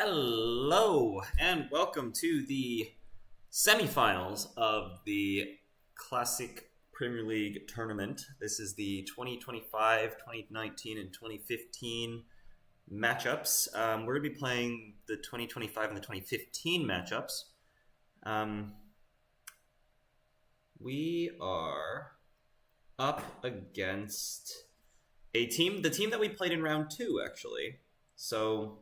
Hello, and welcome to the semifinals of the Classic Premier League tournament. This is the 2025, 2019, and 2015 matchups. We're going to be playing the 2025 and the 2015 matchups. We are up against the team that we played in round 2, actually. So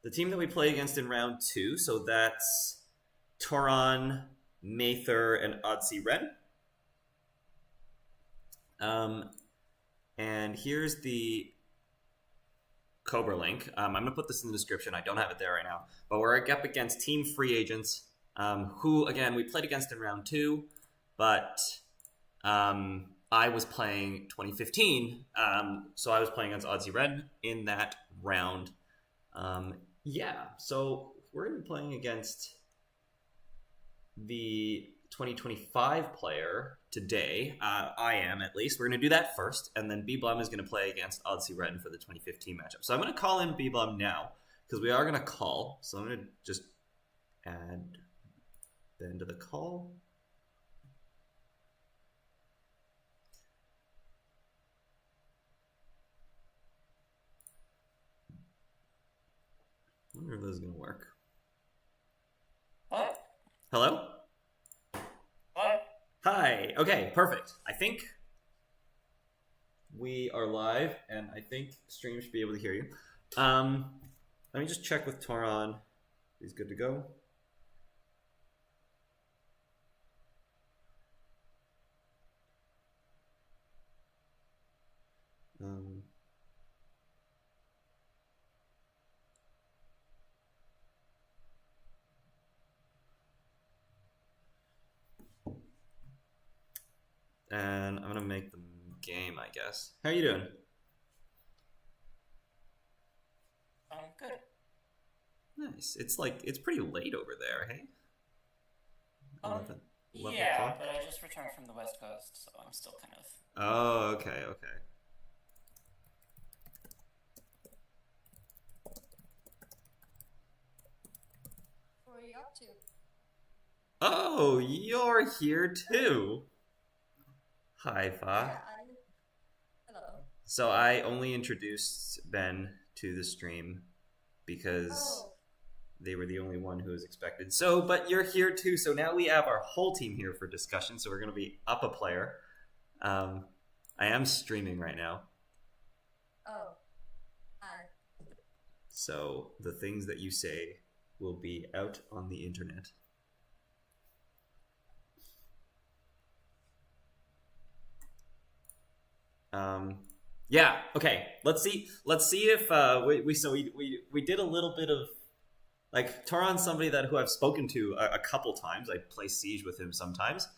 the team that we play against in round 2, so that's Toron, Mather, and Odsy Wrenn. And here's the Cobra link. I'm going to put this in the description. I don't have it there right now. But we're up against Team Free Agents, who, again, we played against in round 2, but I was playing 2015, so I was playing against Odsy Wrenn in that round. Yeah, so we're going to be playing against the 2025 player today. I am, at least. We're going to do that first, and then bblum is going to play against Odsy Wrenn for the 2015 matchup. So I'm going to call in bblum now, because we are going to call. So I'm going to just add Ben to the call. I wonder if this is going to work. What? Hello? What? Hi. Okay, perfect. I think we are live, and I think stream should be able to hear you. Let me just check with Toron. He's good to go. And I'm gonna make the game, I guess. How are you doing? Good. Nice. It's pretty late over there, hey? 11 Yeah, o'clock? but I just returned from the West Coast, so I'm still kind of... Oh, okay, okay. What are you up to? Oh, you're here too. Hi, Fa. Hello. So I only introduced Ben to the stream because they were the only one who was expected. So, but you're here too. So now we have our whole team here for discussion. So we're going to be up a player. I am streaming right now. Oh. Hi. So the things that you say will be out on the internet. Yeah, okay. Let's see if we did a little bit of, like, Toron's somebody who I've spoken to a couple times. I play Siege with him sometimes.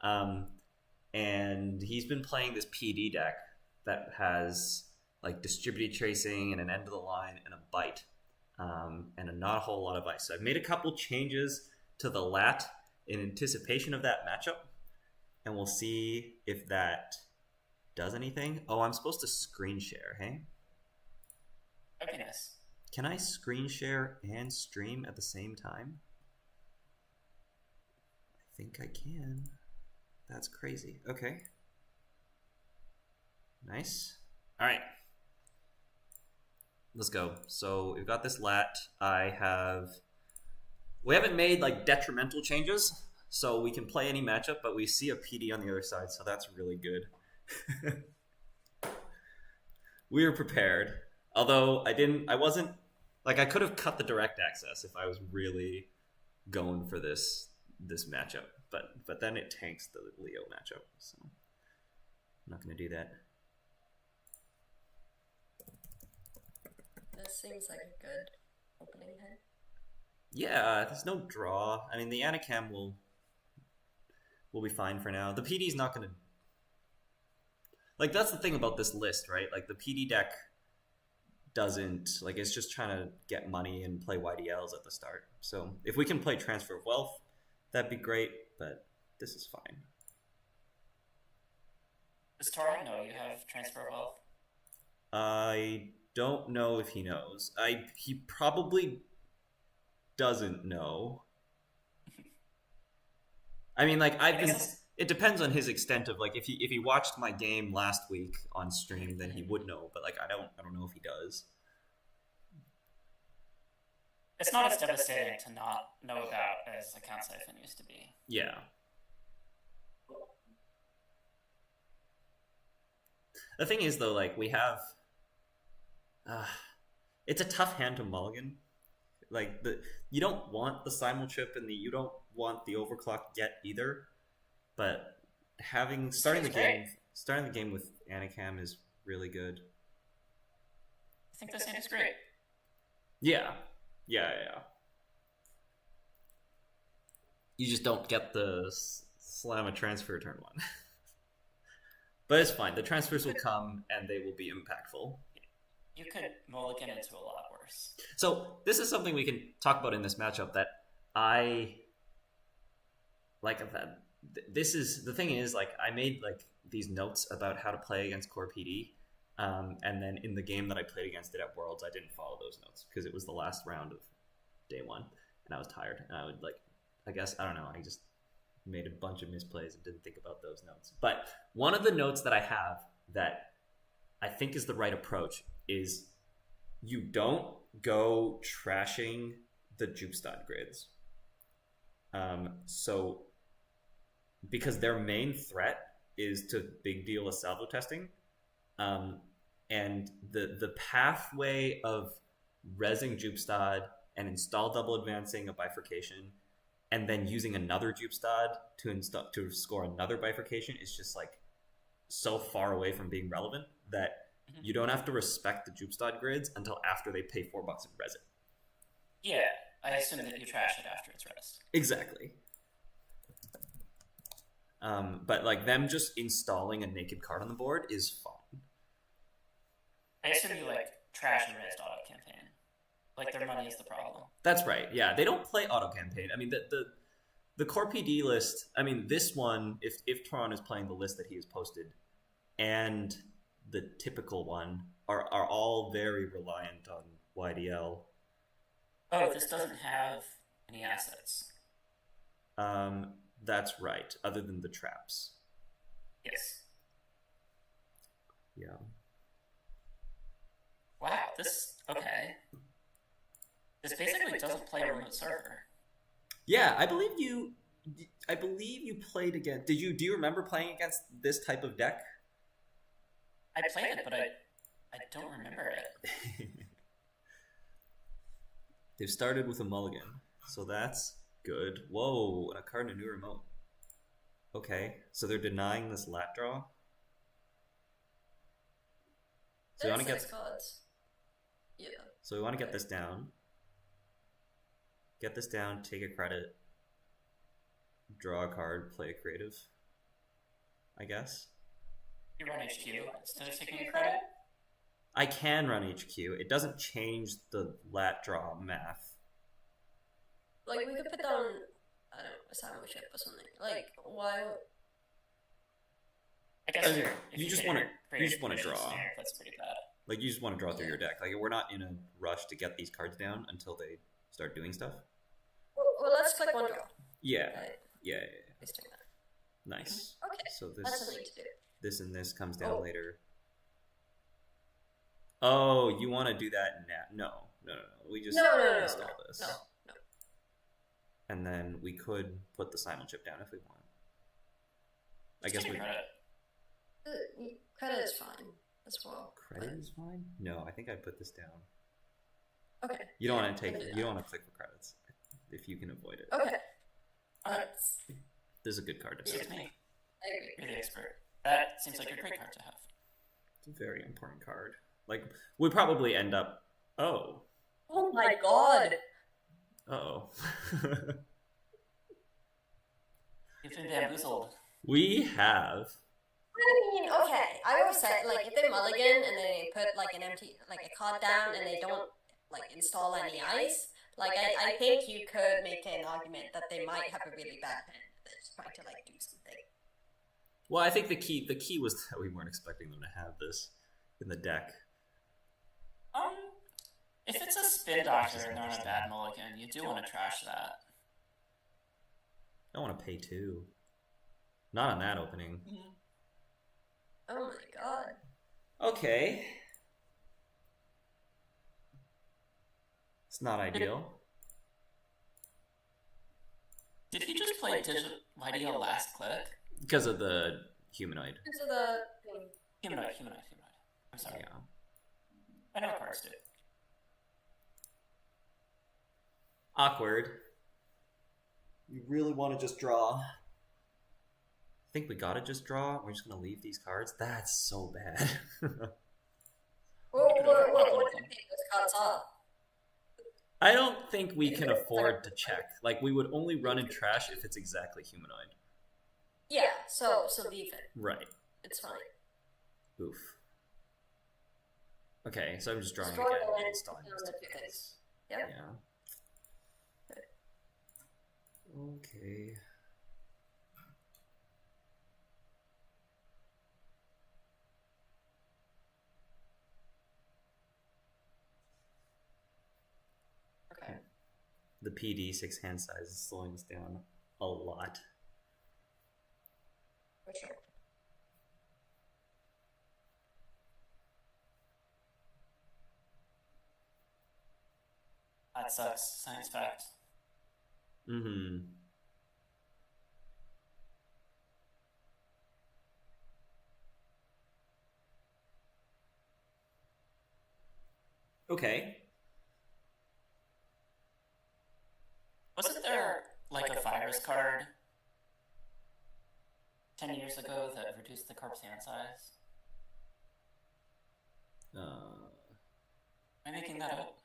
And he's been playing this PD deck that has like distributed tracing and an end of the line and a bite. And not a whole lot of ice. So I've made a couple changes to the lat in anticipation of that matchup. And we'll see if that does anything. Oh, I'm supposed to screen share, hey? Okay, nice. Can I screen share and stream at the same time? I think I can. That's crazy. Okay. Nice. All right. Let's go. So we've got this lat. We haven't made like detrimental changes, so we can play any matchup, but we see a PD on the other side, so that's really good. We were prepared, although I could have cut the direct access if I was really going for this matchup, but then it tanks the Leo matchup, so I'm not going to do that. This seems like a good opening hand. Yeah, there's no draw. I mean, the Anacam will be fine for now. The PD's not going to... Like, that's the thing about this list, right? Like, the PD deck doesn't... Like, it's just trying to get money and play YDLs at the start. So, if we can play Transfer of Wealth, that'd be great, but this is fine. Does Toron know you have Transfer of Wealth? I don't know if he knows. He probably doesn't know. I mean, like it depends on his extent of like if he watched my game last week on stream, then he would know. But like I don't know if he does. It's not as devastating to not know about as account siphon used to be. Yeah. The thing is, though, like we have, it's a tough hand to mulligan. Like you don't want the simul chip and you don't want the overclock yet either. But starting the game with Anacam is really good. I think this hand is great. Yeah. You just don't get the slam a transfer turn one. But it's fine. The transfers will come and they will be impactful. You could mulligan into a lot worse. So this is something we can talk about in this matchup that I like. This is the thing is like I made like these notes about how to play against Core PD, and then in the game that I played against it at Worlds, I didn't follow those notes because it was the last round of day one, and I was tired, and I would like, I guess I don't know, I just made a bunch of misplays and didn't think about those notes. But one of the notes that I have that I think is the right approach is you don't go trashing the Jupstad grids. So because their main threat is to big deal a salvo testing, and the pathway of resing Jupstad and install double advancing a bifurcation and then using another Jupstad to score another bifurcation is just like so far away from being relevant that you don't have to respect the Jupstad grids until after they pay $4 and res it. Yeah, I assume that you trash it after it's res. Exactly. But like them just installing a naked card on the board is fun. I assume you like trash and res auto campaign. Like their money is the problem. That's right. Yeah, they don't play auto campaign. I mean, the core PD list. I mean, this one, if Toron is playing the list that he has posted, and the typical one are all very reliant on YDL. Oh, this doesn't have any assets. That's right. Other than the traps. Yes. Yeah. Wow. Okay. This basically doesn't play a remote server. Yeah, I believe you played against. Do you remember playing against this type of deck? I played it, but I don't remember it. They've started with a mulligan, so that's good. Whoa, and a card in a new remote. Okay, so they're denying this lat draw. So we want to get cards. Yeah. So we want to get this down. Get this down, take a credit, draw a card, play a creative, I guess. You run HQ instead of taking a credit? I can run HQ. It doesn't change the lat draw math. Like, we could put down, I don't know, a sandwich chip or something. Like, why? I guess you just want to draw. Snare, that's pretty bad. Like, you just want to draw through your deck. Like, we're not in a rush to get these cards down until they start doing stuff. Well, let's click one draw. Yeah. Right. Yeah. Let's do that. Nice. Okay. So That's something to do. this and this comes down later. Oh, you want to do that now? No. We just install this. No. And then we could put the simul chip down if we want. I guess we. Credit is fine as well. Credit is fine. No, I think I'd put this down. Okay. You don't want to take. You don't want to click for credits if you can avoid it. Okay. This is a good card to Excuse have. me. I agree. You're the expert. That seems like a great card to have. It's a very important card. Like, we probably end up. Oh. Oh my god. Uh-oh. You've been bamboozled. We have. I mean, okay. I always say, like, if they mulligan and they put, like, an empty, like, a card down and they don't, like, install any ice, like, I think you could make an argument that they might have a really bad hand. They're just trying to, like, do something. Well, I think the key was that we weren't expecting them to have this in the deck. If it's a spin doctor and they're on a bad mulligan, you do want to trash that. I don't want to pay 2. Not on that opening. Oh my god. Okay. It's not ideal. Did he just play YDL last click? Because of the humanoid. Into the thing. Humanoid. I'm sorry. Yeah. I know what cards do. Awkward. You really want to just draw? I think we gotta just draw. We're just gonna leave these cards. That's so bad. What do you think those cards are? I don't think we can afford to check. Like, we would only run in trash if it's exactly humanoid. Yeah, so leave it. Right. It's fine. Oof. Okay, so I'm just drawing Draw again. and Installing put down the 2 things. Yep. Yeah. Okay. Okay. The PD6 hand size is slowing us down a lot. For sure. That sucks. Science fact. Mm-hmm. Okay. Wasn't there like a virus card 10 years ago that reduced the card's hand size? Am I making that up?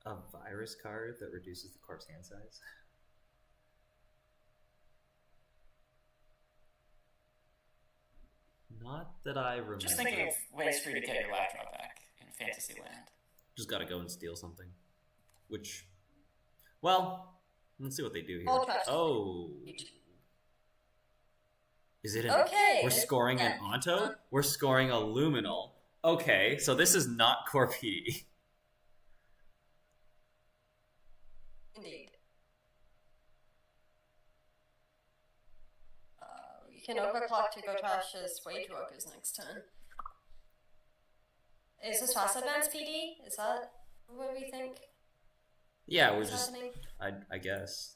A virus card that reduces the corpse hand size? Not that I remember. Just thinking of ways for you to get your last draw back in Fantasyland. Just gotta go and steal something. Which, well, let's see what they do here. Oh. Is it an... Okay. We're scoring an Onto? We're scoring a Luminal. Okay, so this is not core PD. Indeed. We can overclock to go trash his wage workers next turn. Is this fast advance PD? Is that what we think? Yeah, we're is just... happening? I guess.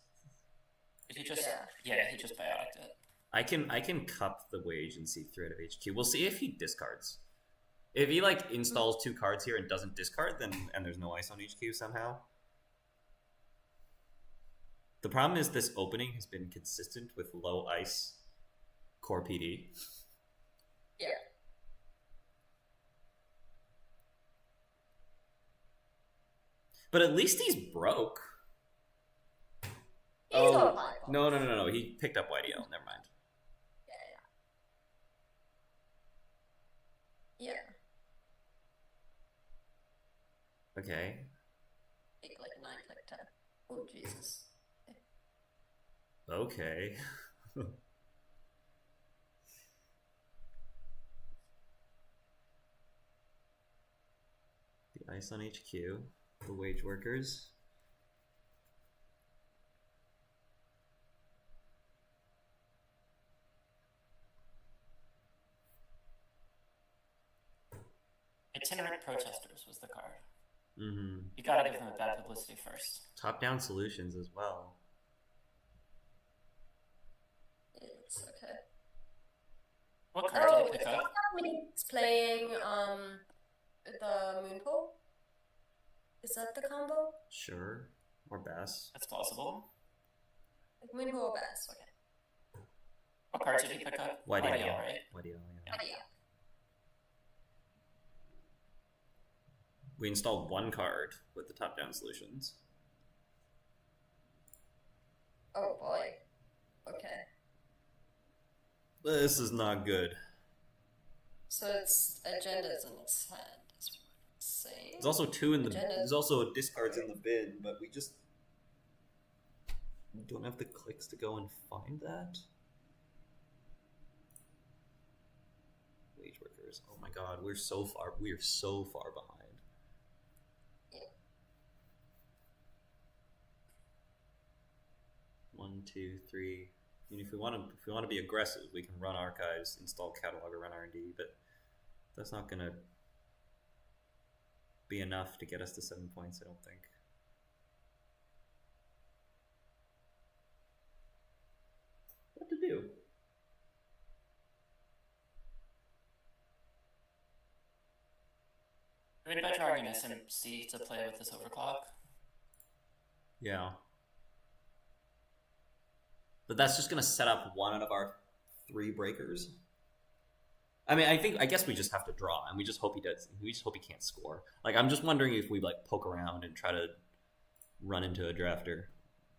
Did he just... Yeah, he just biotic'd it. I can cup the wage and see through it of HQ. We'll see if he discards. If he like installs 2 cards here and doesn't discard, then and there's no ice on HQ somehow. The problem is this opening has been consistent with low ice core PD. Yeah. But at least he's broke. He's Oh, not liable. no. He picked up YDL. Never mind. Yeah. Okay. Take like a 9-click tab. Oh, Jesus. Okay. The ice on HQ. The wage workers. Itinerant Protesters was the card. Mm-hmm. You gotta give them a bad publicity first. Top-down solutions as well. It's okay. What card Oh, did he pick up? He's playing the Moonpool. Is that the combo? Sure. Or Bass. That's possible. Moonpool or Bass? Okay. What card did he pick up? YDL, right? YDL, yeah. Yeah. We installed 1 card with the top-down solutions. Oh boy. Okay. This is not good. So its agenda's in its head. Is what it's saying. There's also 2 in the... Agenda. There's also discards in the bin, but we just... We don't have the clicks to go and find that. Wage workers. colors. Oh my god, we're so far behind. Yeah. 1, 2, 3. I mean, if we want to be aggressive, we can run archives, install catalog, or run R&D, but that's not gonna be enough to get us to 7 points, I don't think. What to do? We'd better target SMC to play with this overclock. Yeah. But that's just going to set up one out of our 3 breakers. I mean, I guess we just have to draw, and we just hope he does. We just hope he can't score. Like, I'm just wondering if we like poke around and try to run into a drafter,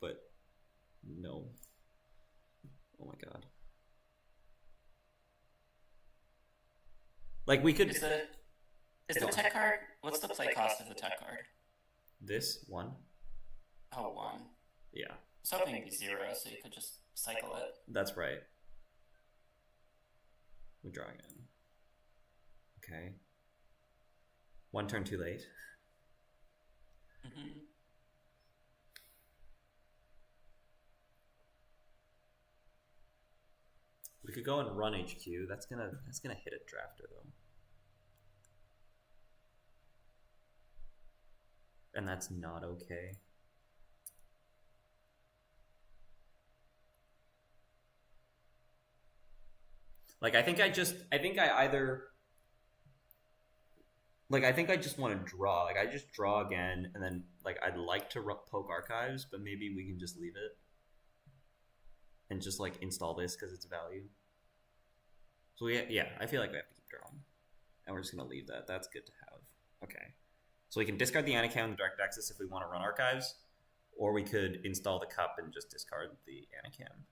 but no. Oh my god. Like we could. Is the tech card? What's the play cost of the tech card? This 1. Oh, 1. Yeah. I was hoping it'd be 0, so you could just cycle it. That's right. We draw again. Okay. 1 turn too late. Mm-hmm. We could go and run HQ. That's gonna hit a drafter though. And that's not okay. Like I think I just want to draw. Like I just draw again, and then like I'd like to poke archives, but maybe we can just leave it and just like install this because it's value. So yeah, I feel like we have to keep drawing, and we're just gonna leave that. That's good to have. Okay, so we can discard the Anacam and the direct access if we want to run archives, or we could install the cup and just discard the Anacam.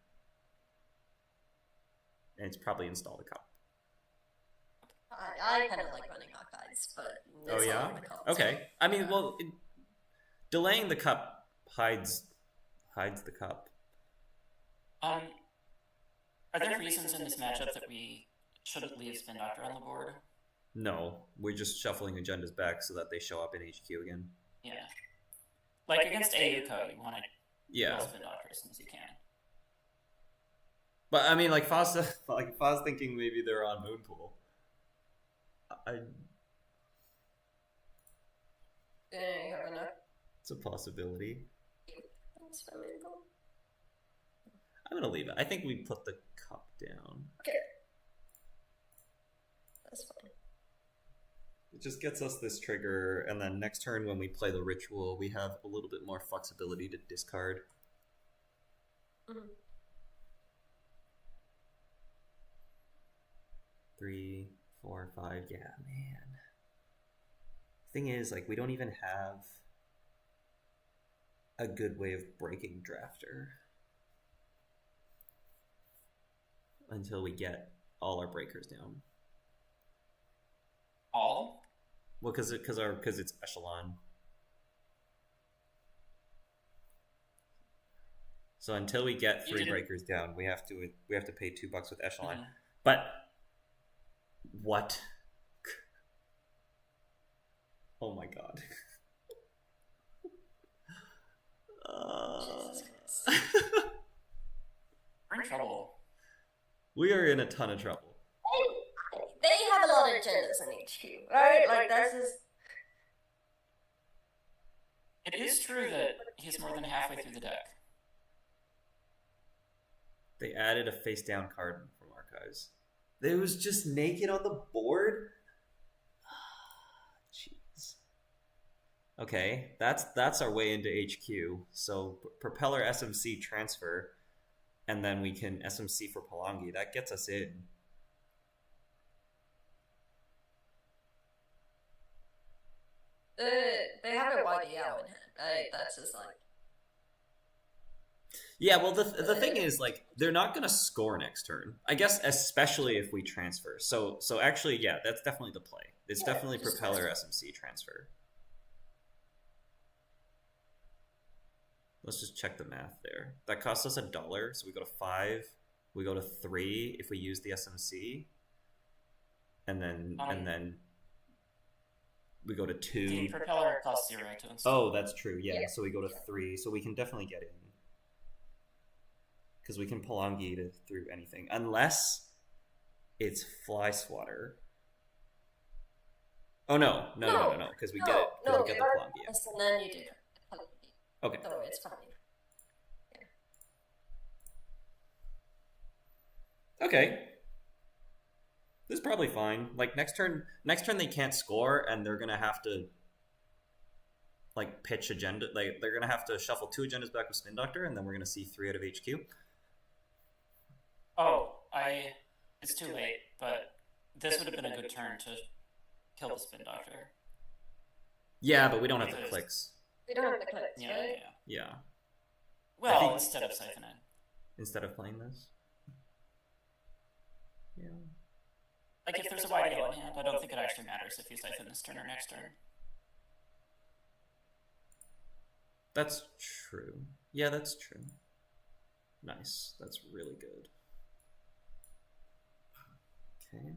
And it's probably install the cup. I kind of like running archives, but oh yeah, okay. I mean, well, delaying the cup hides the cup. Are there reasons in this matchup that we shouldn't leave Spin Doctor on the board? No, we're just shuffling agendas back so that they show up in HQ again. Yeah, like against AUCO, you want to yeah Spin Doctor as soon as you can. But I mean, like Foz thinking maybe they're on Moonpool. It's a possibility. I'm gonna leave it. I think we put the cup down. Okay. That's fine. It just gets us this trigger, and then next turn when we play the ritual, we have a little bit more flexibility to discard. Mm-hmm. 3, 4, 5. Yeah, man. Thing is, like, we don't even have a good way of breaking drafter until we get all our breakers down. All? Well, because it's echelon. So until we get 3 breakers down, we have to pay $2 with echelon. Mm-hmm. But what? Oh my god. We're in trouble. We are in a ton of trouble. They have a lot of agendas in HQ, right? Like that's just. It is true that he's more than halfway through the deck. They added a face down card from archives. It was just naked on the board. Jeez. Okay, that's our way into HQ. So Propeller SMC transfer, and then we can SMC for Palangi. That gets us in. They have a YDL in hand, right? That's just like. Yeah, well, the thing is, like, they're not gonna score next turn. I guess, especially if we transfer. So actually, yeah, that's definitely the play. It's definitely Propeller SMC transfer. Let's just check the math there. That costs us $1, so we go to 5. We go to 3 if we use the SMC. and then we go to 2. The propeller costs 0 to install. Oh, that's true. Yeah, so we go to 3, so we can definitely get in. Because we can Palangi through anything. Unless it's Fly Swatter. Oh, no. Because we get it. Because we get the Palangi. And then you do Palangi. Okay. So it's fine. Yeah. Okay. This is probably fine. Like, next turn they can't score, and they're going to have to, like, pitch agenda. Like, they're going to have to shuffle 2 agendas back with Spin Doctor, and then we're going to see 3 out of HQ. Oh, it's too late, but this would have been a good turn to kill the Spin Doctor. Yeah, but we don't have the clicks. We don't have the clicks, Yeah, right? Yeah. Well, instead of siphoning. Instead of playing this? Yeah. Like, if there's a YDL in hand, I don't think it actually matters if you siphon this turn or next turn. That's true. Yeah, that's true. Nice. That's really good. Okay.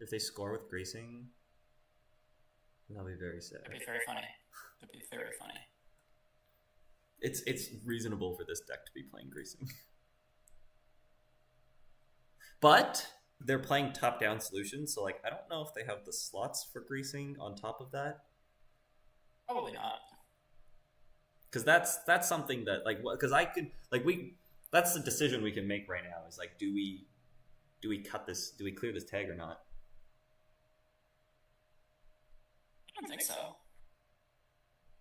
If they score with greasing, that'll be very sad. It'd be very funny. It'd be very funny. It's reasonable for this deck to be playing greasing. But they're playing top-down solutions, so like I don't know if they have the slots for greasing on top of that. Probably not. Because that's something that because I could that's the decision we can make right now is like do we cut this, do we clear this tag or not? I don't think so.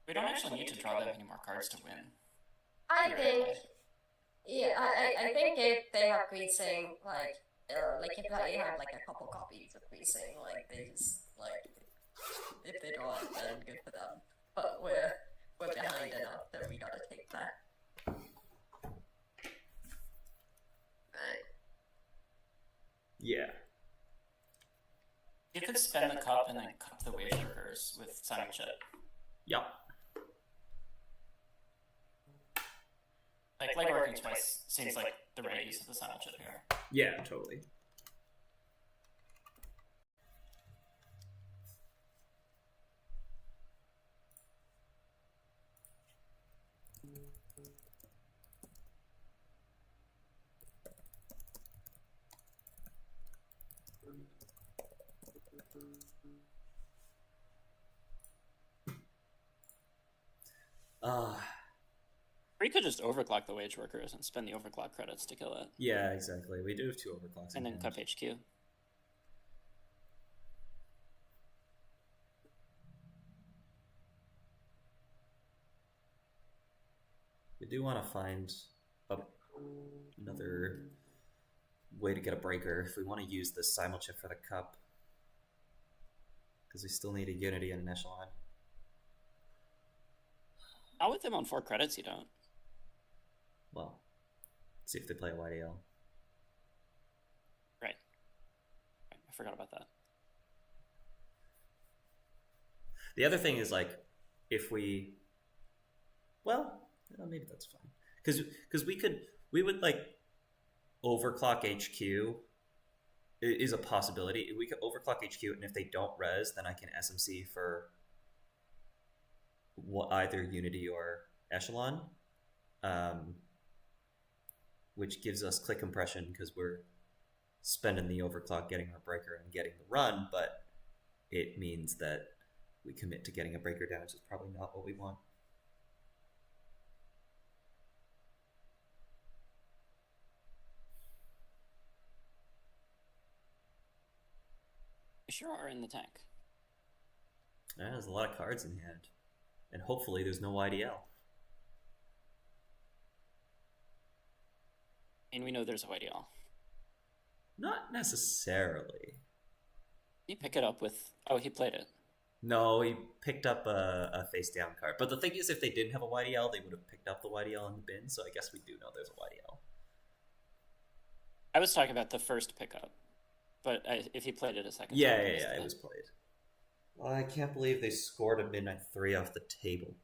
We don't actually need to draw that many more cards to win. I think if they have greasing, like if they have like a couple copies of greasing, like they just if they draw it, then good for them. But we're behind enough that we gotta take that. Right. Yeah. You could spend the cup and then cup the wage workers with Silent Chip. Yep. Like working twice seems like the right use of the Silent Chip here. Yeah, totally. We could just overclock the wage workers and spend the overclock credits to kill it. Yeah, exactly. We do have 2 overclocks. And then cup HQ. We do want to find another way to get a breaker if we want to use this simulchip for the cup. Because we still need a unity and an echelon. Not with them on 4 credits, you don't. Well, see if they play a YDL. Right. I forgot about that. The other thing is like, if we, maybe that's fine. Because we would like overclock HQ is a possibility. We could overclock HQ, and if they don't res, then I can SMC for either Unity or Echelon, which gives us click compression because we're spending the overclock getting our breaker and getting the run, but it means that we commit to getting a breaker down, which is probably not what we want. We sure are in the tank. Yeah, there's a lot of cards in hand. And hopefully there's no YDL. And we know there's a YDL. Not necessarily. You pick it up with... Oh, he played it. No, he picked up a face-down card. But the thing is, if they didn't have a YDL, they would have picked up the YDL in the bin, so I guess we do know there's a YDL. I was talking about the first pickup. But if he played it a second time... Yeah, it was played. I can't believe they scored a midnight 3 off the table.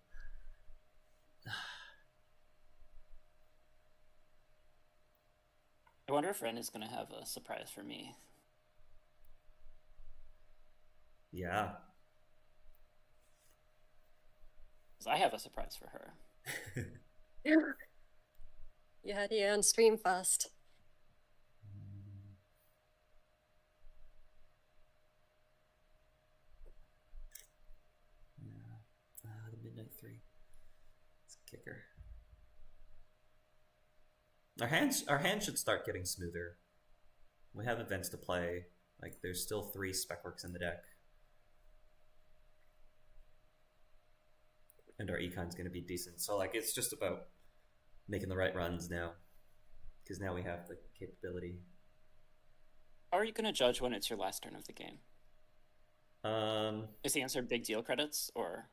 I wonder if Wrenn is going to have a surprise for me. Yeah. Because I have a surprise for her. You had it on stream first. Yeah. The midnight 3. It's a kicker. Our hands should start getting smoother. We have events to play. Like, there's still 3 specworks in the deck. And our econ's going to be decent. So, like, it's just about making the right runs now. Because now we have the capability. How are you going to judge when it's your last turn of the game? Is the answer big deal credits, or?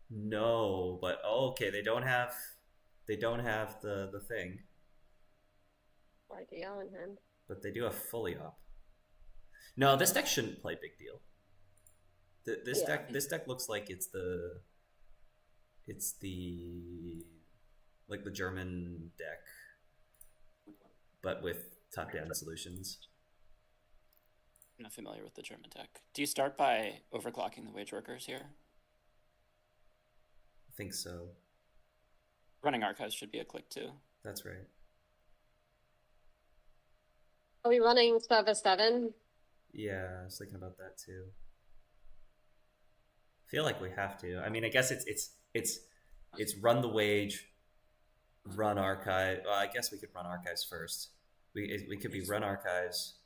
No, but okay, they don't have the thing. Idea in hand. But they do have fully up. No, this deck shouldn't play big deal. This deck looks like it's the like the German deck, but with top-down solutions. I'm not familiar with the German deck. Do you start by overclocking the wage workers here? I think so. Running archives should be a click too. That's right. Are we running server 7? Yeah, I was thinking about that too. I feel like we have to. I mean, I guess it's run the wage, run archive. Well, I guess we could run archives first. We could be run archives,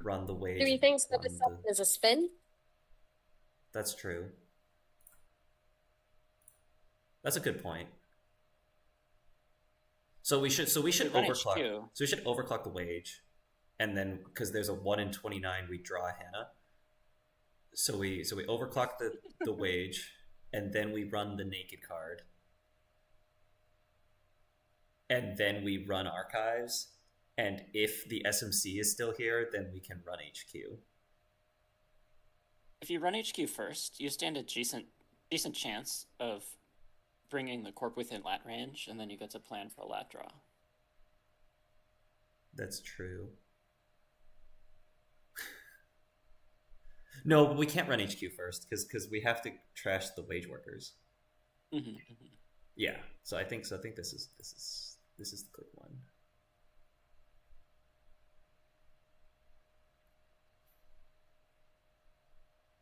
run the wage. Do you think server 7 is a spin? That's true. That's a good point. So we should overclock. HQ. So we should overclock the wage, and then because there's a 1 in 29, we draw a Hannah. So we overclock the wage, and then we run the naked card, and then we run archives. And if the SMC is still here, then we can run HQ. If you run HQ first, you stand a decent chance of bringing the corp within lat range, and then you get to plan for a lat draw. That's true. No, but we can't run HQ first because we have to trash the wage workers. Mm-hmm, mm-hmm. Yeah, so I think this is the quick one.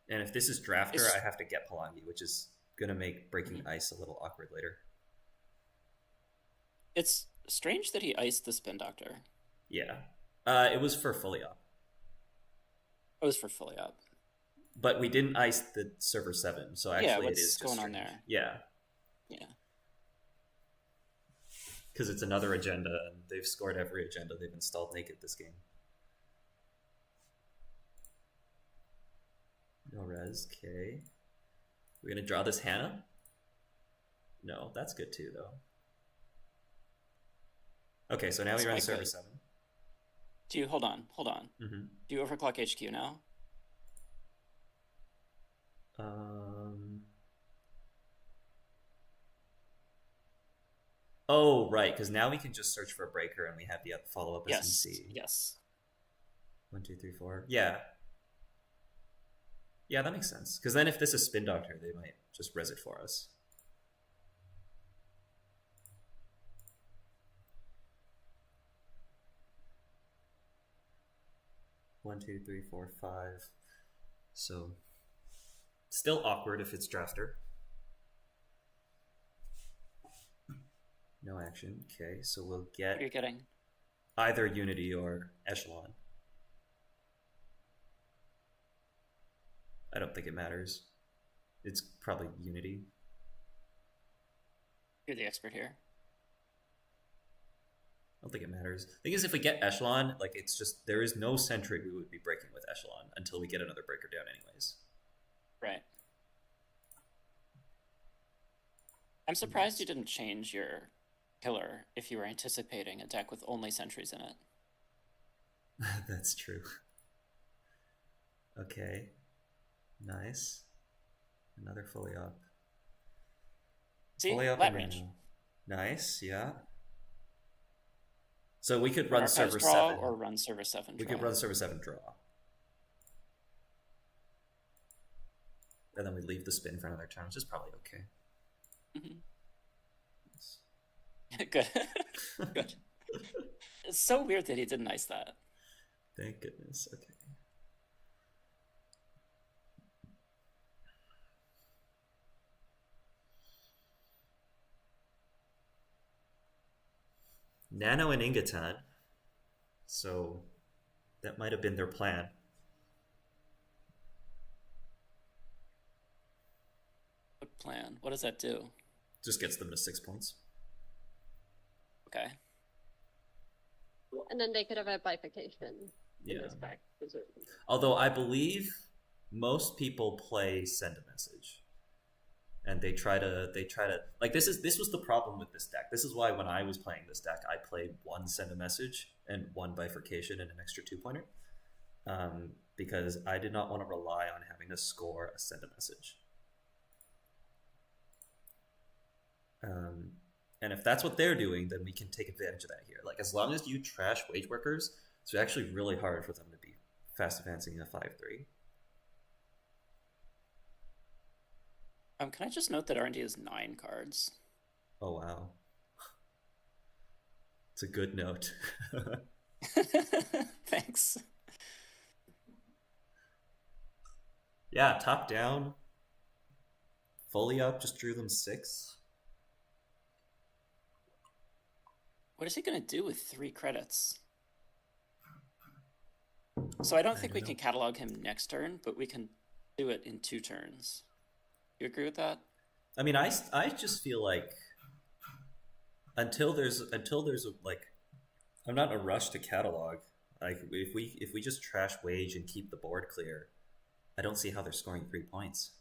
And if this is drafter, I have to get Palangi, which is gonna make breaking ice a little awkward later. It's strange that he iced the Spin Doctor. Yeah, it was for fully up. It was for fully up. But we didn't ice the server 7, so actually it is just going strange. on there? Yeah. Yeah. Because it's another agenda, and they've scored every agenda they've installed naked this game. No res, okay. We're gonna draw this Hannah? No, that's good too, though. Okay, so now we run server 7. Do you hold on? Mm-hmm. Do you overclock HQ now? Oh, right, because now we can just search for a breaker and we have the follow-up SMC. Yes. 1, 2, 3, 4. Yeah. Yeah, that makes sense. Because then if this is Spin Doctor, they might just res it for us. One, two, three, four, 5. So still awkward if it's drafter. No action. Okay, so we'll get What are you getting? either Unity or Echelon. I don't think it matters. It's probably Unity. You're the expert here. I don't think it matters. The thing is, if we get Echelon, like, it's just, there is no sentry we would be breaking with Echelon until we get another breaker down anyways. Right. I'm surprised you didn't change your killer if you were anticipating a deck with only sentries in it. That's true. Okay. Nice. Another fully up. See, Fully up lat and range. Nice, yeah. So we could Run run server draw 7. or run server 7 We draw. could run server 7 draw. And then we leave the spin for another turn, which is probably okay. Good. Good. It's so weird that he didn't ice that. Thank goodness. Okay. Nano and Ingatan. So that might have been their plan. What plan? What does that do? Just gets them to 6 points. Okay. And then they could have a bifurcation. Yeah. Although I believe most people play send a message. And they try to like this was the problem with this deck. This is why when I was playing this deck, I played one send a message and one bifurcation and an extra 2-pointer. Because I did not want to rely on having to score a send a message. And if that's what they're doing, then we can take advantage of that here. Like, as long as you trash wage workers, it's actually really hard for them to be fast advancing in a 5-3. Can I just note that R&D is 9 cards? Oh, wow. It's a good note. Thanks. Yeah, top down. Fully up, just drew them 6. What is he going to do with 3 credits? So I don't think we can catalog him next turn, but we can do it in 2 turns. You agree with that? I mean, I just feel like until there's a, like, I'm not in a rush to catalog. Like, if we just trash wage and keep the board clear, I don't see how they're scoring 3 points.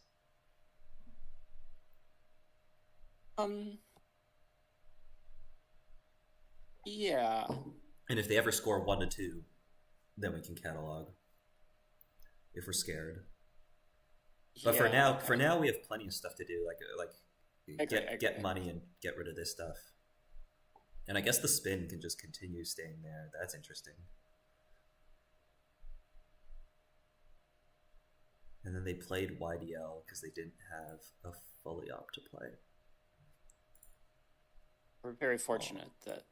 Yeah. And if they ever score 1 to 2, then we can catalog. If we're scared. But yeah, for now we have plenty of stuff to do. Like get agree. money and get rid of this stuff. And I guess the spin can just continue staying there. That's interesting. And then they played YDL because they didn't have a fully op to play. We're very fortunate that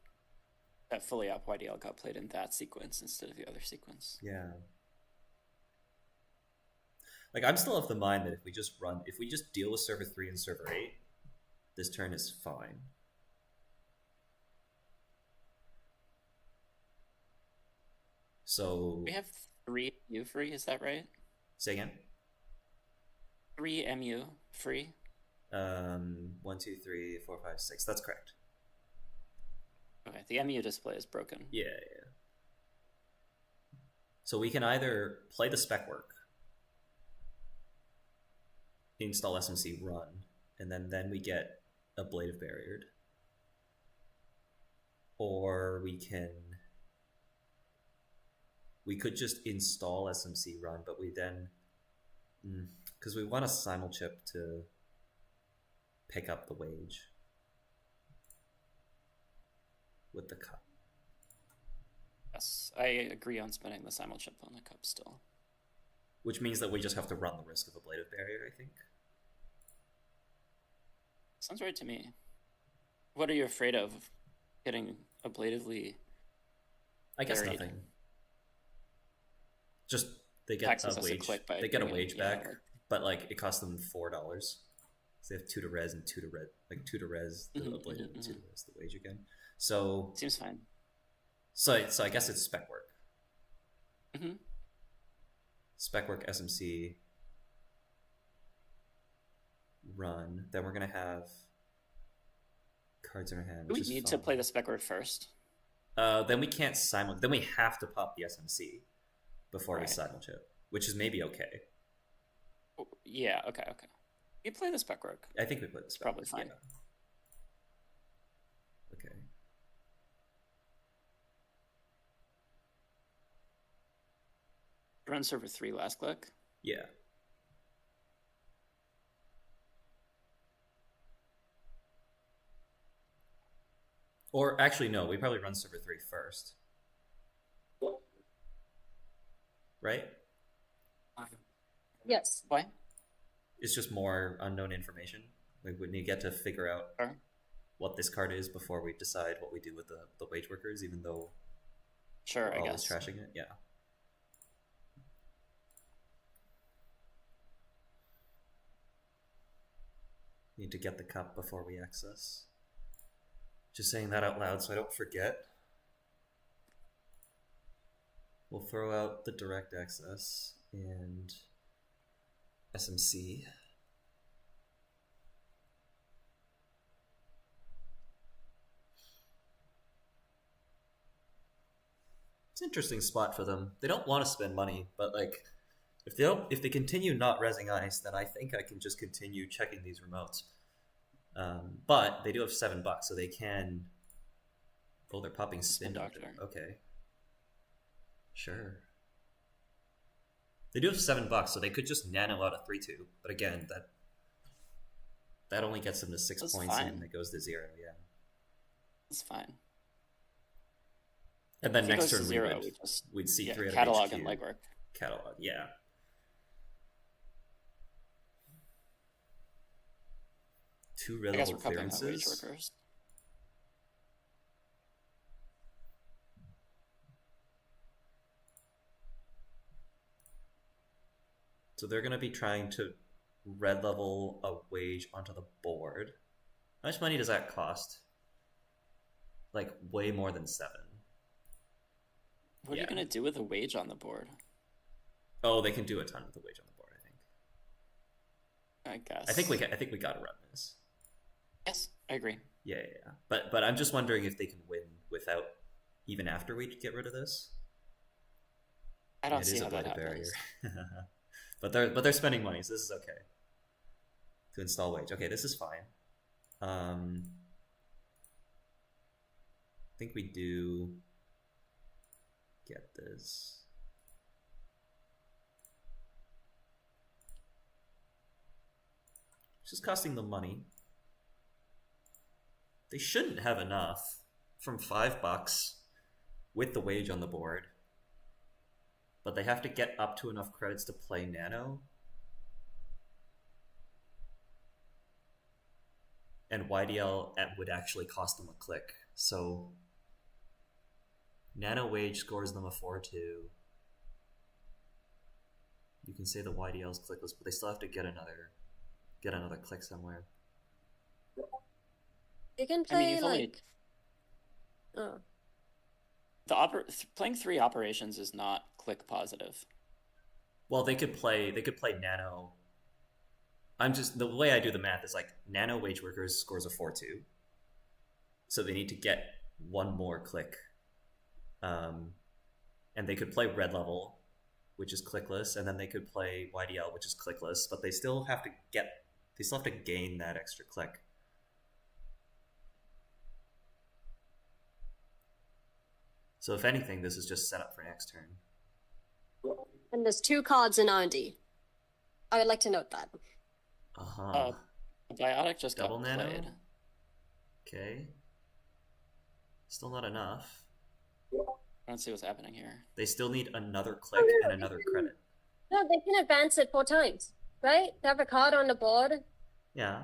that fully op YDL got played in that sequence instead of the other sequence. Yeah. Like, I'm still of the mind that if we just deal with server 3 and server 8, this turn is fine. So We have 3 MU free, is that right? say again. 3 MU free. 1, 2, 3, 4, 5, 6. That's correct. Okay, the MU display is broken. Yeah. So we can either play the spec work, install SMC, run, and then we get ablative barriered. Or we could just install SMC, run, but we then, because we want a simulchip to pick up the wage with the cup. Yes, I agree on spinning the simulchip on the cup still. Which means that we just have to run the risk of ablative barrier, I think. Sounds right to me. What are you afraid of? Getting ablatively I guess buried? nothing. Just they get Taxes a us a wage. click by They get a bringing- wage yeah, back, like- but like it costs them $4. So they have 2 to res and 2 to res, like 2 to res the ablative and 2 to res the wage again. So Seems fine. so I guess it's spec work. Mm-hmm. Spec work, SMC, run. Then we're gonna have cards in our hand. Do we which is need to fine. play the spec word first? Then we can't Then we have to pop the SMC before we Right. simulchip, which is maybe okay. Yeah, okay. You play the spec work. I think we put the spec Probably work, fine. yeah. Okay. Run server 3 last click. Yeah. Or actually, no, we probably run server 3 first. Right? Yes. Why? It's just more unknown information. Like, wouldn't you get to figure out Sure. what this card is before we decide what we do with the wage workers, even though Sure, we're I always guess. trashing it? Yeah. Need to get the cup before we access. Just saying that out loud so I don't forget. We'll throw out the direct access and SMC. It's an interesting spot for them. They don't want to spend money, but like if they continue not resing ice, then I think I can just continue checking these remotes. But they do have $7, so they can. Oh, they're popping Spin Doctor. Okay. Sure. They do have $7, so they could just nano out a 3/2. But again, that only gets them to 6 That's points fine. and it goes to 0. Yeah. It's fine. And then If it next goes to turn 0, we'd see 3 out of catalog HQ. and legwork. Catalog, yeah. Two I red guess level we're covering the wage clearances. workers. So they're going to be trying to red level a wage onto the board. How much money does that cost? Like way more than 7. What are you going to do with a wage on the board? Oh, they can do a ton with the wage on the board, I think. I guess. I think we got to run this. Yes, I agree. Yeah. But I'm just wondering if they can win without, even after we get rid of this. I don't It see is how a that blighted happens. barrier. but they're spending money, so this is okay. To install wage. Okay, this is fine. I think we do get this. It's just costing them money. They shouldn't have enough from $5 with the wage on the board. But they have to get up to enough credits to play Nano. And YDL would actually cost them a click. So Nano Wage scores them a 4/2. You can say the YDL's clickless, but they still have to get another click somewhere. You can I play mean, you've only playing 3 operations is not click positive. Well, they could play Nano. The way I do the math is like Nano Wage Workers scores a 4/2. So they need to get one more click. And they could play Red Level, which is clickless, and then they could play YDL, which is clickless, but they still have to gain that extra click. So if anything, this is just set up for next turn. and there's 2 cards in R&D. I would like to note that. Biotic just Double got Nano? played. Okay. Still not enough. I don't see what's happening here. They still need another click and another credit. No, they can advance it 4 times, right? They have a card on the board. Yeah.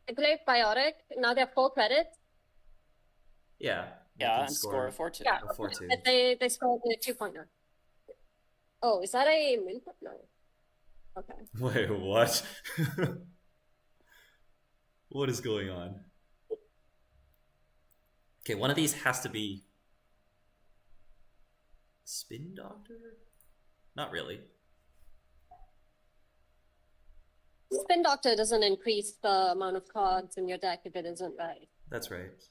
They play Biotic. Now they have 4 credits. Yeah. They Yeah, can and score a 4/2. Yeah. a 4/2. But they scored the 2-pointer. Oh, is that a moonput? No. Okay. Wait, what? What is going on? Okay, one of these has to be Spin Doctor? Not really. Spin Doctor doesn't increase the amount of cards in your deck if it isn't right. That's right.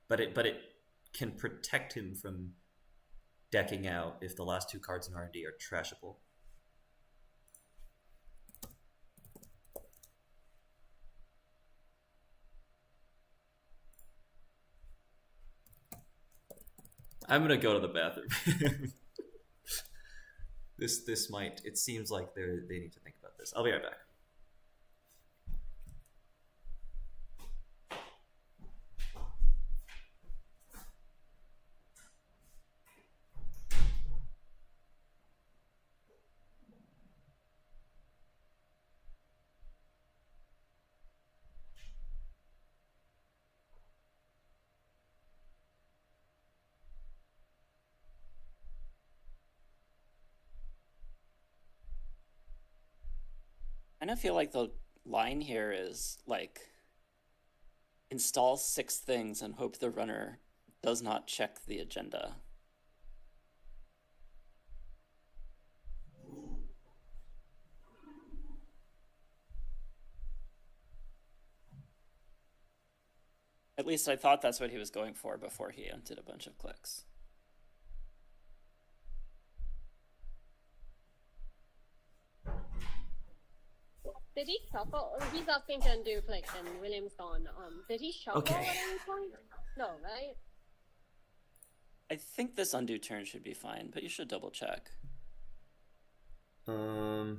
But it can protect him from decking out if the last 2 cards in R&D are trashable. I'm gonna go to the bathroom. This might. It seems like they need to think about this. I'll be right back. I kind of feel like the line here is like install 6 things and hope the runner does not check the agenda. At least I thought that's what he was going for before he undid a bunch of clicks. Did he shuffle? He's asking to undo click and William's gone. Did he shuffle Okay. at any point? No, right? I think this undo turn should be fine, but you should double check. Oh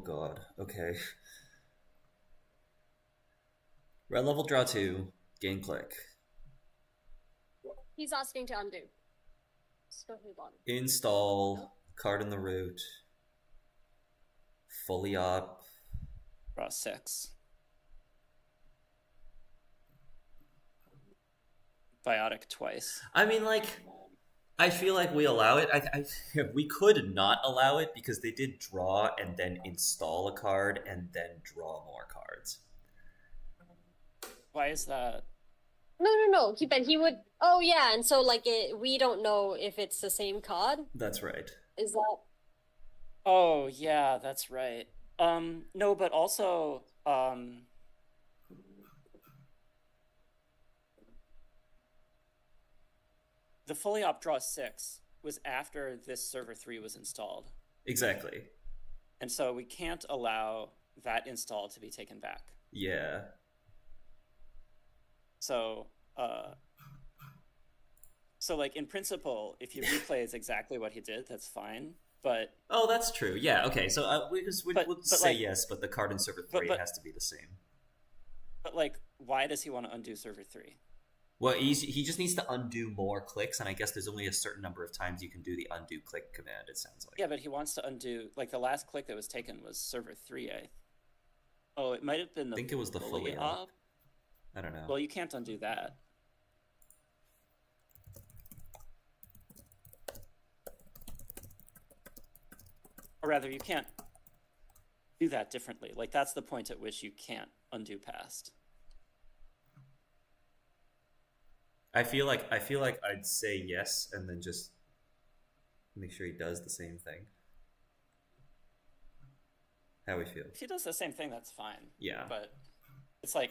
god. Okay. Red level draw 2, gain click. He's asking to undo. Let's go to the bottom. Install, card in the root, fully op. Draw 6. Biotic twice. I mean, like, I feel like we allow it. We could not allow it because they did draw and then install a card and then draw more cards. Why is that? No. He would. Oh yeah, and so like we don't know if it's the same card. That's right. Is that? Oh yeah, that's right. No, but also the fully op draw 6 was after this server 3 was installed. Exactly. And so we can't allow that install to be taken back. Yeah. So like in principle, if you replay is exactly what he did, that's fine. But oh, that's true. Yeah. Okay. So we'll say like, yes, but the card in server 3 has to be the same. But like, why does he want to undo server 3? Well, he just needs to undo more clicks, and I guess there's only a certain number of times you can do the undo click command, it sounds like. Yeah, but he wants to undo, like the last click that was taken was server 3, Oh, it might have been the I think it was the fully op. I don't know. Well, you can't undo that. Or rather, you can't do that differently. Like, that's the point at which you can't undo past. I feel like I'd say yes and then just make sure he does the same thing. How we feel? If he does the same thing, that's fine. Yeah. But it's like,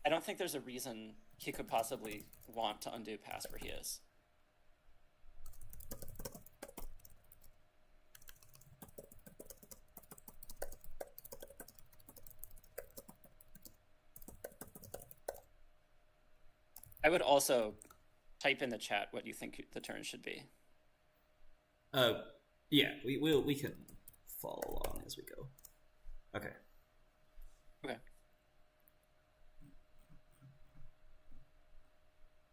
I don't think there's a reason he could possibly want to undo past where he is. I would also type in the chat what you think the turn should be. Yeah, we can follow along as we go. Okay. Okay.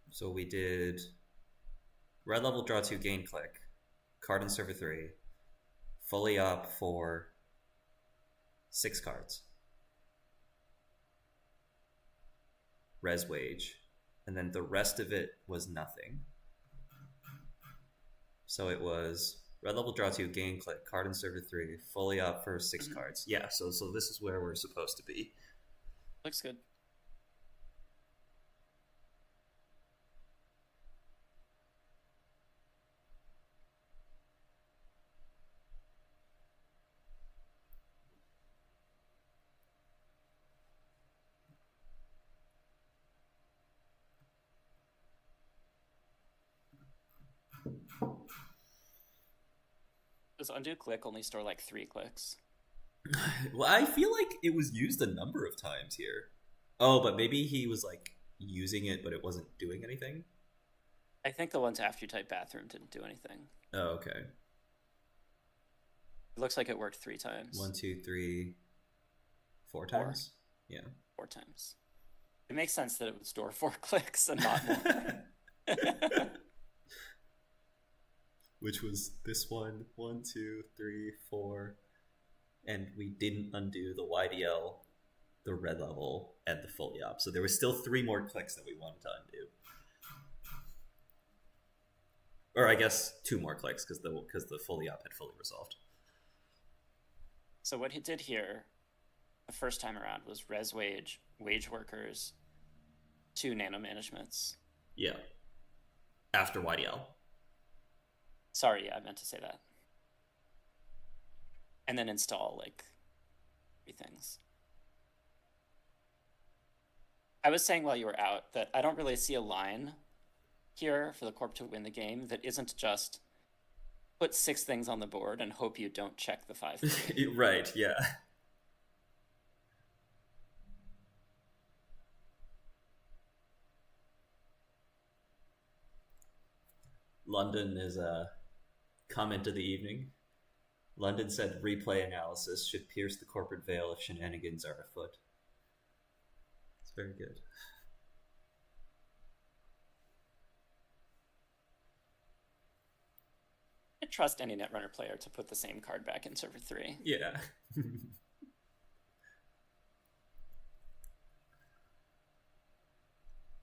So we did red level draw 2 gain click, card in server 3, fully up for 6 cards, res wage, and then the rest of it was nothing. So it was red level draw 2 gain click, card in server 3, fully up for 6 cards. Yeah, so this is where we're supposed to be. Looks good. Does undo click only store like 3 clicks? Well, I feel like it was used a number of times here. Oh, but maybe he was like using it, but it wasn't doing anything. I think the ones after you type bathroom didn't do anything. Oh, okay. It looks like it worked 3 times. 1, 2, 3, 4 4. times? Yeah. 4 times. It makes sense that it would store 4 clicks and not more. Which was this one, 1, 2, 3, 4. And we didn't undo the YDL, the red level, and the fully op. So there were still 3 more clicks that we wanted to undo. Or I guess 2 more clicks because the fully op had fully resolved. So what he did here the first time around was res wage, wage workers, 2 nano managements. Yeah. After YDL. Sorry, yeah, I meant to say that. And then install like 3 things. I was saying while you were out that I don't really see a line here for the corp to win the game that isn't just put 6 things on the board and hope you don't check the 5. Right, yeah. London is a comment of the evening. London said replay analysis should pierce the corporate veil if shenanigans are afoot. It's very good. I trust any Netrunner player to put the same card back in server 3. Yeah.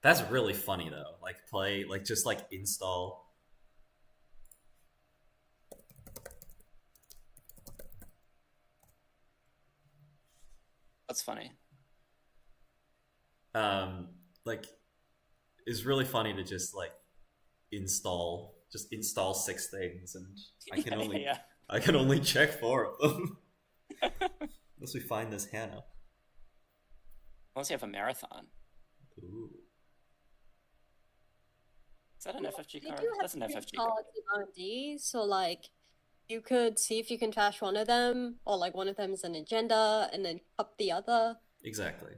That's really funny though. Just install. That's funny. It's really funny to just install 6 things, and I can only check 4 of them. Unless we find this Hannah. Unless you have a marathon. Ooh. Is that an FFG card? do That's an have FFG cards card. in R&D, so you could see if you can trash one of them, or one of them is an agenda, and then up the other. Exactly.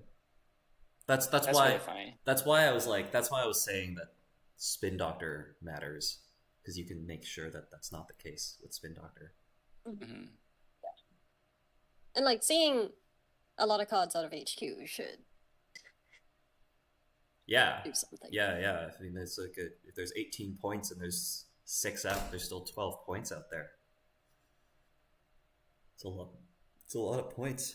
That's That's why really funny. that's why I was saying that Spin Doctor matters, because you can make sure that that's not the case with Spin Doctor. Mm-hmm. And seeing a lot of cards out of HQ should Yeah. do something. Yeah. I mean, there's if there's 18 points and there's 6 out, there's still 12 points out there. It's a lot. It's a lot of points.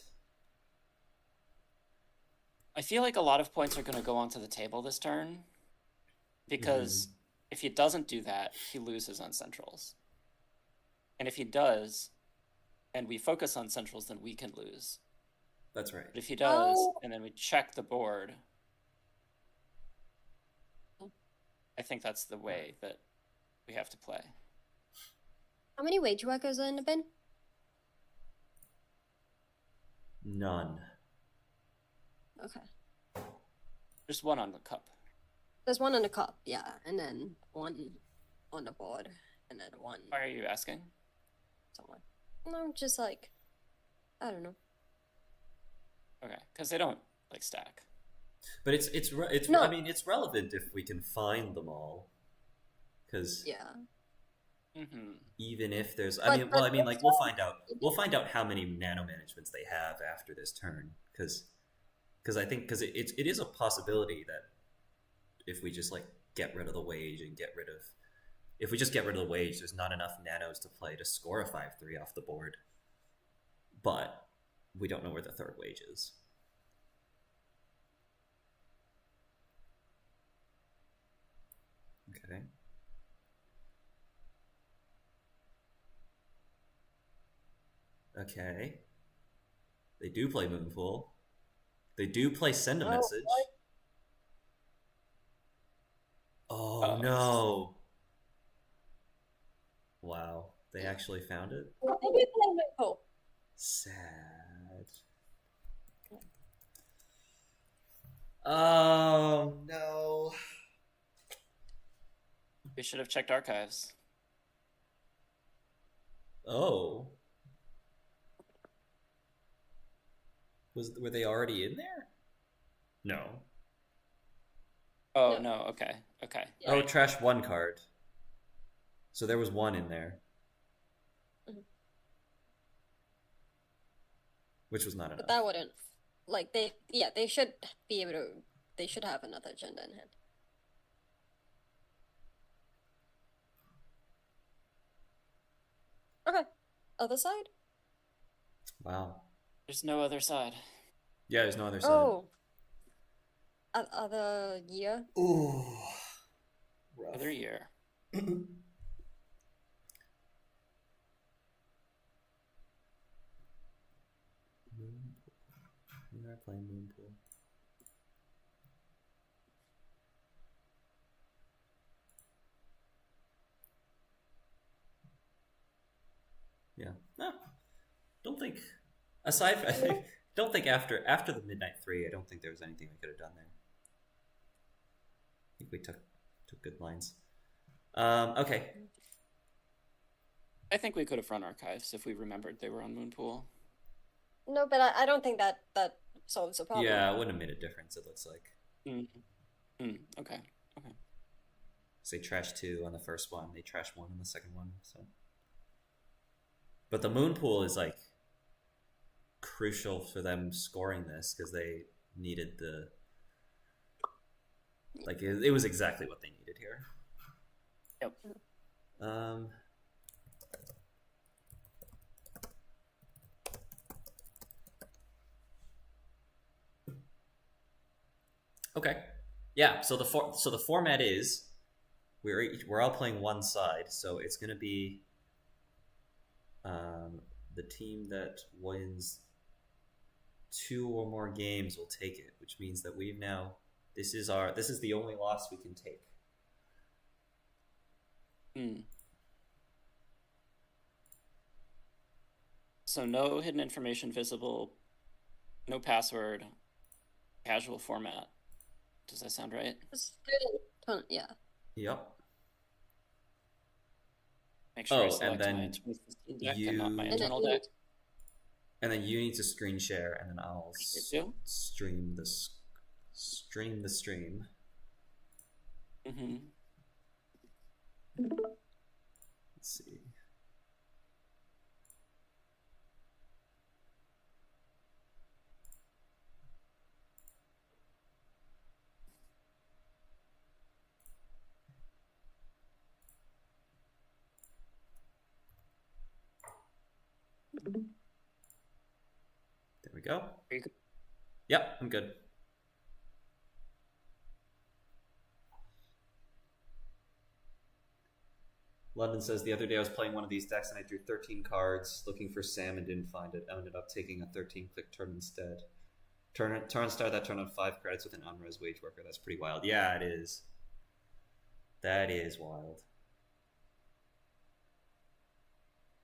I feel like a lot of points are going to go onto the table this turn, because if he doesn't do that, he loses on centrals. And if he does, and we focus on centrals, then we can lose. That's right. But if he does, and then we check the board, I think that's the way that we have to play. How many wage workers are in the bin? None. Okay. There's 1 on the cup. There's 1 in the cup, yeah, and then 1 on the board, and then 1 Why are you asking? somewhere. No, just I don't know. Okay, because they don't stack. But it's No. I mean, it's relevant if we can find them all, because Yeah. Mm-hmm. even if there's, But we'll find out. We'll find out how many nano managements they have after this turn, because it is a possibility that if we just get rid of the wage and if we just get rid of the wage, there's not enough nanos to play to score a 5/3 off the board. But we don't know where the 3rd wage is. Okay. Okay. They do play Moonpool. They do play Send a Message. Oh no. Wow. They actually found it? They do play Moonpool. Sad. Oh no. We should have checked archives. Oh. Were they already in there? No. Oh, No. no, okay. Yeah. Oh, trash one card. So there was one in there. Mhm. Which was not But enough. that wouldn't, like, they should be able to, they should have another agenda in hand. Okay, other side? Wow. There's no other side. Yeah, there's no other side. Oh. Other year? Ooh. Rough. Other year. We are playing Moonpool. Yeah. No. Don't think. Aside from, don't think after the Midnight 3, I don't think there was anything we could have done there. I think we took good lines. Okay. I think we could have run archives if we remembered they were on Moonpool. No, but I don't think that solves the problem. Yeah, it wouldn't have made a difference, it looks like. Okay. Say trash 2 on the first one, they trash 1 on the second one, so. But the Moonpool is like crucial for them scoring this because they needed the. Like it was exactly what they needed here. Yep. Okay. Yeah. So the format is we're all playing one side, so it's gonna be the team that wins 2 or more games will take it, which means that we've now this is the only loss we can take. So no hidden information visible, no password, casual format. Does that sound right? Yeah. Yep. Make sure I Oh, select and then my 2015 deck and not my internal then deck. And then you need to screen share, and then I'll do? stream the stream. Mm-hmm. Let's see. There we go. Are you good? Yep, I'm good. London says, the other day I was playing one of these decks and I drew 13 cards looking for Sam and didn't find it. I ended up taking a 13-click turn instead. Toron started that turn on 5 credits with an unres wage worker. That's pretty wild. Yeah, it is. That is wild.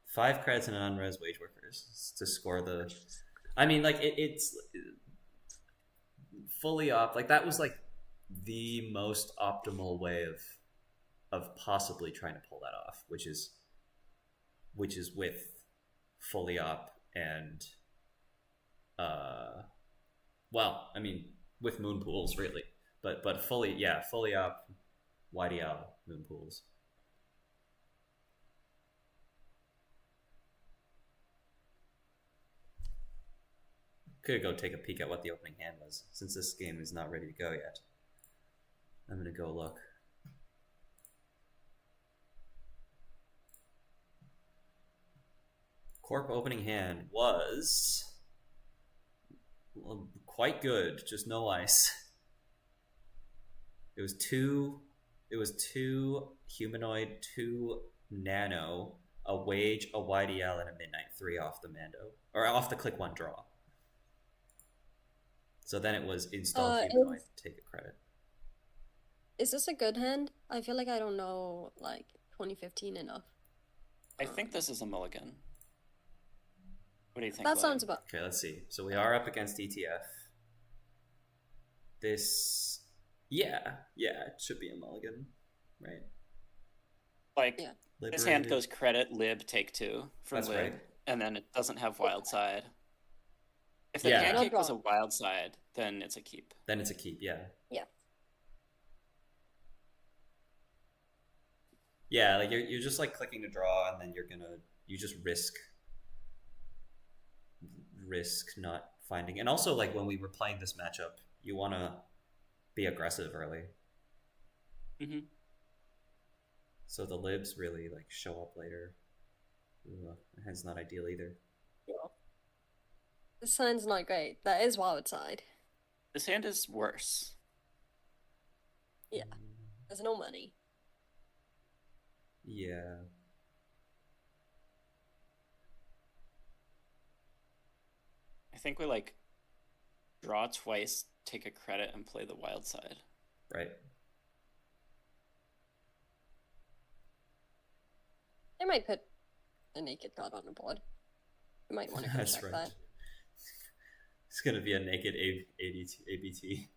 5 credits and an unres wage workers to score the... I mean, like, it's fully up. Like, that was, like, the most optimal way of possibly trying to pull that off, which is with fully up and well, I mean with moon pools really, but fully up YDL moon pools. Could go take a peek at what the opening hand was, since this game is not ready to go yet. I'm gonna go look. Corp opening hand was quite good, just no ice. It was two humanoid, 2 nano, a wage, a YDL, and a midnight 3 off the Mando, or off the click 1 draw. So then it was install humanoid, take a credit. Is this a good hand? I feel like I don't know, like, 2015 enough. I think this is a mulligan. What do you think? That William? sounds about... Okay, let's see. So we are up against ETF. This... Yeah, it should be a mulligan, right? Like, Yeah. this hand goes credit, lib, take 2 from That's lib, right. and then it doesn't have wild side. If the Yeah. pancake was a wild side, then it's a keep. Then it's a keep, yeah. Yeah. Yeah, like you're just like clicking to draw, and then you just risk not finding. And also, like when we were playing this matchup, you want to be aggressive early. Mm-hmm. So the libs really like show up later. Ooh, the hand's not ideal either. This hand's not great. That is wild side. This hand is worse. Yeah. There's no money. Yeah. I think we like draw twice, take a credit, and play the wild side. Right. They might put a naked card on the board. You might want to That's check right. that. It's gonna be a naked ABT.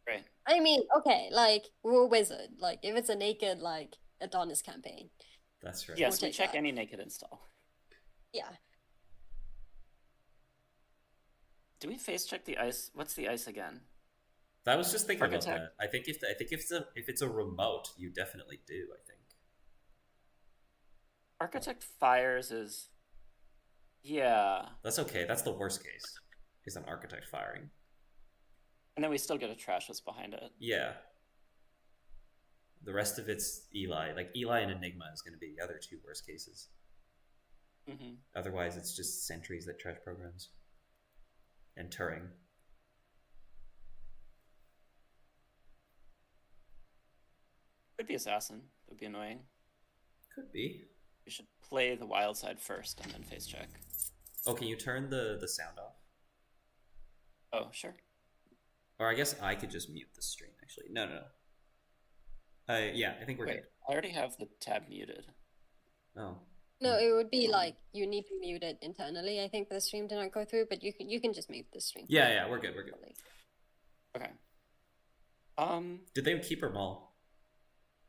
Right. I mean, okay, like, we're a wizard. Like, if it's a naked, like, Adonis campaign. That's right. Yes, We'll we take check that. any naked install. Yeah. Do we face check the ice? What's the ice again? I was just thinking about Architect? that. I think if it's a remote, you definitely do. I think. Architect fires is... Yeah. That's okay. That's the worst case. Is an architect firing. And then we still get a trash list behind it. Yeah. The rest of it's Eli. Like Eli and Enigma is going to be the other two worst cases. Mm-hmm. Otherwise, it's just sentries that trash programs. And Turing. Could be Assassin. Would be annoying. Could be. We should play the wild side first and then face check. Oh, can you turn the sound off? Oh, sure. Or I guess I could just mute the stream, actually. No. Yeah, I think we're Wait, good. I already have the tab muted. Oh. No, it would be like, you need to mute it internally. I think the stream did not go through, but you can just mute the stream. Yeah, we're good. Okay. Did they keep or mull?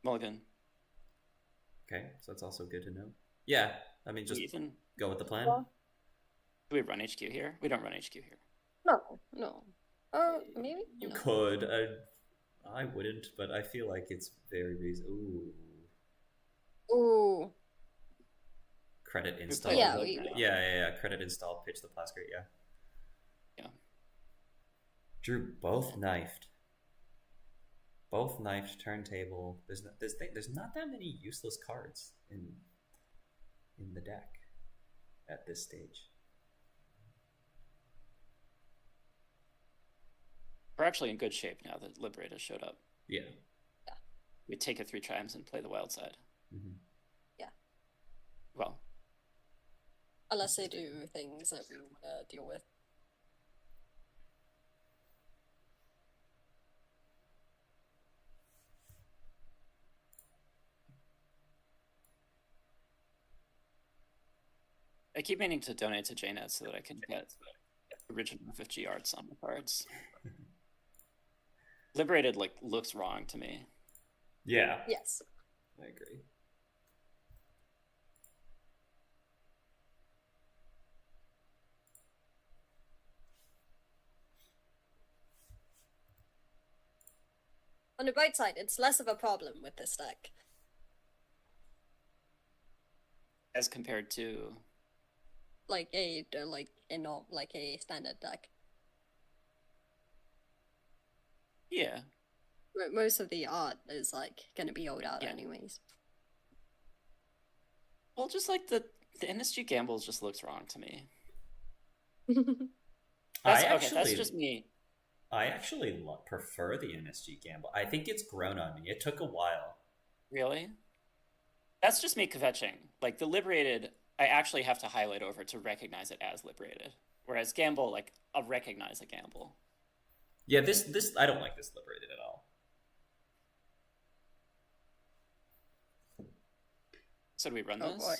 Mulligan. Okay, so that's also good to know. Yeah, I mean, just Even go with the plan. Well, do we run HQ here? We don't run HQ here. no. Maybe? You No. could. I wouldn't, but I feel like it's very reasonable. Ooh. Ooh. Credit install. Yeah, yeah. Credit install, pitch the Plascrate, yeah. Yeah. Drew both knifed. Both knifed turntable. There's not that many useless cards in the deck at this stage. We're actually in good shape now that Liberator showed up. Yeah. We take it 3 times and play the wild side. Mm-hmm. Yeah. Well, Unless they do things that we want to deal with. I keep meaning to donate to JNet so that I can get original 50 arts on the cards. Liberated looks wrong to me. Yeah. Yes. I agree. On the bright side, it's less of a problem with this deck. As compared to... Like a standard deck. Yeah. Most of the art is gonna be old out Yeah. anyways. Well, just the NSG gamble just looks wrong to me. That's just me. I actually prefer the NSG gamble. I think it's grown on me. It took a while. Really? That's just me kvetching. The Liberated, I actually have to highlight over to recognize it as Liberated. Whereas Gamble, I'll recognize a Gamble. Yeah, this I don't like this Liberated at all. So do we run Oh, this? boy.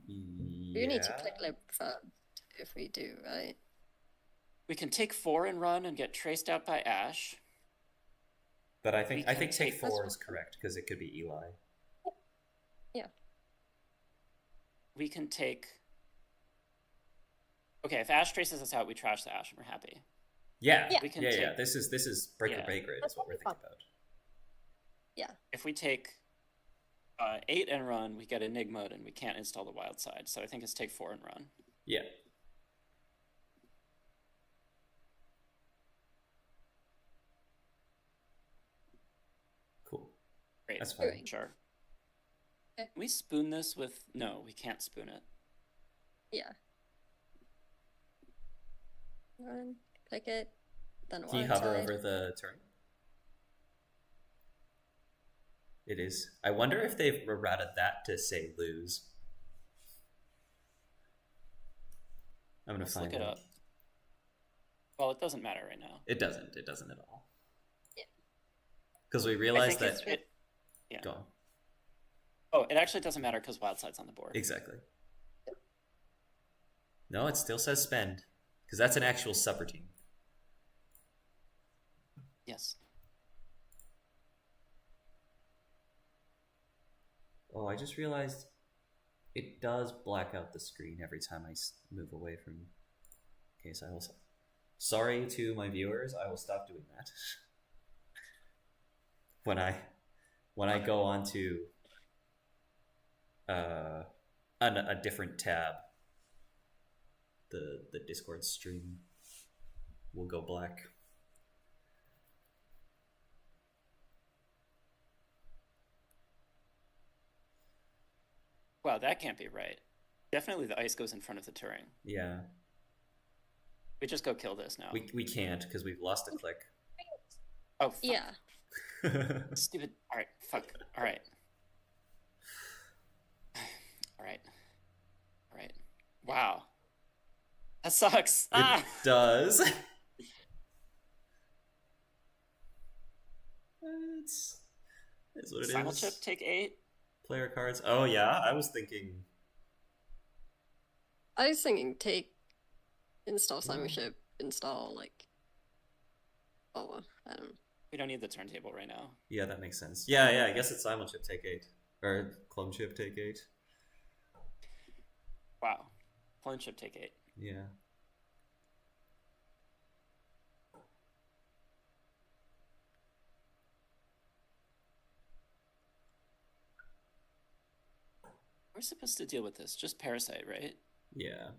Yeah. You need to click lib first if we do, right? We can take 4 and run and get traced out by Ash. But I We think can take take 4 is correct because it could be Eli. Yeah. We can take... Okay, if Ash traces us out, we trash the Ash and we're happy. Yeah. Yeah. We can Yeah. take... This is break or Yeah. bake grid is what we're thinking about. Yeah. If we take 8 and run, we get Enig mode, and we can't install the wild side. So I think it's take 4 and run. Yeah. Cool. Great. That's fine. Sure. Okay. Can we spoon this with... No, we can't spoon it. Yeah. Run, click it, then Can you wild hover side. over the turn? It is. I wonder if they've errated that to say lose. I'm gonna Let's find look it out. up. Well, it doesn't matter right now. It doesn't. It doesn't at all. Yeah. Because we I realized think that. yeah. Go on. Oh, it actually doesn't matter because wild side's on the board. Exactly. No, it still says spend. Because that's an actual subroutine. Yes. Oh, I just realized it does black out the screen every time I move away from... Okay, so I will... Sorry to my viewers, I will stop doing that. When I go on to a different tab, the Discord stream will go black. Wow, that can't be right. Definitely the ice goes in front of the Turing. Yeah. We just go kill this now. We can't because we've lost a click. Oh, fuck. Yeah. Stupid. Alright, fuck. Alright. Alright. Alright. Wow. That sucks. It does. It's what it Final is. chip, take 8. Player cards. Oh yeah, I was thinking. I was thinking take, install Simonship, install like, oh, I don't know. We don't need the turntable right now. Yeah, that makes sense. Yeah. I guess it's Simon chip take 8 or clone chip take 8. Wow. Clone chip, take 8. Yeah. We're supposed to deal with this. Just Parasite, right? Yeah.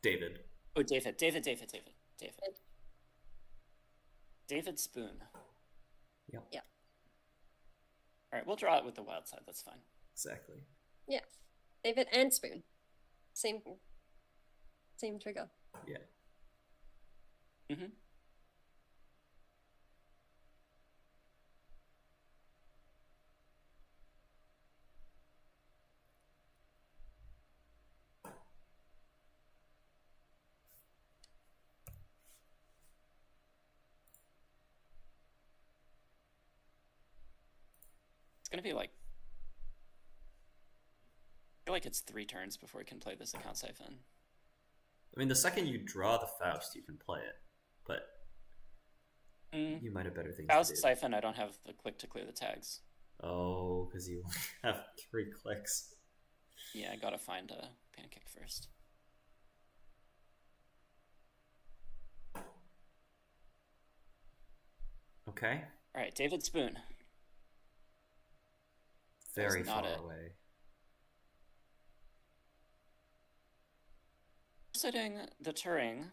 David. Oh, David. David Spoon. Yep. Yeah. Alright, we'll draw it with the wild side. That's fine. Exactly. Yeah. David and Spoon. Same trigger. Yeah. Mm-hmm. It's gonna be like... I feel like it's 3 turns before we can play this account siphon. I mean, the second you draw the Faust, you can play it, but you might have better things Faust to do. siphon, I don't have the click to clear the tags. Oh, because you only have 3 clicks. Yeah, I gotta find a pancake first. Okay. Alright, David Spoon. Very That's not far it. away. Sitting the Turing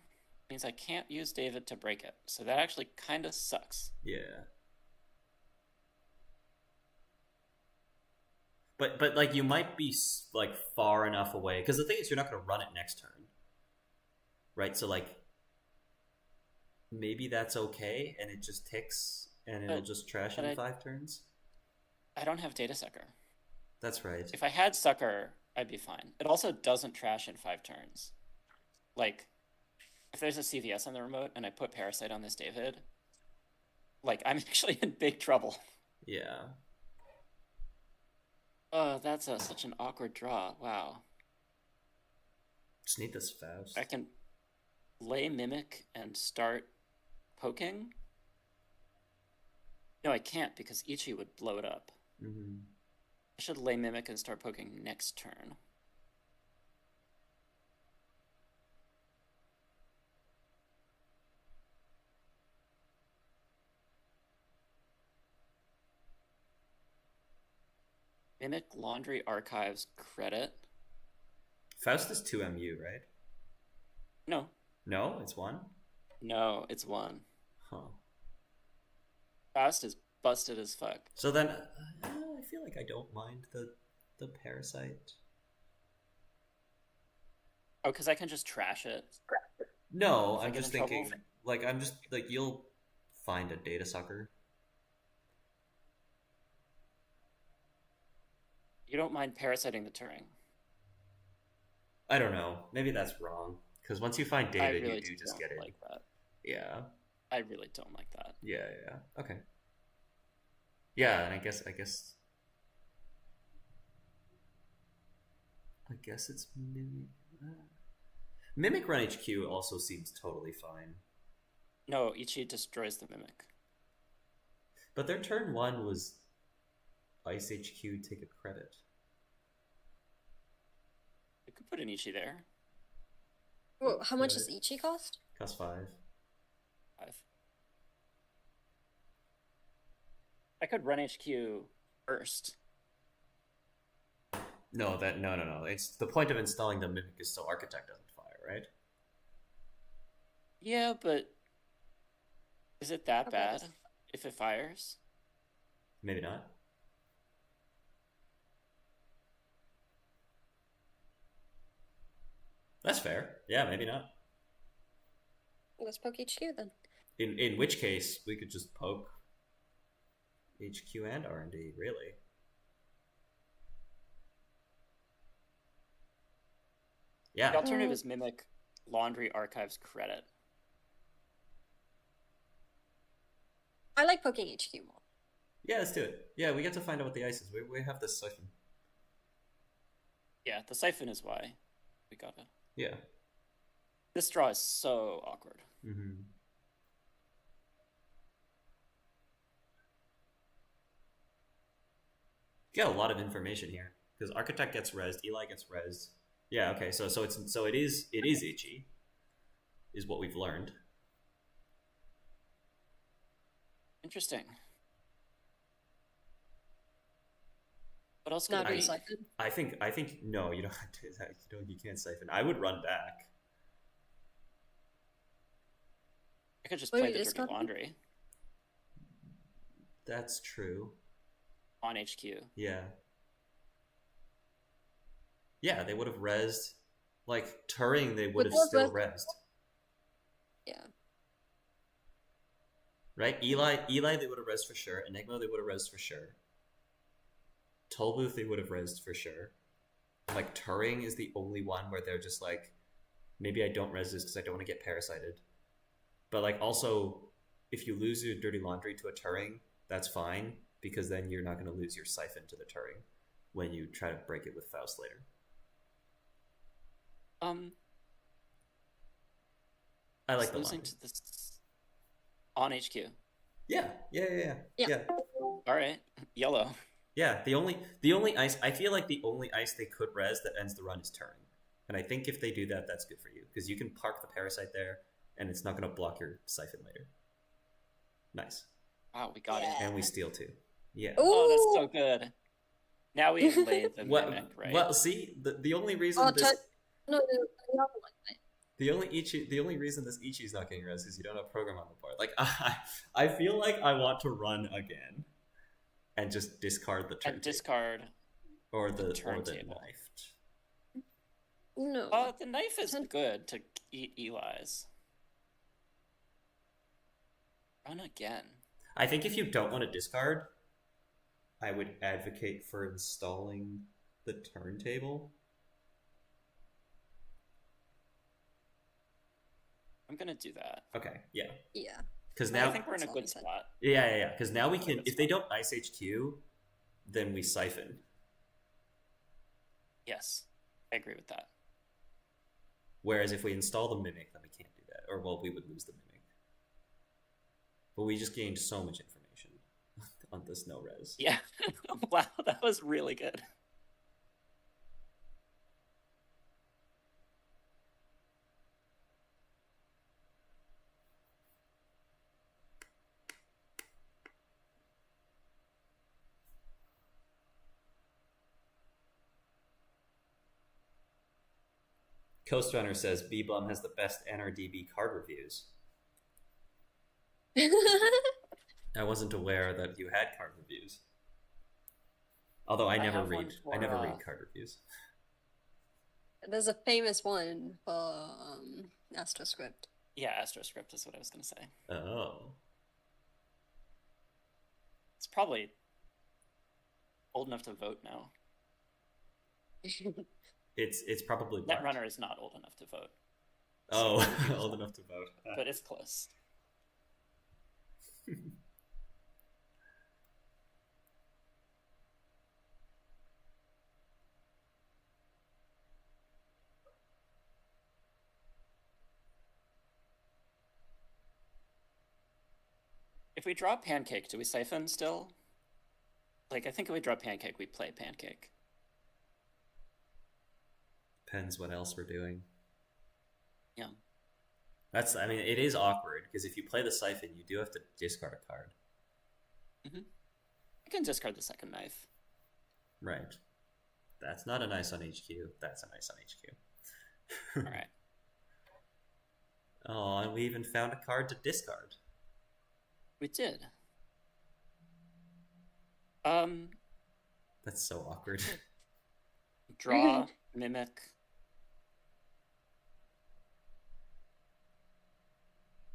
means I can't use David to break it, so that actually kind of sucks. Yeah. But like you might be like far enough away because the thing is you're not going to run it next turn, right? So like maybe that's okay, and it just ticks, and it'll just trash in 5 turns. I don't have Data Sucker. That's right. If I had Sucker, I'd be fine. It also doesn't trash in 5 turns. Like, if there's a CVS on the remote and I put Parasite on this David, like, I'm actually in big trouble. Yeah. Oh, that's such an awkward draw. Wow. Just need this Faust. I can lay Mimic and start poking. No, I can't because Ichi would blow it up. Mm-hmm. I should lay Mimic and start poking next turn. Mimic Laundry Archives credit? Faust is 2 MU, right? No. No, it's 1? No, it's 1. Huh. Faust is busted as fuck. So then, I feel like I don't mind the Parasite. Oh, because I can just trash it. No, If I I'm get just in trouble? thinking, like, I'm just, like, you'll find a data sucker. You don't mind parasiting the Turing. I don't know. Maybe that's wrong. Because once you find I David, really you do just don't get it. like that. Yeah. I really don't like that. Yeah. Okay. Yeah, and I guess it's Mimic. Mimic Run HQ also seems totally fine. No, Ichi destroys the Mimic. But their turn 1 was Ice HQ take a credit. You could put an Ichi there. Well, how much does Ichi cost? Cost 5. 5. I could run HQ first. No. It's the point of installing the Mimic is so Architect doesn't fire, right? Yeah, but is it that Okay. bad if it fires? Maybe not. That's fair. Yeah, maybe not. Let's poke HQ then. In which case, we could just poke HQ and R&D, really. Yeah. The alternative is Mimic Laundry Archives credit. I like poking HQ more. Yeah, let's do it. Yeah, we get to find out what the ice is. We have this siphon. Yeah, the siphon is why we got it. Yeah. This draw is so awkward. Mm-hmm. Get a lot of information here because Architect gets rezzed, Eli gets rezzed. Yeah, okay. So it is itchy, is what we've learned. Interesting. What else Not could it be? recycled. I think no, you don't have to do that. You can't siphon. I would run back. I could just Wait, play the it's Dirty not- Laundry That's true. on HQ. Yeah. Yeah, they would have rezzed. Like Turing, they would have those still res- rezzed. Yeah. Right? Eli, they would have rezzed for sure. Enigma, they would have rezzed for sure. Tollbooth, they would have rezzed for sure. Like Turing is the only one where they're just like, maybe I don't res this because I don't want to get parasited. But like also, if you lose your Dirty Laundry to a Turing, that's fine because then you're not going to lose your siphon to the Turing when you try to break it with Faust later. I like the losing laundry. to this on HQ. Yeah. All right, yellow. Yeah, the only ice I feel like the only ice they could res that ends the run is Turing. And I think if they do that, that's good for you. Because you can park the parasite there and it's not gonna block your siphon later. Nice. Wow, we got it. And we steal too. Yeah. Oh, that's so good. Now we've laid the Well, Mimic, right? well, see, the only reason Oh, this no, the other one. the only reason this Ichi's not getting res is you don't have program on the board. Like I feel like I want to run again and just discard the turn And discard. or the turntable. knife. No. The knife is good to eat Eli's. Run again. I think if you don't want to discard, I would advocate for installing the turntable. I'm gonna do that. Okay, yeah. Yeah. Because I now, think we're in a good Sounds spot. yeah. Because now we can, That's if they don't ice HQ, then we siphon. Yes, I agree with that. Whereas if we install the mimic, then we can't do that, or well, we would lose the mimic. But we just gained so much information on this no res. Yeah. Wow, that was really good. Coast Runner says bblum has the best NRDB card reviews. I wasn't aware that you had card reviews. Although I never read card reviews. There's a famous one for AstroScript. Yeah, AstroScript is what I was going to say. Oh. It's probably old enough to vote now. It's probably Netrunner is not old enough to vote. Oh, old enough to vote. But it's close. If we draw Pancake, do we siphon still? Like, I think if we draw Pancake, we play Pancake. Depends what else we're doing. Yeah. I mean, it is awkward, because if you play the siphon, you do have to discard a card. Mm-hmm. You can discard the second knife. Right. That's not a nice on HQ. That's a nice on HQ. Alright. Oh, and we even found a card to discard. We did. That's so awkward. Draw, mimic.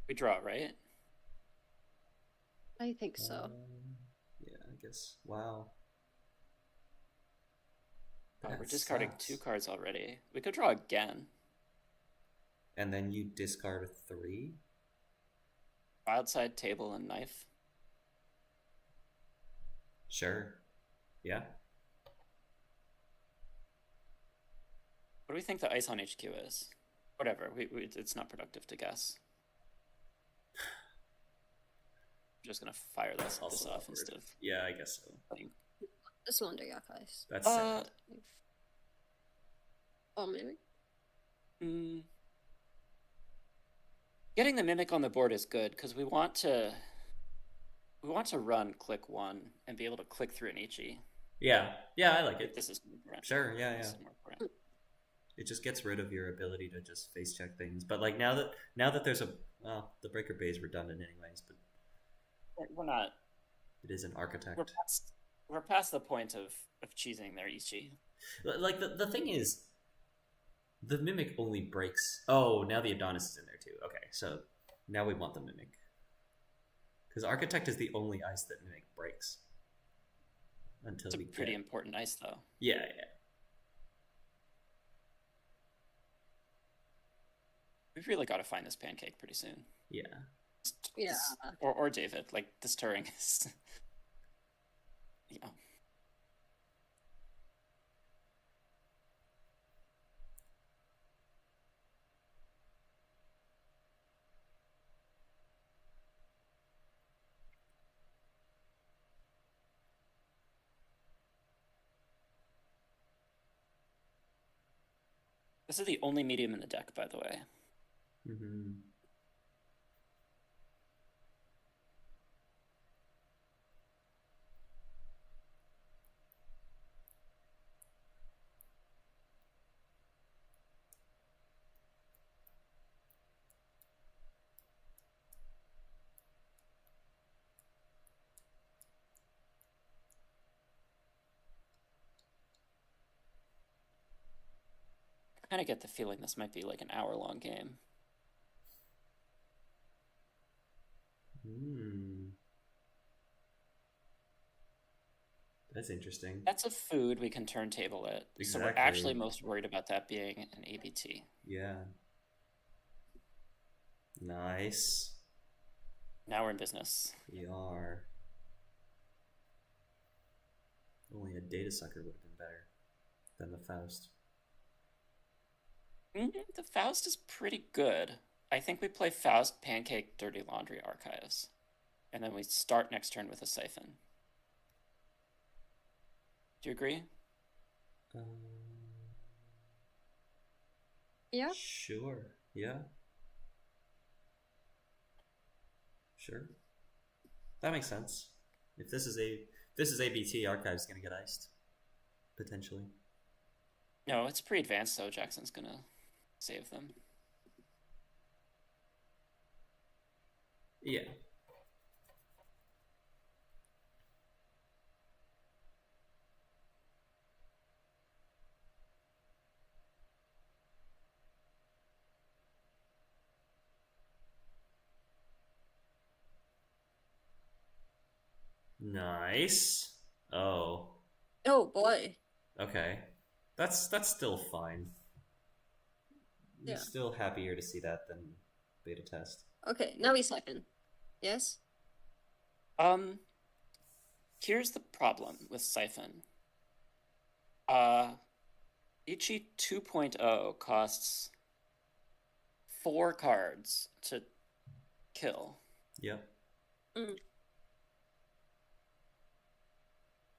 We draw, right? I think so. Yeah, I guess. Wow. Oh, we're That discarding sucks. 2 cards already. We could draw again. And then you discard a 3? Wild side, table, and knife. Sure. Yeah. What do we think the ice on HQ is? Whatever. It's not productive to guess. I'm just gonna fire this off awkward. instead of. Yeah, I guess so. Playing. Just wonder, yeah, guys. That's sad. Or maybe. Getting the mimic on the board is good because we want to run click 1 and be able to click through an HE. Yeah, I like it. This is important. Sure, yeah. This is more important. It just gets rid of your ability to just face check things. But like now that there's the breaker bay is redundant anyways. But We're not. it is an architect. We're past the point of cheesing their HE. Like the thing is, the mimic only breaks. Oh, now the Adonis is in there too. Okay, so now we want the mimic because architect is the only ice that mimic breaks. Until It's a we pretty get... important ice, though. Yeah. We've really got to find this pancake pretty soon. Yeah. Yeah. Or David. Like, this Turing is... yeah. This is the only medium in the deck, by the way. Mm-hmm. I kind of get the feeling this might be like an hour-long game. That's interesting. That's a food we can turntable it. Exactly. So we're actually most worried about that being an ABT. Yeah. Nice. Now we're in business. We are. Only a data sucker would have been better than the Faust. The Faust is pretty good. I think we play Faust, Pancake, Dirty Laundry, Archives. And then we start next turn with a Siphon. Do you agree? Yeah. Sure. Yeah. Sure. That makes sense. If this is ABT, Archive's gonna get iced. Potentially. No, it's pretty advanced, so Jackson's gonna save them. Yeah. Nice. Oh. Oh boy. Okay. That's still fine. I'm Yeah. still happier to see that than beta test. Okay, now we siphon. Yes? Here's the problem with Siphon. Ichi 2.0 costs 4 cards to kill. Yep.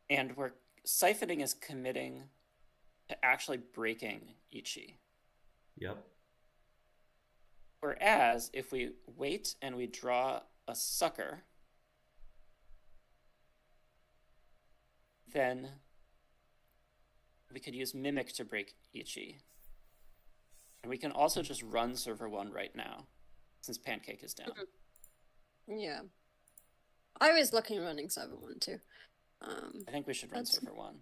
And we're siphoning is committing to actually breaking Ichi. Yep. Whereas if we wait and we draw a sucker, then we could use Mimic to break Ichi. And we can also just run server 1 right now, since Pancake is down. Yeah. I was looking at running server 1 too. I think we should run server 1.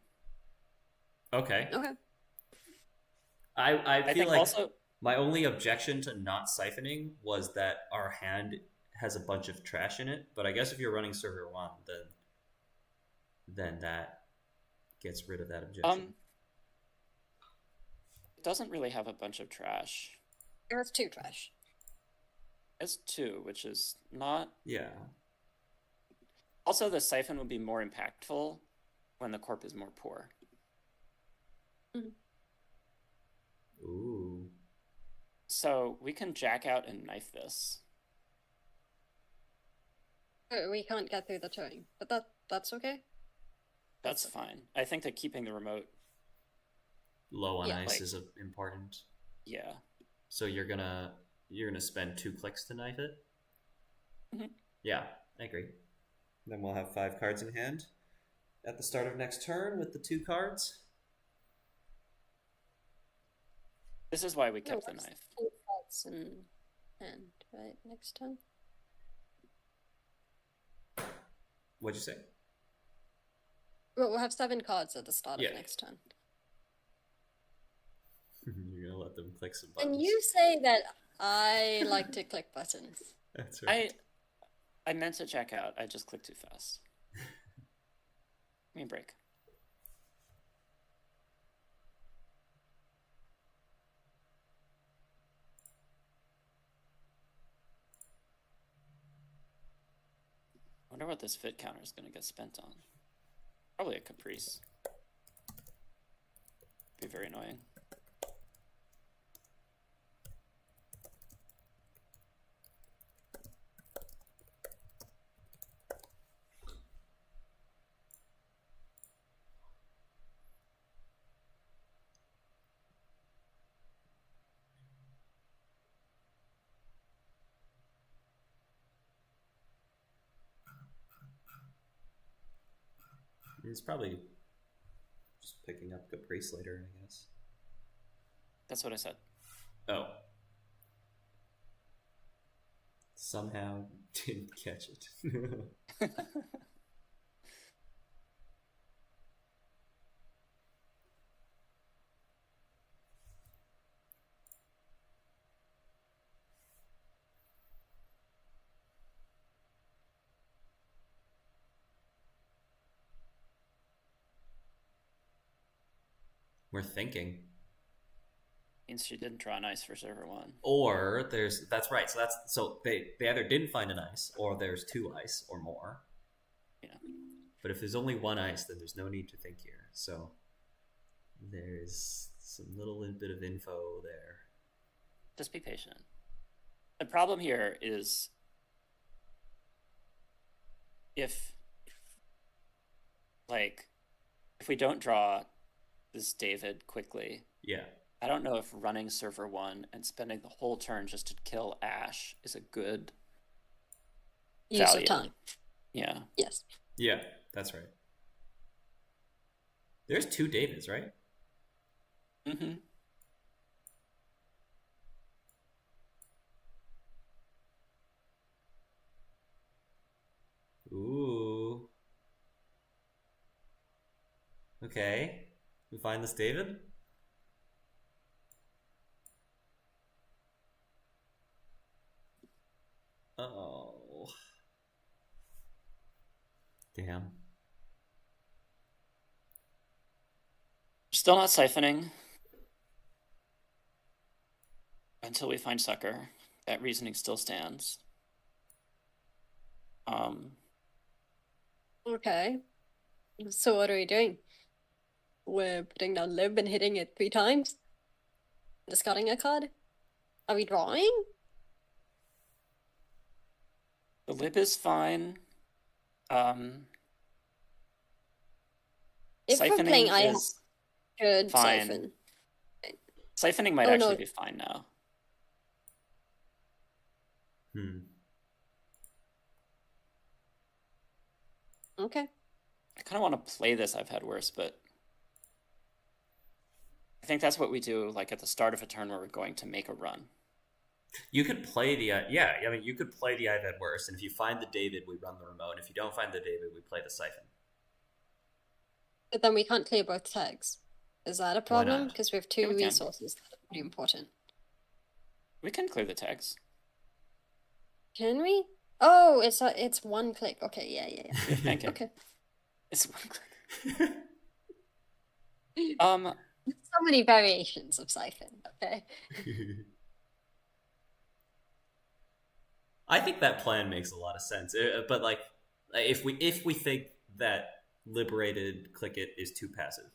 Okay. Okay. I feel like also my only objection to not siphoning was that our hand has a bunch of trash in it. But I guess if you're running server 1, then that gets rid of that objection. It doesn't really have a bunch of trash. It has 2 trash. It's 2, which is not... Yeah. Also, the siphon would be more impactful when the corp is more poor. Ooh. So we can jack out and knife this. We can't get through the turn, but that's okay. That's fine. I think that keeping the remote... Low on Yeah, ice like- is important. Yeah. So you're gonna spend 2 clicks to knife it? Mhm. Yeah, I agree. Then we'll have 5 cards in hand at the start of next turn with the 2 cards. This is why we kept the knife. 4 cards in hand, right? Next turn. What'd you say? Well, we'll have 7 cards at the start Yeah. of next turn. You're gonna let them click some buttons. And you say that I like to click buttons. That's right. I meant to check out. I just clicked too fast. Give me a break. Wonder what this fit counter is going to get spent on. Probably a Caprice. Be very annoying. He's probably just picking up Caprice later, I guess. That's what I said. Oh. Somehow didn't catch it. We're thinking. Means she didn't draw an ice for server 1. Or that's right. So they either didn't find an ice, or there's 2 ice or more. Yeah. But if there's only 1 ice, then there's no need to think here. So there's some little bit of info there. Just be patient. The problem here is if we don't draw this David quickly, Yeah. I don't know if running server 1 and spending the whole turn just to kill Ash is a good Use of value. time. Yeah. Yes. Yeah, that's right. There's 2 Davids, right? Mm-hmm. Okay. We find this David? Oh. Damn. Still not siphoning until we find sucker. That reasoning still stands. Okay. So what are we doing? We're putting down lib and hitting it 3 times? Discarding a card? Are we drawing? The lib is fine. If we're playing, I is should fine. siphon. Siphoning might actually be fine now. Okay. I kind of want to play this I've had worse, but I think that's what we do like at the start of a turn where we're going to make a run. You could play the you could play the I've had worse, and if you find the David, we run the remote. If you don't find the David, we play the siphon. But then we can't clear both tags. Is that a problem? Because we have 2 resources that are pretty important. We can clear the tags. Can we? Oh, it's 1 click. Okay, yeah. Thank you. Okay. It's 1 click. So many variations of siphon. Okay. I think that plan makes a lot of sense, but like, if we think that liberated click it is too passive,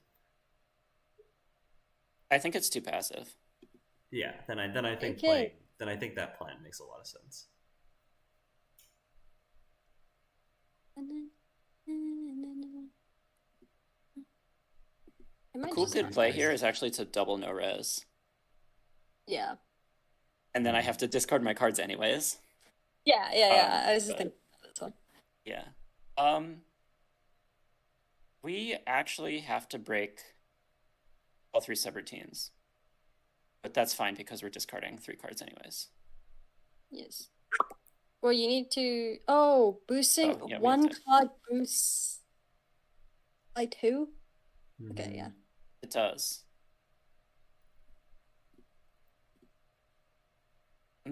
I think it's too passive. Yeah, then I think Okay. I think that plan makes a lot of sense. A cool good play here is actually to double no res. Yeah. And then I have to discard my cards anyways. Yeah. I was just thinking about this one. Yeah. We actually have to break all 3 subroutines. But that's fine because we're discarding 3 cards anyways. Yes. Well, you need to... Oh, boosting Oh, yeah, 1 card boosts by 2? Okay, yeah. It does. Are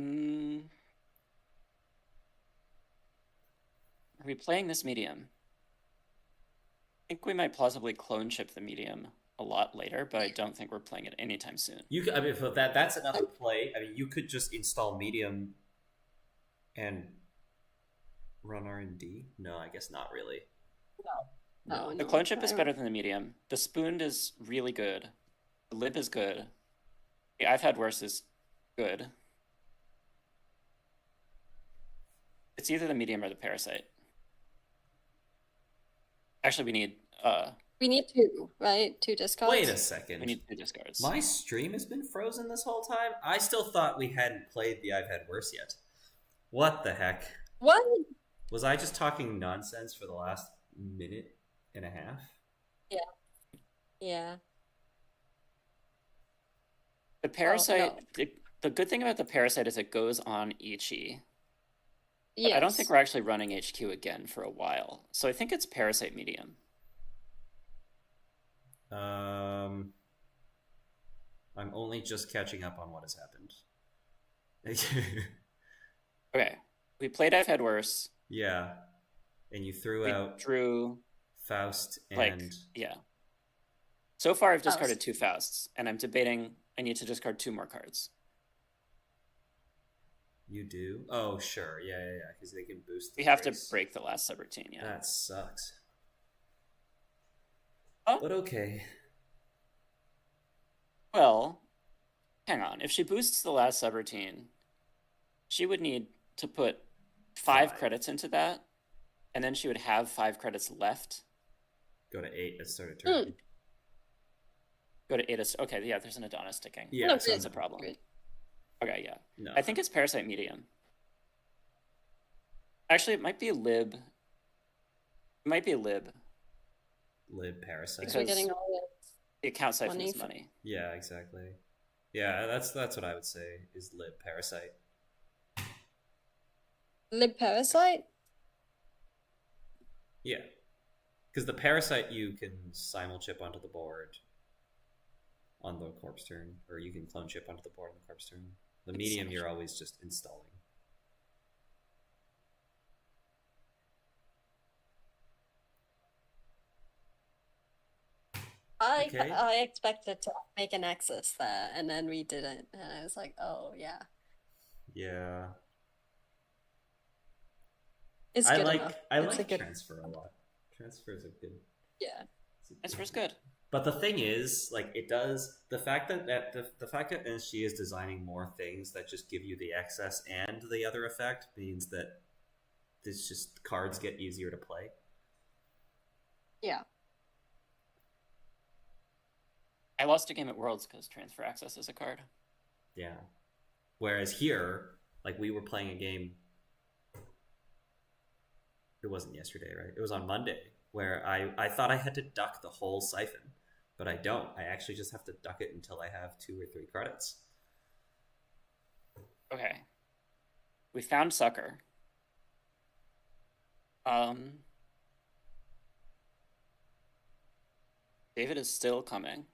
we playing this medium? I think we might plausibly clone ship the medium a lot later, but I don't think we're playing it anytime soon. That's another play. I mean, you could just install medium and run R&D. No, I guess not really. No. The clone ship is better than the medium. The spooned is really good. The lib is good. The I've had worse is good. It's either the medium or the parasite. Actually, we need 2, right? 2 discards? Wait a second. We need 2 discards. My stream has been frozen this whole time? I still thought we hadn't played the I've had worse yet. What the heck? What? Was I just talking nonsense for the last minute and a half? Yeah. The parasite, the good thing about the parasite is it goes on Ichi. Yes. I don't think we're actually running HQ again for a while. So I think it's parasite medium. I'm only just catching up on what has happened. Okay. We played I've had worse. Yeah. And you threw out drew Faust and... yeah. So far I've discarded 2 Fausts, and I'm debating I need to discard 2 more cards. You do? Oh, sure. Yeah, because they can boost the We have breaks. to break the last subroutine, yeah. That sucks. Oh. But okay. Well, hang on. If she boosts the last subroutine, she would need to put 5 credits into that, and then she would have 5 credits left. Go to 8 at start of turn. Go to 8. Okay, yeah, there's an Adonis sticking. Yeah, so that's a problem. Okay, yeah. No. I think it's parasite medium. Actually, it might be a lib. It might be a lib. Lib parasite. Because we're getting all the account siphons money. Yeah, exactly. Yeah, that's what I would say is lib parasite. Lib parasite? Yeah. Because the Parasite you can simul-chip onto the board on the corpse turn, or you can clone chip onto the board on the corpse turn. The medium you're always just installing. I expected to make an axis there, and then we didn't, and I was like, oh yeah. Yeah. It's I good like enough. I It's like a good, transfer a lot. Transfers are good. yeah. Transfer's good. But the thing is, like, it does the fact that the fact that NSG is designing more things that just give you the excess and the other effect means that this just cards get easier to play. Yeah. I lost a game at Worlds because transfer access is a card. Yeah. Whereas here, like, we were playing a game. It wasn't yesterday, right? It was on Monday, where I thought I had to duck the whole siphon, but I don't. I actually just have to duck it until I have 2 or 3 credits. Okay. We found Sucker. David is still coming.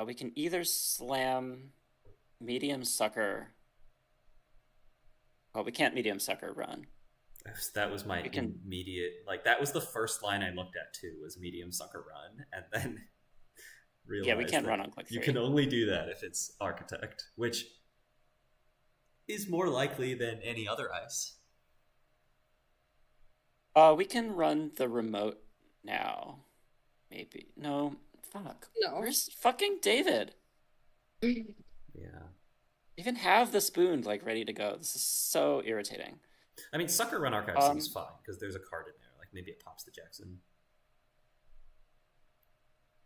We can either slam medium Sucker. Well, we can't medium Sucker run. That was my immediate, like, that was the first line I looked at too, was medium Sucker run, and then realized yeah, we can't run on click 3. You can only do that if it's Architect, which is more likely than any other ice. We can run the remote now. Maybe. No. Fuck. No. Where's fucking David? Yeah. Even have the spoon, like, ready to go. This is so irritating. I mean, Sucker Run Archive seems fine, because there's a card in there. Like, maybe it pops the Jackson.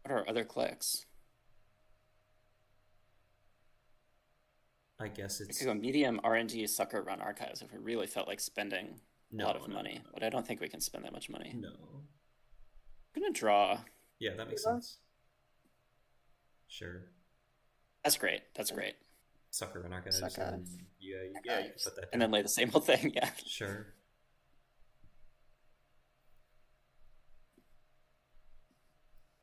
What are other clicks? I guess We it's... could go medium R&D Sucker Run Archives if we really felt like spending a lot of money. No. But I don't think we can spend that much money. No. I'm going to draw. Yeah, that makes sense. Sure. That's great. That's great. Sucker Run Archives. Sucker. And yeah, you can put that down. And then lay the same old thing, yeah. Sure.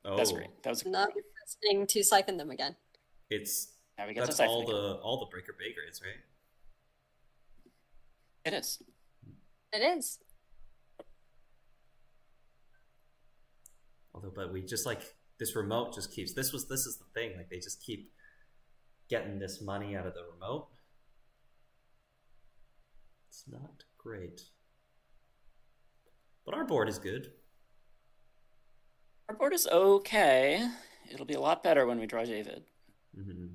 Oh, That's great. That was Now you're listening to siphon them again. it's now we get to that's siphon all again. the breaker bay grades, right? It is. It is. Although, but we just, like, this remote just keeps this is the thing, like, they just keep getting this money out of the remote. It's not great. But our board is good. Our board is okay. It'll be a lot better when we draw David. Mm-hmm.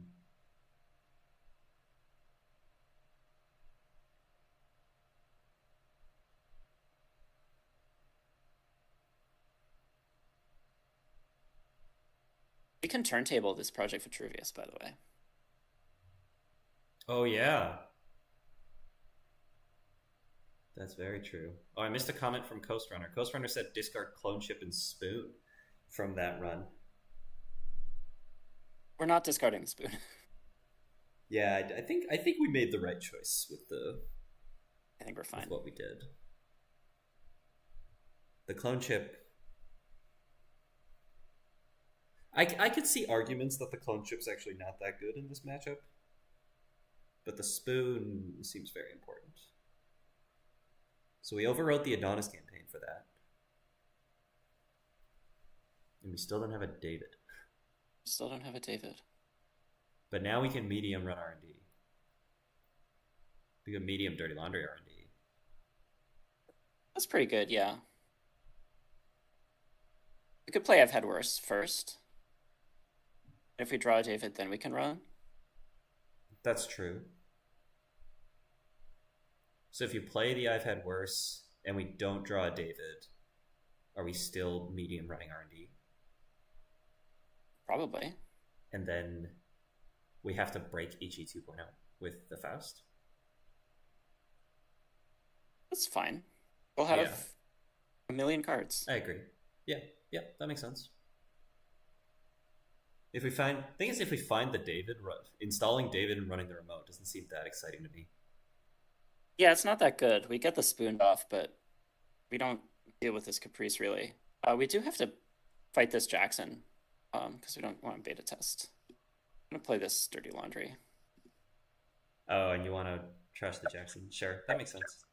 We can turntable this Project Vitruvius, by the way. Oh, yeah. That's very true. Oh, I missed a comment from Coast Runner. Coast Runner said discard Clone Chip and Spoon from that run. We're not discarding the spoon. Yeah, I think we made the right choice with I think we're fine. with what we did. The Clone Chip. I could see arguments that the Clone Chip's actually not that good in this matchup, but the Spoon seems very important. So we overwrote the Adonis campaign for that. And we still don't have a David. Still don't have a David. But now we can medium run R&D. We can medium Dirty Laundry R&D. That's pretty good, yeah. We could play I've Had Worse first. If we draw a David, then we can run. That's true. So if you play the I've Had Worse and we don't draw a David, are we still medium running R&D? Probably. And then we have to break HE 2.0 with the Faust? That's fine. We'll have a million cards. I agree. Yeah, that makes sense. If we find the David, installing David and running the remote doesn't seem that exciting to me. Yeah, it's not that good. We get the spoon off, but we don't deal with this Caprice, really. We do have to fight this Jackson, because we don't want to beta test. I'm going to play this Dirty Laundry. Oh, and you want to trash the Jackson? Sure, that makes sense.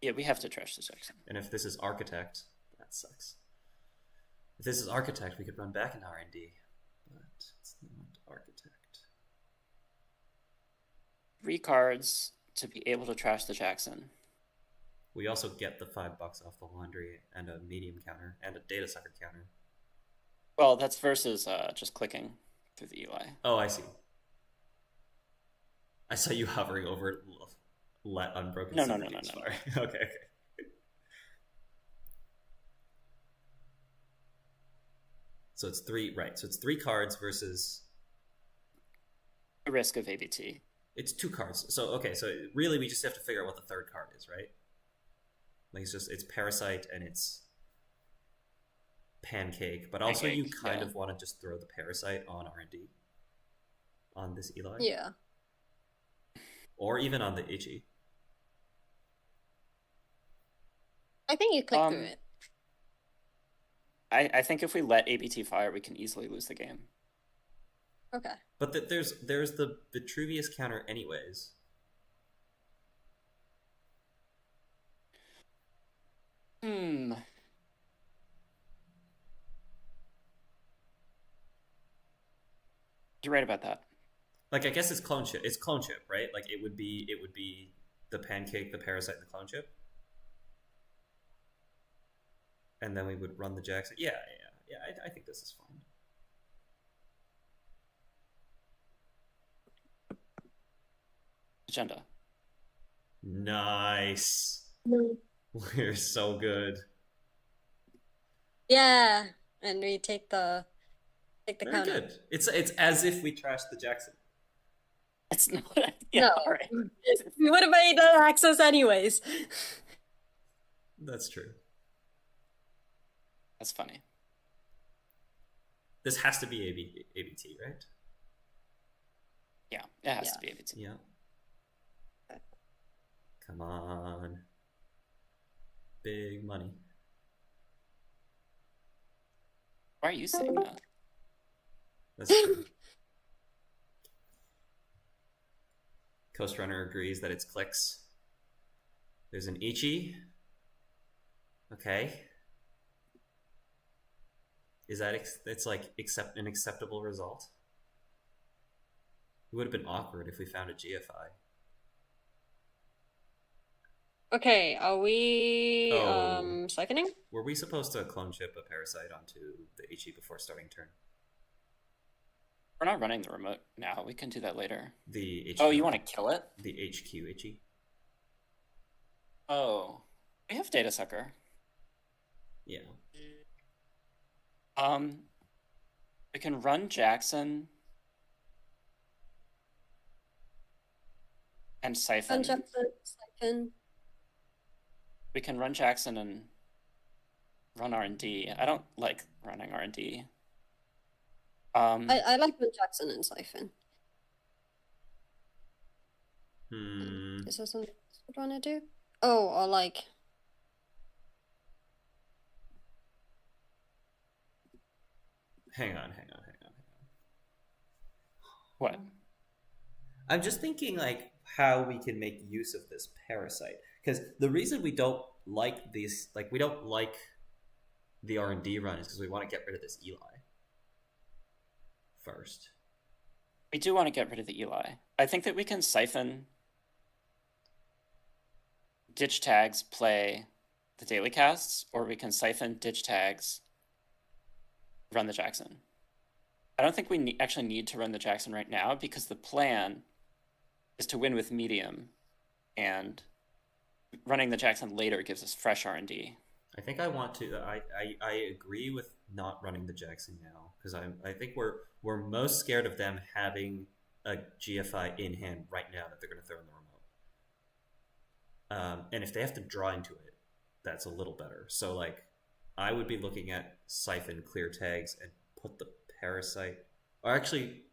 Yeah, we have to trash the Jackson. And if this is Architect, that sucks. If this is Architect, we could run back in R&D, but it's not Architect. 3 cards to be able to trash the Jackson. We also get the $5 off the laundry and a medium counter and a data sucker counter. Well, that's versus just clicking through the Eli. Oh, I see. I saw you hovering over let unbroken. No. Okay. So it's 3, right? So it's 3 cards versus The risk of ABT. It's 2 cards. So okay, so really we just have to figure out what the third card is, right? Like it's Parasite and it's Pancake, but also Pancake, you kind yeah. of want to just throw the Parasite on R&D on this Eli. Yeah. Or even on the Ichi. I think you click through it. I think if we let ABT fire, we can easily lose the game. Okay. But there's the Vitruvius counter anyways. You're right about that. Like I guess it's clone chip. It's clone chip, right? Like it would be the Pancake, the Parasite, and the clone chip. And then we would run the Jackson. Yeah. I think this is fine. Agenda. Nice. Mm. We're so good. Yeah, and we take the Very counter. good. It's as if we trashed the Jackson. It's not. Yeah, No. all right. We would have made the access anyways. That's true. That's funny. This has to be ABT, right? Yeah, it has to be ABT. Yeah. Come on. Big money. Why are you saying that? That's true. Coast Runner agrees that it's clicks. There's an Ichi. Okay. Is that it's like an acceptable result? It would have been awkward if we found a GFI. Okay, are we Oh. siphoning? Were we supposed to clone chip a Parasite onto the Ichi before starting turn? We're not running the remote now. We can do that later. The HQ, Oh, you want to kill it? the HQ Ichi? Oh, we have Data Sucker. Yeah. We can run Jackson and Siphon. Siphon. We can run Jackson and run R&D. I don't like running R&D. I like the Jackson and Siphon. Is there something else you want to do? Oh, or like... Hang on. What? I'm just thinking like how we can make use of this Parasite, because the reason we don't like these, like we don't like the R&D run, is because we want to get rid of this Eli first. We do want to get rid of the Eli. I think that we can Siphon, ditch tags, play the daily casts, or we can Siphon, ditch tags, run the Jackson. I don't think we actually need to run the Jackson right now, because the plan is to win with medium, and running the Jackson later gives us fresh R&D. I think I want to. I agree with not running the Jackson now, because I think we're most scared of them having a GFI in hand right now that they're going to throw in the remote. And if they have to draw into it, that's a little better. So like, I would be looking at Siphon, clear tags, and put the Parasite, or actually,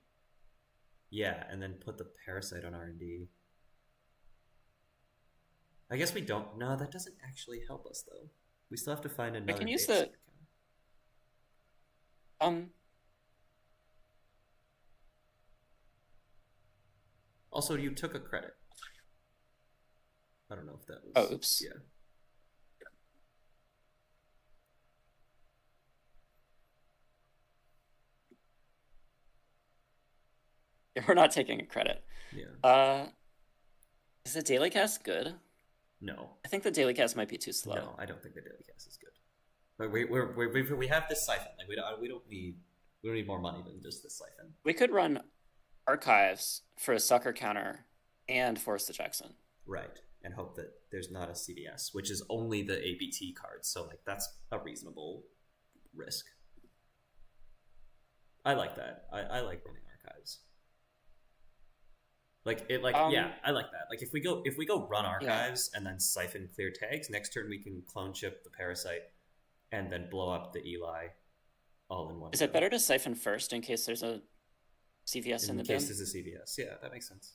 yeah, and then put the Parasite on R&D. I guess we don't. No, that doesn't actually help us though. We still have to find another. We can use data the counter. Also, you took a credit. I don't know if that was. Oh, oops. Yeah. We're not taking a credit. Yeah. Is the daily cast good? No. I think the daily cast might be too slow. No, I don't think the daily cast is good. But we have this siphon. Like we don't need more money than just this siphon. We could run archives for a sucker counter and force the Jackson. Right, and hope that there's not a CVS, which is only the ABT cards. So like that's a reasonable risk. I like that. I like running archives. Yeah, I like that. Like if we go run archives and then siphon clear tags, next turn we can clone chip the parasite and then blow up the Eli all in one. Is it better to siphon first in case there's a CVS in the bin? In case there's a CVS, yeah, that makes sense.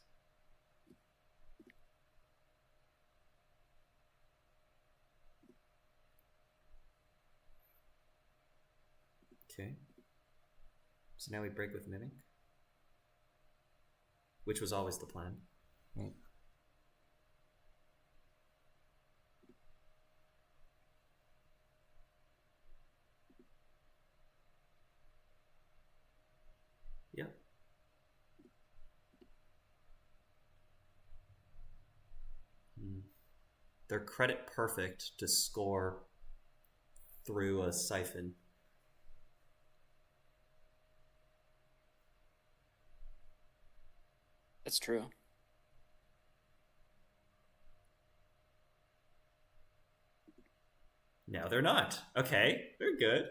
Okay. So now we break with Mimic, which was always the plan. Right. Yeah. They're credit perfect to score through a siphon. That's true. No, they're not. Okay, they're good.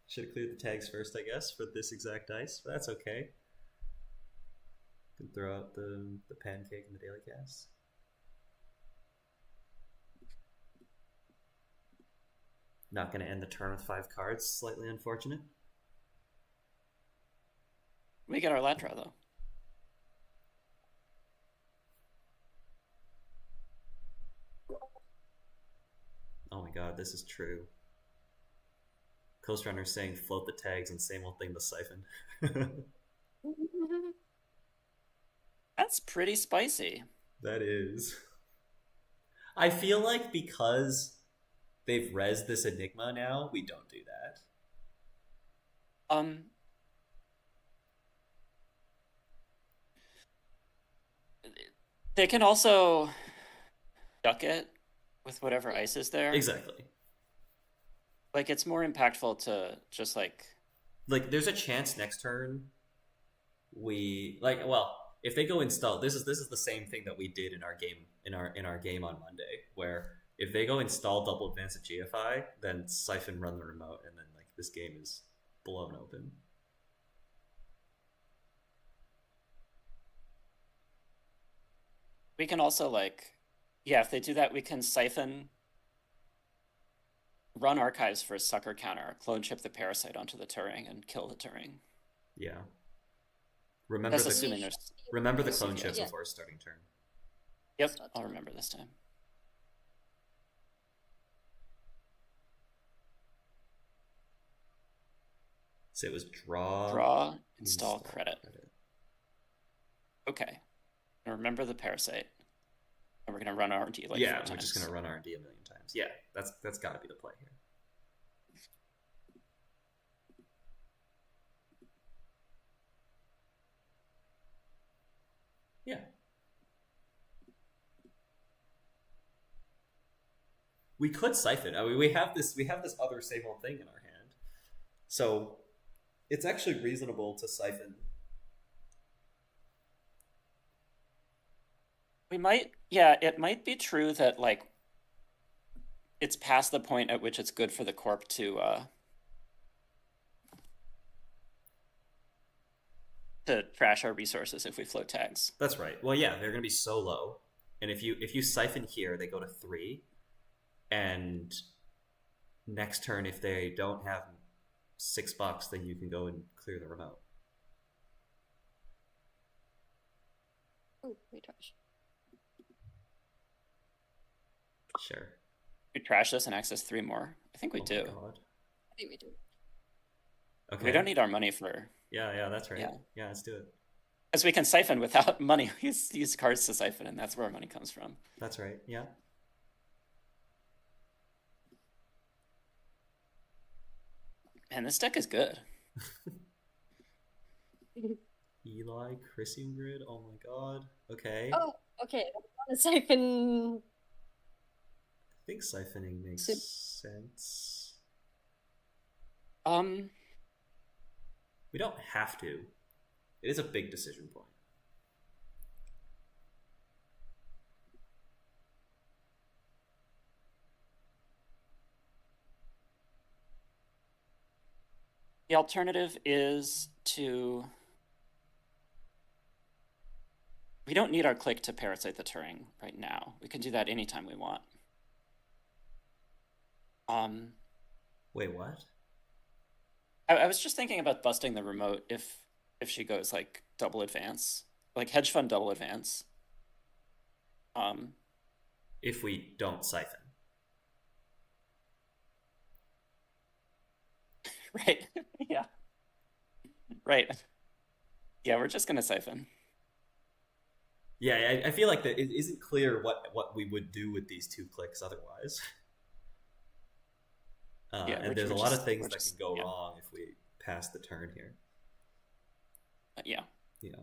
Should have cleared the tags first, I guess, for this exact dice, but that's okay. Can throw out the pancake and the daily cast. Not going to end the turn with 5 cards. Slightly unfortunate. We get our Latra, though. Oh my god, this is true. Coast Runner saying float the tags and same old thing the siphon. That's pretty spicy. That is. I feel like because they've rezzed this Enigma now, we don't do that. They can also duck it with whatever ice is there. Exactly. Like, it's more impactful to just, like, there's a chance next turn if they go install, this is the same thing that we did in our game on Monday, where if they go install double advance at GFI, then siphon run the remote, and then like this game is blown open. we can also, if they do that, we can siphon, run archives for a sucker counter, clone chip the parasite onto the Turing, and kill the Turing. Yeah. Remember the clone chip before starting turn. Yep, I'll remember this time. So it was draw, install credit. Okay. And remember the parasite. And we're gonna run R&D like 4 times. We're just gonna run R&D a million times. Yeah, that's gotta be the play here. Yeah. We could siphon. I mean, we have this other same old thing in our hand. So it's actually reasonable to siphon. We might, it might be true that, it's past the point at which it's good for the corp to trash our resources if we float tags. That's right. Well, yeah, they're going to be so low. And if you siphon here, they go to 3. And next turn, if they don't have $6, then you can go and clear the remote. Ooh, retouch. Sure. We trash this and access 3 more. I think we Oh do. my God. I think we do. Okay. We don't need our money for... Yeah, that's right. Yeah. Yeah, let's do it. Because we can siphon without money. We use cards to siphon, and that's where our money comes from. That's right. Yeah. Man, this deck is good. Eli, Chrysium Grid. Oh my God. Okay. Oh, okay. Siphon. I think siphoning makes Sim- sense. We don't have to. It is a big decision point. The alternative is to... We don't need our click to parasite the Turing right now. We can do that anytime we want. Wait, what? I was just thinking about busting the remote if she goes like double advance, like hedge fund double advance. If we don't siphon. Right. Yeah. Right. Yeah, we're just gonna siphon. Yeah, I feel like that it isn't clear what we would do with these 2 clicks otherwise. Yeah, and there's a lot of things that can go wrong if we pass the turn here. Yeah. Yeah.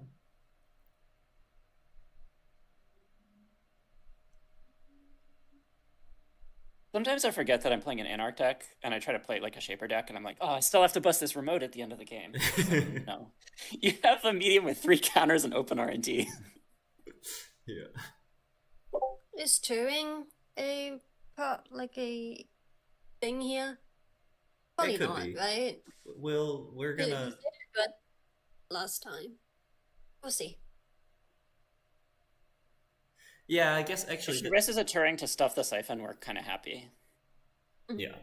Sometimes I forget that I'm playing an Anarch deck, and I try to play like a Shaper deck, and I'm like, oh, I still have to bust this remote at the end of the game. Like, no. You have a medium with 3 counters and open R&D. Yeah. Is Turing a thing here? Probably could not, be. right? We're He gonna... did it good last time. We'll see. Yeah, I guess actually... If she raises a Turing to stuff the siphon, we're kind of happy. Yeah.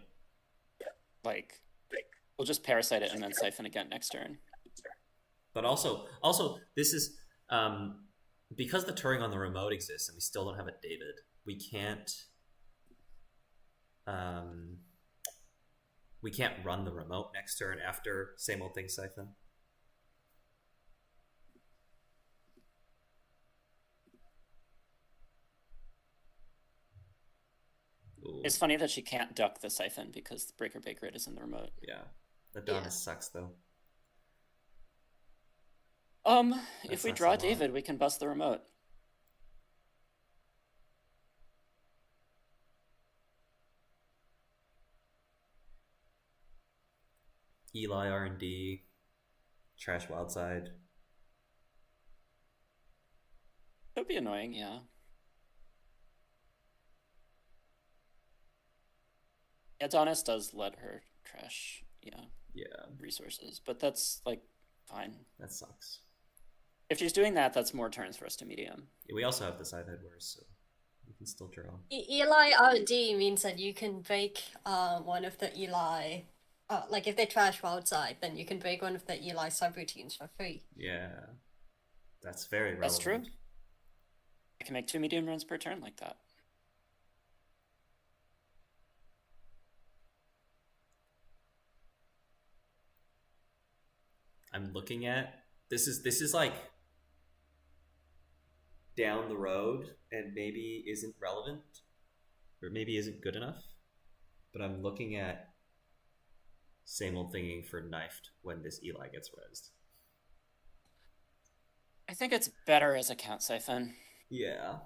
Like, we'll just parasite it and then siphon again next turn. But also, this is... because the Turing on the remote exists and we still don't have a David, we can't run the remote next turn after same old thing siphon. Ooh. It's funny that she can't duck the siphon because the Breaker Bay Grid is in the remote. Yeah. Adonis sucks though. If we draw David, we can bust the remote. Eli R&D, trash Wildside. Could be annoying, yeah. Adonis does let her trash, resources, but that's like fine. That sucks. If she's doing that, that's more turns for us to medium. Yeah, we also have the side head worse, so we can still draw. Eli R&D means that you can break one of the Eli... like if they trash Wildside, then you can break one of the Eli subroutines for free. Yeah. That's very relevant. That's true. I can make 2 medium runs per turn like that. I'm looking at this is like down the road and maybe isn't relevant or maybe isn't good enough, but I'm looking at same old thinking for knifed when this Eli gets rezzed. I think it's better as a count siphon. Yeah.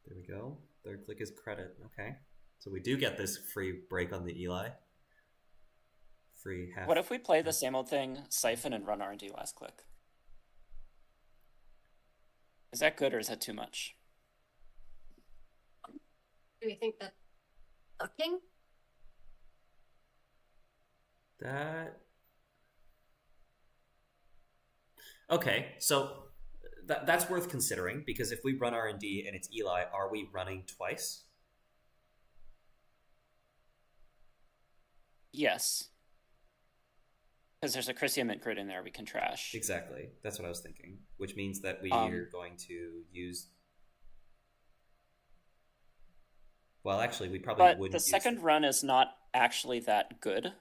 There we go. Third click is credit. Okay. So we do get this free break on the Eli. Free half. What if we play the same old thing, siphon and run R&D last click? Is that good or is that too much? Do you think that ducking? That... Okay, so that's worth considering, because if we run R&D and it's Eli, are we running twice? Yes. Because there's a Chrysium grid in there we can trash. Exactly. That's what I was thinking. Which means that we are going to use... Well, actually, we probably wouldn't But the use second run is not actually that good.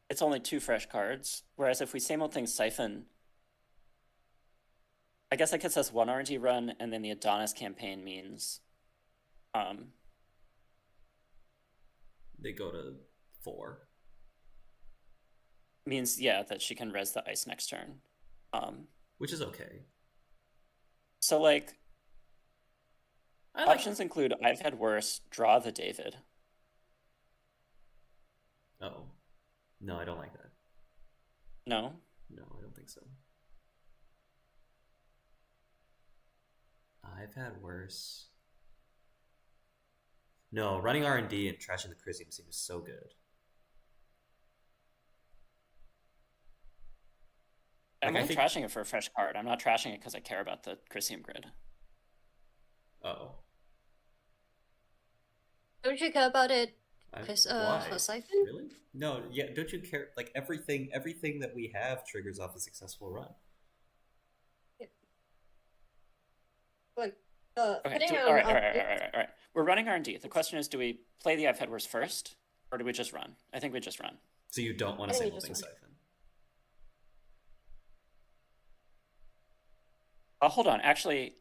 It's only 2 fresh cards. Whereas if we same old thing Siphon, I guess that gets us 1 RNG run, and then the Adonis campaign means They go to 4. means, yeah, that she can res the ice next turn. Which is okay. So, like, I like... options include I've had worse, draw the David. Oh. No, I don't like that. No? No, I don't think so. I've had worse. No, running R&D and trashing the Chrysium seems so good. I'm only trashing it for a fresh card. I'm not trashing it because I care about the Chrysium grid. Oh. Don't you care about it because why? for Siphon? Really? No, yeah, don't you care? Like, everything that we have triggers off a successful run. Like, Okay, all right. We're running R&D. The question is, do we play the I've had worse first, or do we just run? I think we just run. So you don't want to same thing Siphon? Hold on. Actually,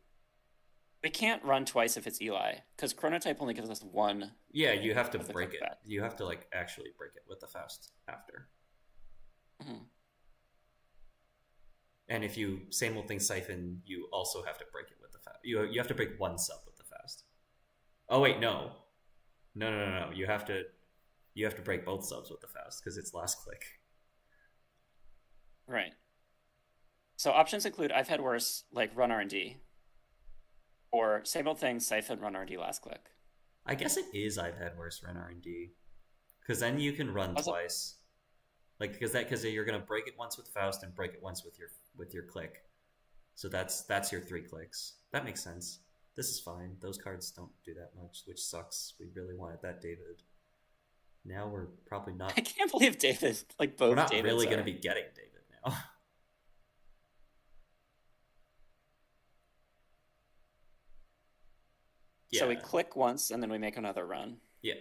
we can't run twice if it's Eli, because Chronotype only gives us 1. Yeah, you have to break it. You have to, like, actually break it with the Faust after. Mm-hmm. And if you same old thing Siphon, you also have to break it with the Faust. You have to break 1 sub with the Faust. Oh wait, no. No. You have to break both subs with the Faust because it's last click. Right. So options include I've had worse, like run R&D, or same old thing, Siphon, run R&D last click. I guess it is I've had worse run R&D, because then you can run twice. Like, because you're gonna break it once with Faust and break it once with your click. So that's your 3 clicks. That makes sense. This is fine. Those cards don't do that much, which sucks. We really wanted that David. Now we're probably not. I can't believe David. Like both. We're not Davids really gonna be getting David now. So we click once and then we make another run. Yeah.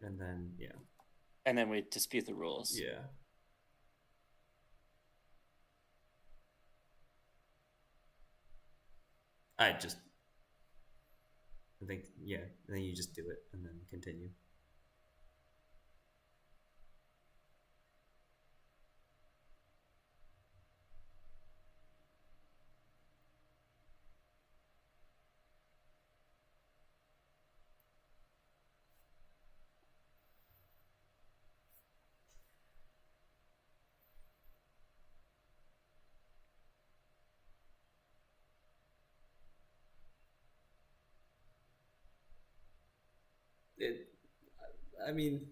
And then, And then we dispute the rules. Yeah. I think, and then you just do it and then continue. I mean,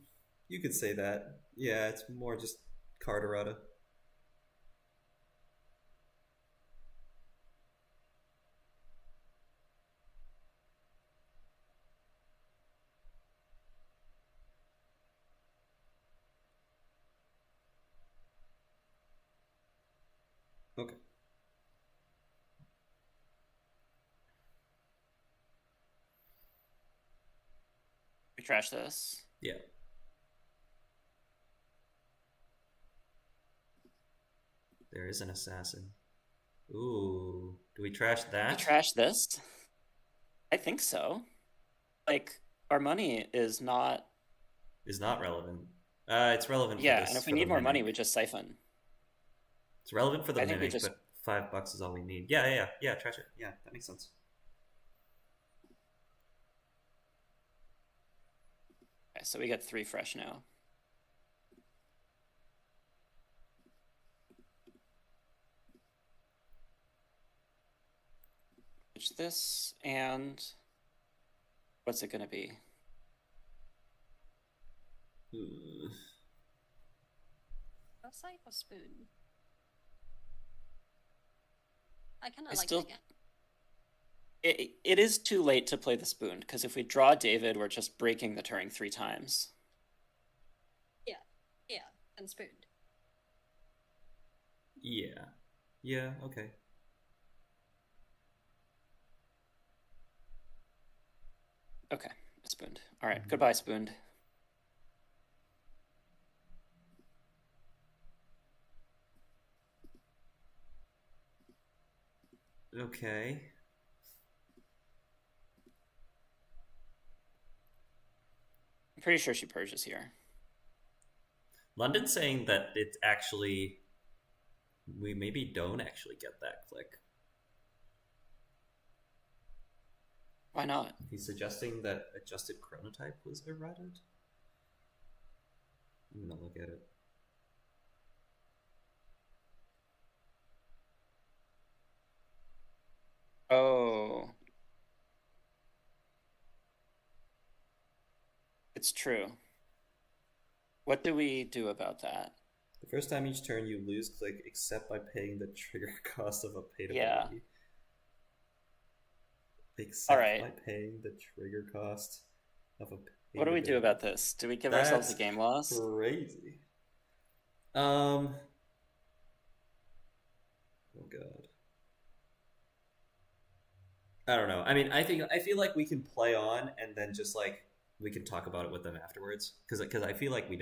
you could say that. Yeah, it's more just card errata. Okay. We trash this. Yeah. There is an assassin. Ooh. Do we trash that? We trash this? I think so. Like, our money is not... Is not relevant. It's relevant for this. And if we need more money, we just Siphon. It's relevant for the Mimic, but $5 is all we need. Yeah, trash it. Yeah, that makes sense. Okay, so we get 3 fresh now. Which this, and what's it gonna be? Cypher spoon. I kind of like still... it again. It is too late to play the spoon, because if we draw David, we're just breaking the Turing 3 times. Yeah, and spooned. Yeah. Yeah, okay. Okay, spooned. All right, goodbye, spooned. Okay. I'm pretty sure she purges here. London's saying that it's actually... we maybe don't actually get that click. Why not? He's suggesting that adjusted chronotype was errated. I'm gonna look at it. Oh. It's true. What do we do about that? The first time each turn you lose click except by paying the trigger cost of a paid Yeah. ability. Except Alright. by paying the trigger cost of a paid What do we do ability. about this? Do we give ourselves a game loss? Crazy. Oh god. I don't know. I mean, I feel like we can play on and then just like we can talk about it with them afterwards because I feel like we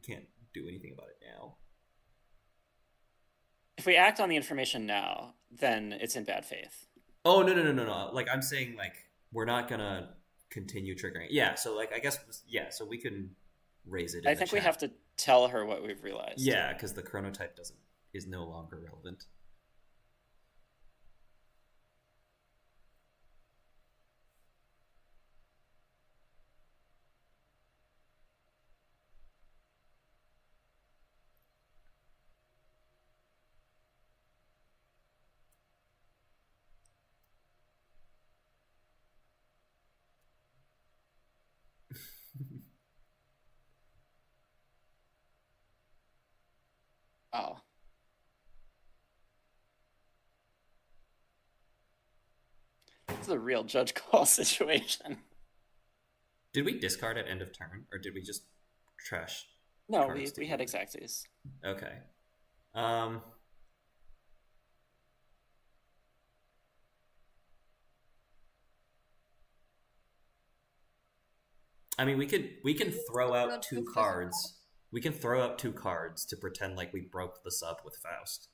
can't do anything about it now. If we act on the information now, then it's in bad faith. Oh no. Like I'm saying like we're not gonna continue triggering. Yeah, so like I guess so we can raise it in I think we chat. have to tell her what we've realized. Yeah, because the chronotype is no longer relevant. Oh. This is a real judge call situation. Did we discard at end of turn, or did we just trash? No, cards we had together? exacties. Okay. I mean, we can throw out two cards. We can throw out two cards to pretend like we broke the sub with Faust.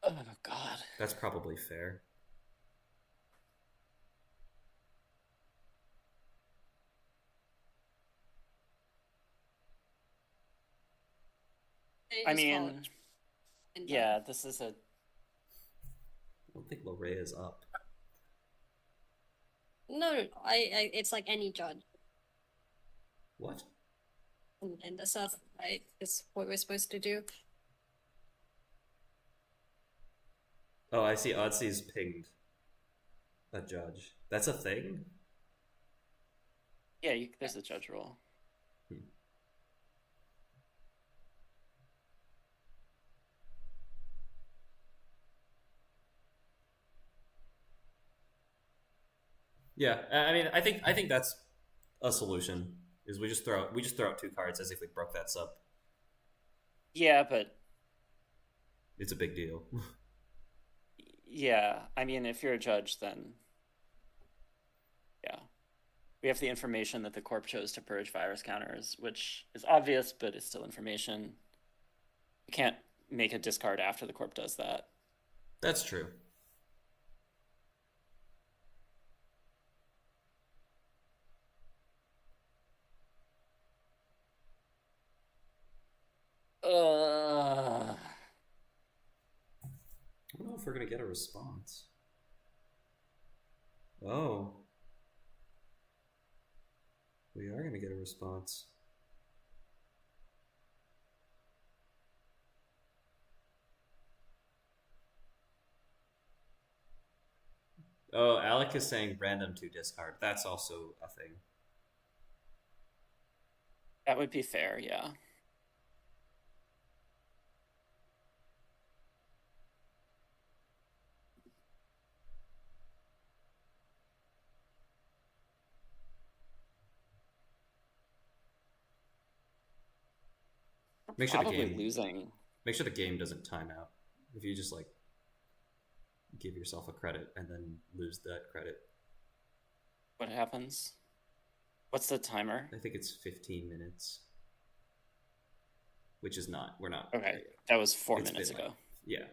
Oh god. That's probably fair. I mean, yeah, this is a... I don't think Lorrea is up. No, it's like any judge What? in the South, right? Is what we're supposed to do. Oh, I see. Odsy's pinged a judge. That's a thing? Yeah, there's a judge role. Yeah, I mean, I think that's a solution. Is we just throw out two cards as if we broke that sub. Yeah, but It's a big deal. yeah, I mean, if you're a judge, then yeah, we have the information that the corp chose to purge virus counters, which is obvious, but it's still information. You can't make a discard after the corp does that. That's true. I don't know if we're gonna get a response. Oh. We are gonna get a response. Oh, Alec is saying random to discard. That's also a thing. That would be fair, yeah. Make sure Probably losing. Make sure the game doesn't time out. If you just like give yourself a credit and then lose that credit. What happens? What's the timer? I think it's 15 minutes. Which is not. We're not. Okay, that was 4 minutes ago. Yeah.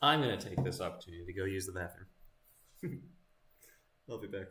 I'm going to take this opportunity to go use the bathroom. I'll be back.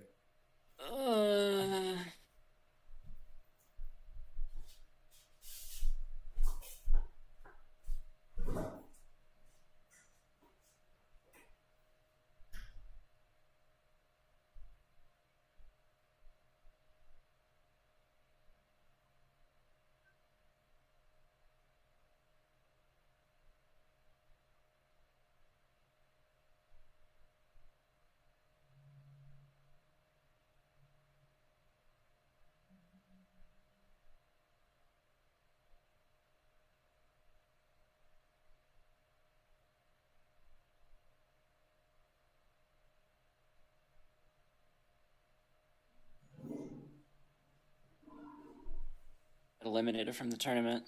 Eliminated from the tournament.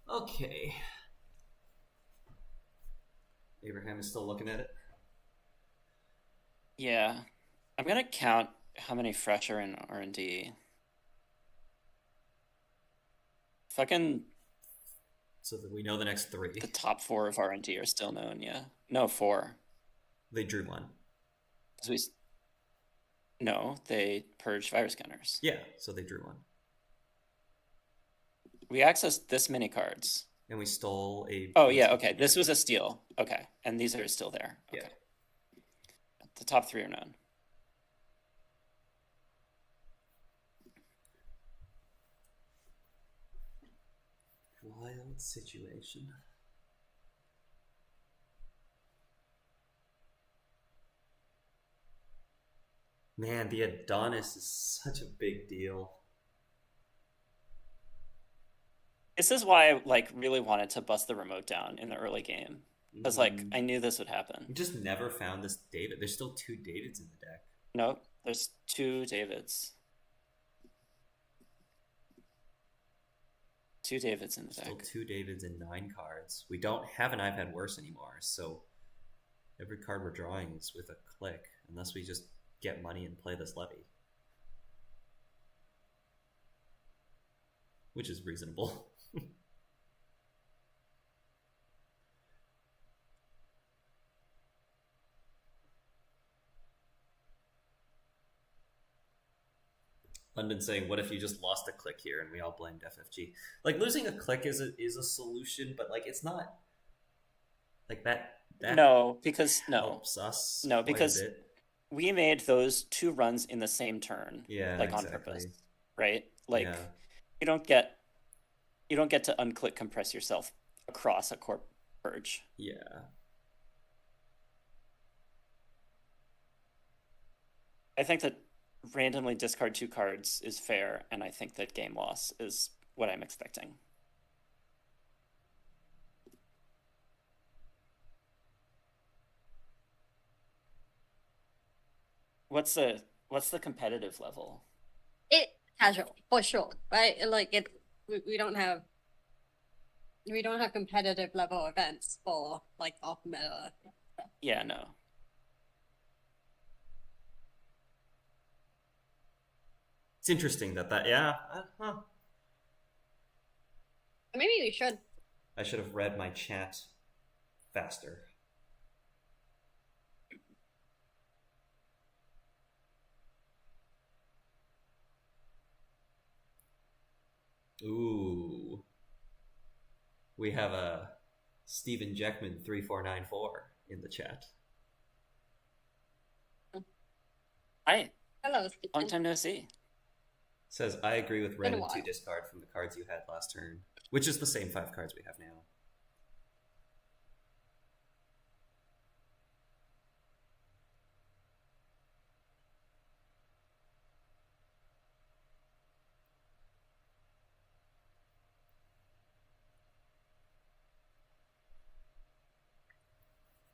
Okay. Abraham is still looking at it. Yeah. I'm going to count how many fresh are in R&D. Fucking... So that we know the next 3. The top 4 of R&D are still known, yeah. No, 4. They drew 1. No, they purged virus scanners. Yeah, so they drew 1. We accessed this many cards. And we stole a... Oh, yeah, okay. This was a steal. Okay. And these are still there. Okay. Yeah. The top 3 are known. Wild situation. Man, the Adonis is such a big deal. This is why I like really wanted to bust the remote down in the early game. Because like I knew this would happen. We just never found this David. There's still 2 Davids in the deck. Nope, there's 2 Davids. 2 Davids in the deck. Still 2 Davids and 9 cards. We don't have an I've had worse anymore, so every card we're drawing is with a click, unless we just get money and play this levy. Which is reasonable. London saying, what if you just lost a click here and we all blamed FFG? Like, losing a click is a solution, but, like, it's not... Like, that no, because... No. Helps us no, because we made those 2 runs in the same turn. Yeah, like, exactly. on purpose. Right? Like, yeah. you don't get to unclick compress yourself across a corp purge. Yeah. I think that randomly discard 2 cards is fair, and I think that game loss is what I'm expecting. What's the competitive level? It casual for sure, right? Like it, we don't have competitive level events for like off meta. Yeah, no. It's interesting that yeah. Maybe we should. I should have read my chat faster. Ooh. We have a Stephen Jackman 3494 in the chat. Hi. Hello, Long time no see. Says, I agree with Wrenn Been a and 2 while. discard from the cards you had last turn, which is the same 5 cards we have now.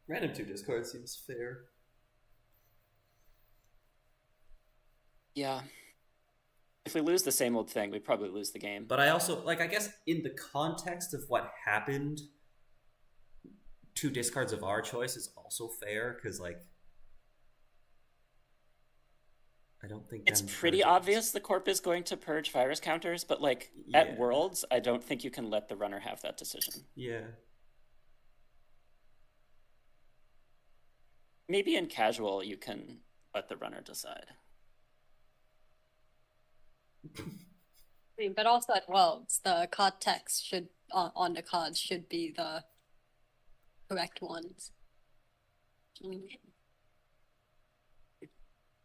Random 2 discard seems fair. Yeah. If we lose the same old thing, we probably lose the game. But I also, like, I guess in the context of what happened, 2 discards of our choice is also fair, because, like, I don't think It's them pretty purges. obvious the Corp is going to purge virus counters, but, like, Yeah. at Worlds, I don't think you can let the runner have that decision. Yeah. Maybe in casual, you can let the runner decide. I mean, but also at Worlds, the card text should on the cards should be the correct ones.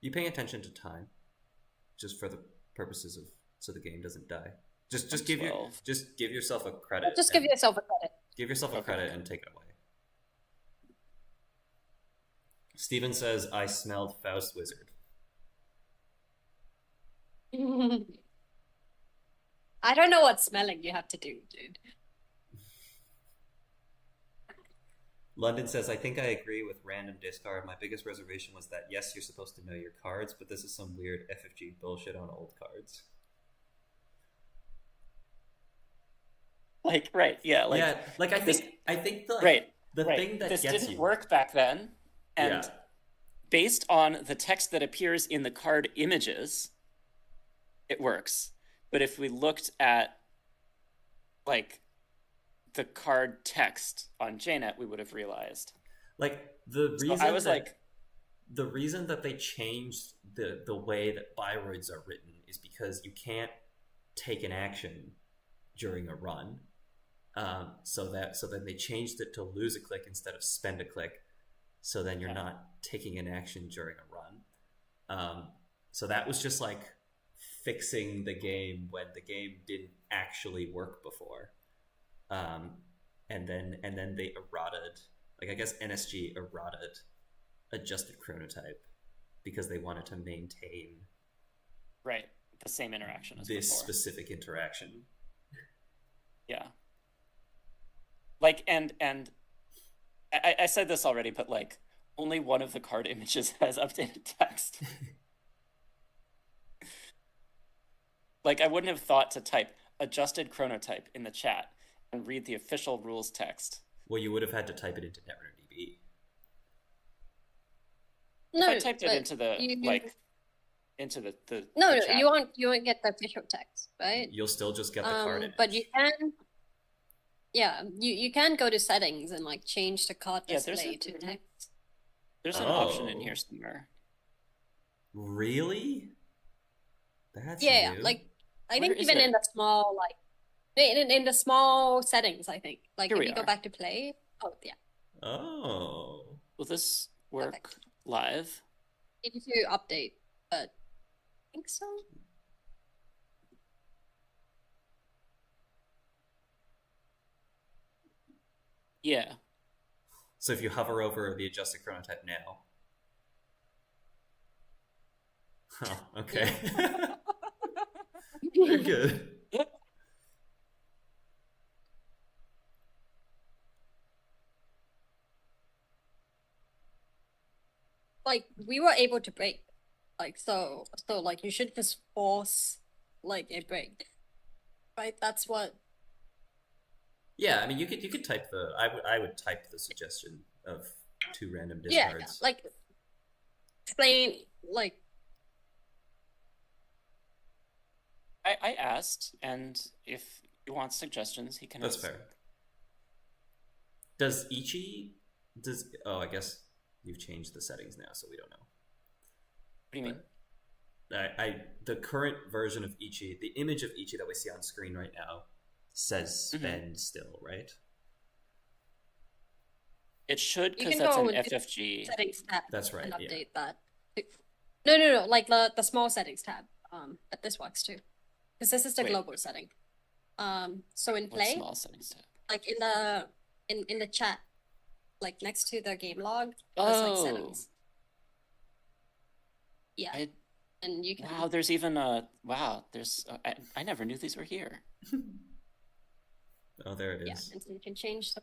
You paying attention to time, just for the purposes of so the game doesn't die. Just give 12. just give yourself a credit. Just give and- yourself a credit. Give yourself a Okay. credit and take it away. Steven says, I smelled Faust Wizard. I don't know what smelling you have to do, dude. London says, I think I agree with random discard. My biggest reservation was that, yes, you're supposed to know your cards, but this is some weird FFG bullshit on old cards. Like, right, yeah, like, yeah, like I this- think the right, the right. thing that this gets didn't you work back then, and Yeah. based on the text that appears in the card images, it works. But if we looked at, like, the card text on JNet, we would have realized. like the reason So I was that, like, the reason that they changed the way that biroids are written is because you can't take an action during a run. So then they changed it to lose a click instead of spend a click. So then you're not taking an action during a run. So that was just like fixing the game when the game didn't actually work before. And then they errated, like, I guess NSG errated adjusted chronotype because they wanted to maintain right, the same interaction as this before. specific interaction. Yeah. Like, and I said this already, but, like, only one of the card images has updated text. Like, I wouldn't have thought to type adjusted chronotype in the chat and read the official rules text. Well, you would have had to type it into Netrunner DB. No, If I typed it but into the, you- like, into the No, the no, chat. you won't get the official text, right? You'll still just get the card image. But you can, yeah, you can go to settings and like change the card Yeah, there's display a- to text. There's an option in Oh. here somewhere. Really? That's Yeah, new. like I Where think is even it? in the small like in the small settings, I think like Here if we you go are. back to play, oh yeah, Oh. Will this work Perfect. live? you need to update, but I think so. Yeah. So if you hover over the adjusted chronotype now. Huh, okay. Very good. Like we were able to break, like so like you should just force like a break, right? That's what. Yeah, I mean you could type the I would type the suggestion of 2 random Yeah, discards. like explain like I asked, and if he wants suggestions, he can That's ask. fair. Does oh, I guess you've changed the settings now, so we don't know. What do you mean? The current version of Ichi, the image of Ichi that we see on screen right now, says spend still, right? It should, You because can that's go an into FFG. settings tab That's right. and Yeah. update that. No, like the small settings tab. But this works too, because this is the Wait. global setting. So in What play, small settings tab? like in the chat, like next to the game log, there's like settings. Yeah, and you can. Wow, there's even a There's I never knew these were here. Oh, there it is. Yeah, and so you can change the.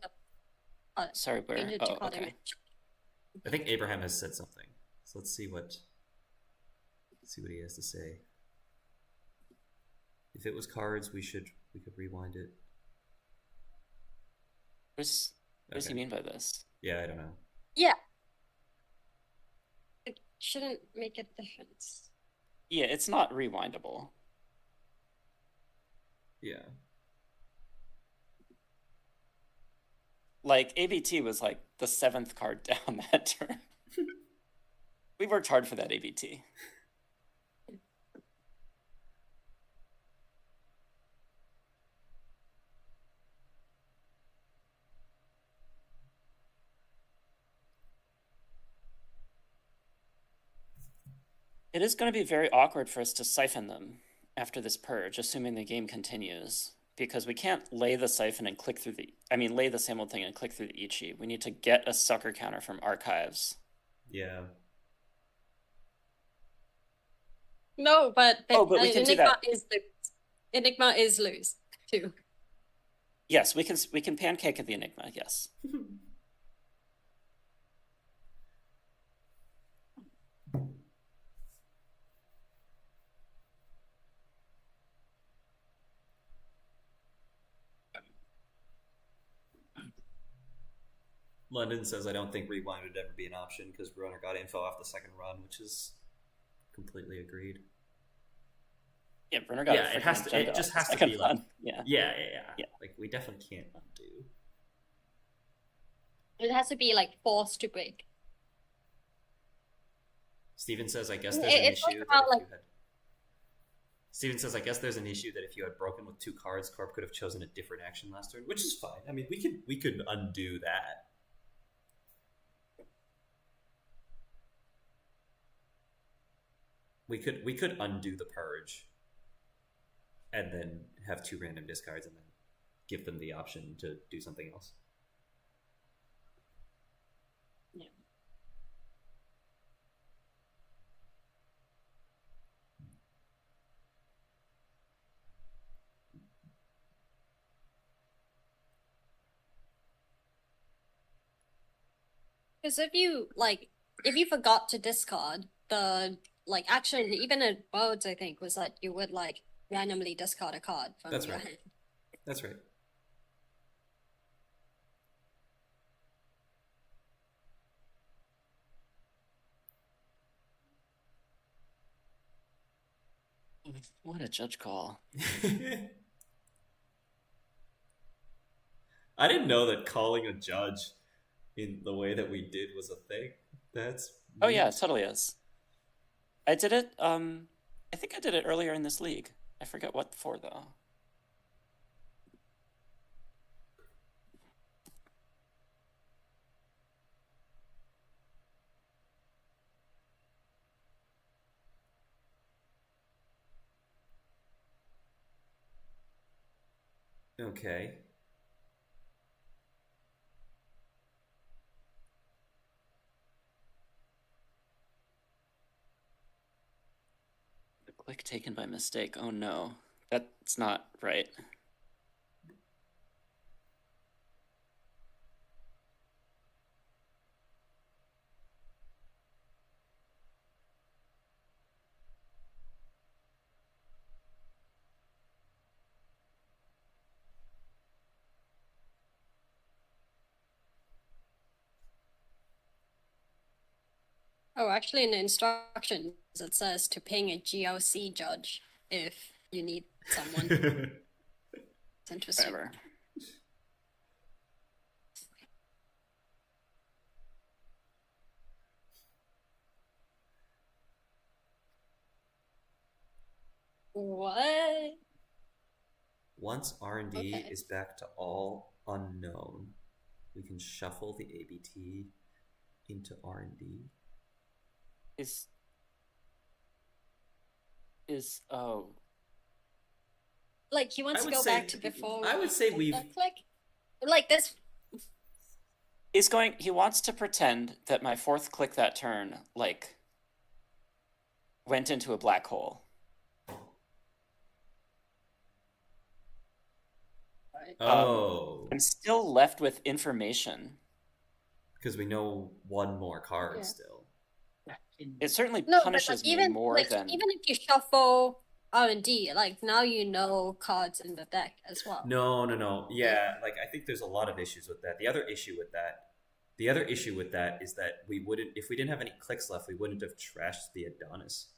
Sorry, where? Change it to Oh, card okay. image. I think Abraham has said something. So let's see what he has to say. If it was cards, we could rewind it. What does he mean by this? Yeah, I don't know. Yeah. It shouldn't make a difference. Yeah, it's not rewindable. Yeah. Like, ABT was like the 7th card down that turn. We worked hard for that ABT. It is going to be very awkward for us to siphon them after this purge, assuming the game continues, because we can't lay the siphon and click through lay the same old thing and click through the Ichi. We need to get a sucker counter from archives. Yeah. No, but we can do Enigma that. is lose. Enigma is lose too. Yes, we can pancake at the Enigma. Yes. London says, I don't think rewind would ever be an option because Runner got info off the second run, which is completely agreed. Yeah, Brunner got it has to. It just has to be like, yeah. Like, we definitely can't undo. It has to be like forced to break. Steven says, I guess there's an issue. Steven says, I guess there's an issue that if you had broken with 2 cards, Corp could have chosen a different action last turn, which is fine. I mean, we could undo that. We could undo the purge, and then have 2 random discards, and then give them the option to do something else. Yeah. Because if you forgot to discard the action, even at Worlds, I think was that you would randomly discard a card from your hand. That's right. What a judge call. I didn't know that calling a judge in the way that we did was a thing. That's Oh yeah, it totally is. I did it, I think I did it earlier in this league. I forget what for, though. Okay. The click taken by mistake. Oh no, that's not right. Oh, actually, in the instructions, it says to ping a GLC judge if you need someone. It's interesting. Whatever. What? Once R&D is back to all unknown, we can shuffle the ABT into R&D. Oh. Like, he wants to go back to before. I would say we've... Click. Like, this... He wants to pretend that my fourth click that turn, like, went into a black hole. Oh. I'm still left with information. Because we know one more card still. It certainly punishes me more than... Even if you shuffle R&D, like, now you know cards in the deck as well. No. Yeah, like, I think there's a lot of issues with that. The other issue with that is that we wouldn't, if we didn't have any clicks left, we wouldn't have trashed the Adonis.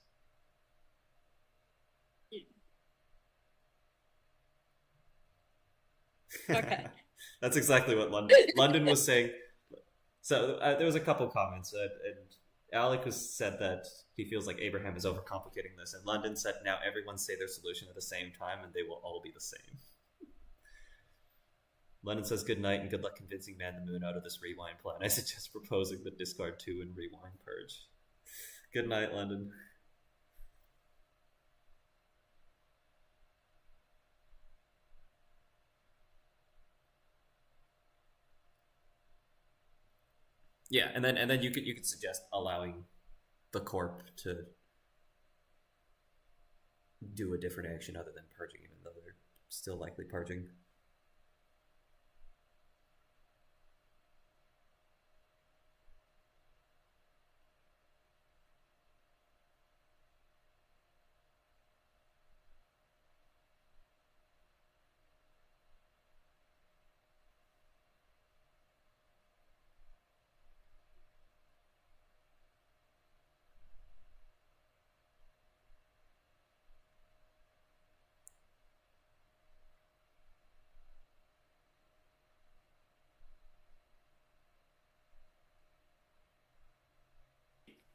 Okay. That's exactly what London was saying. So there was a couple comments, and Alec said that he feels like Abraham is overcomplicating this, and London said now everyone say their solution at the same time, and they will all be the same. London says good night and good luck convincing Man the Moon out of this rewind plan. I suggest proposing the discard 2 and rewind purge. Good night, London. Yeah, and then you could suggest allowing the corp to do a different action other than purging, even though they're still likely purging.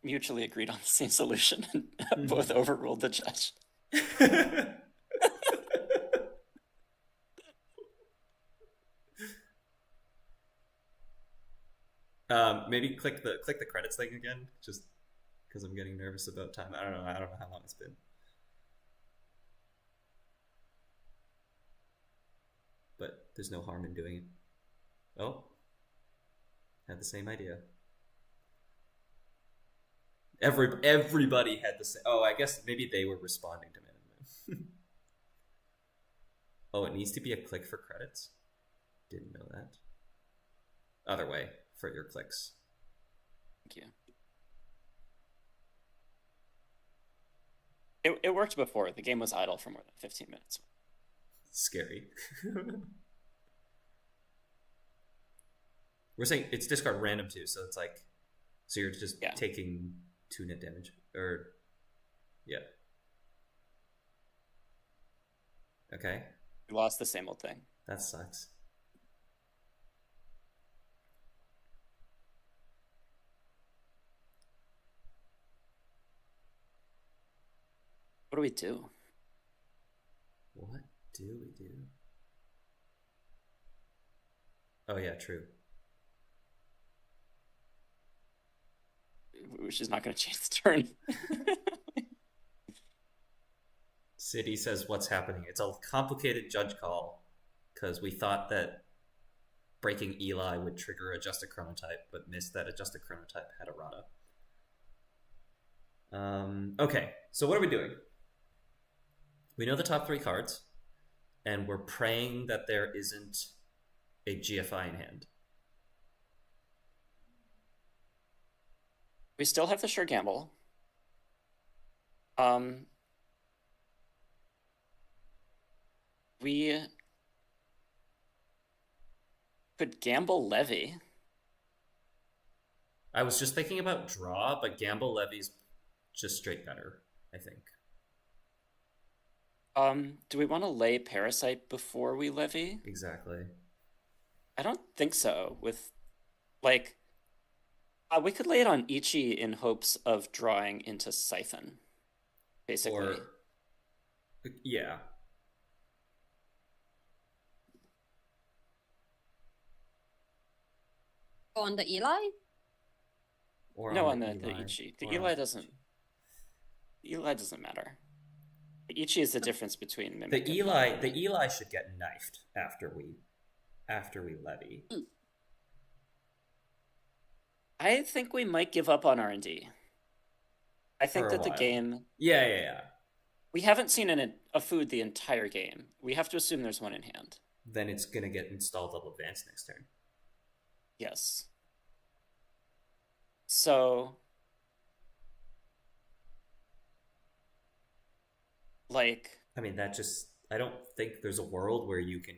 Mutually agreed on the same solution and both overruled the judge. Maybe click the credits thing again, just because I'm getting nervous about time. I don't know how long it's been. But there's no harm in doing it. Oh, had the same idea. Everybody had the same. Oh, I guess maybe they were responding to Man in the Moon. Oh, it needs to be a click for credits? Didn't know that. Other way for your clicks. Thank you. It worked before. The game was idle for more than 15 minutes. Scary. We're saying it's discard random too, so it's like, so you're just taking 2 net damage, or yeah. Okay. We lost the same old thing. That sucks. What do we do? What do we do? Oh yeah, true. Which is not going to change the turn. City says, what's happening? It's a complicated judge call, because we thought that breaking Eli would trigger Adjust a Chronotype, but missed that Adjust a Chronotype had errata. Okay, so what are we doing? We know the top 3 cards, and we're praying that there isn't a GFI in hand. We still have the sure gamble. We could gamble levy. I was just thinking about draw, but gamble levy's just straight better, I think. Do we want to lay Parasite before we levy? Exactly. I don't think so. With, like, we could lay it on Ichi in hopes of drawing into Siphon, basically. Or, yeah. On the Eli? Or No, on on the Eli. Ichi. The Or on Eli the doesn't. Ichi. The Eli doesn't matter. The Ichi is the difference between Mimic The and Eli should get knifed after we levy. I think we might give up on R&D. I think For a that the while. game... Yeah. We haven't seen a food the entire game. We have to assume there's one in hand. Then it's gonna get installed double advanced next turn. Yes. So... Like... I mean, I don't think there's a world where you can...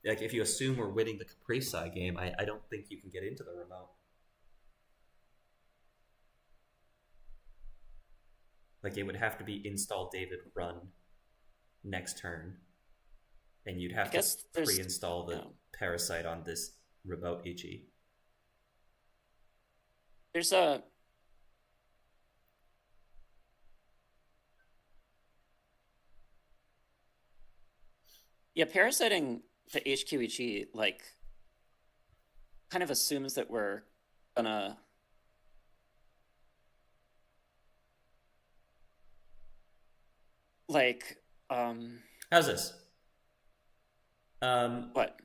Like, if you assume we're winning the Caprice game, I don't think you can get into the remote. Like, it would have to be install David run next turn. And you'd have to pre-install the Parasite on this remote Ichi. There's a... Yeah, parasiting the HQEG, like, kind of assumes that we're gonna... Like, How's this? What?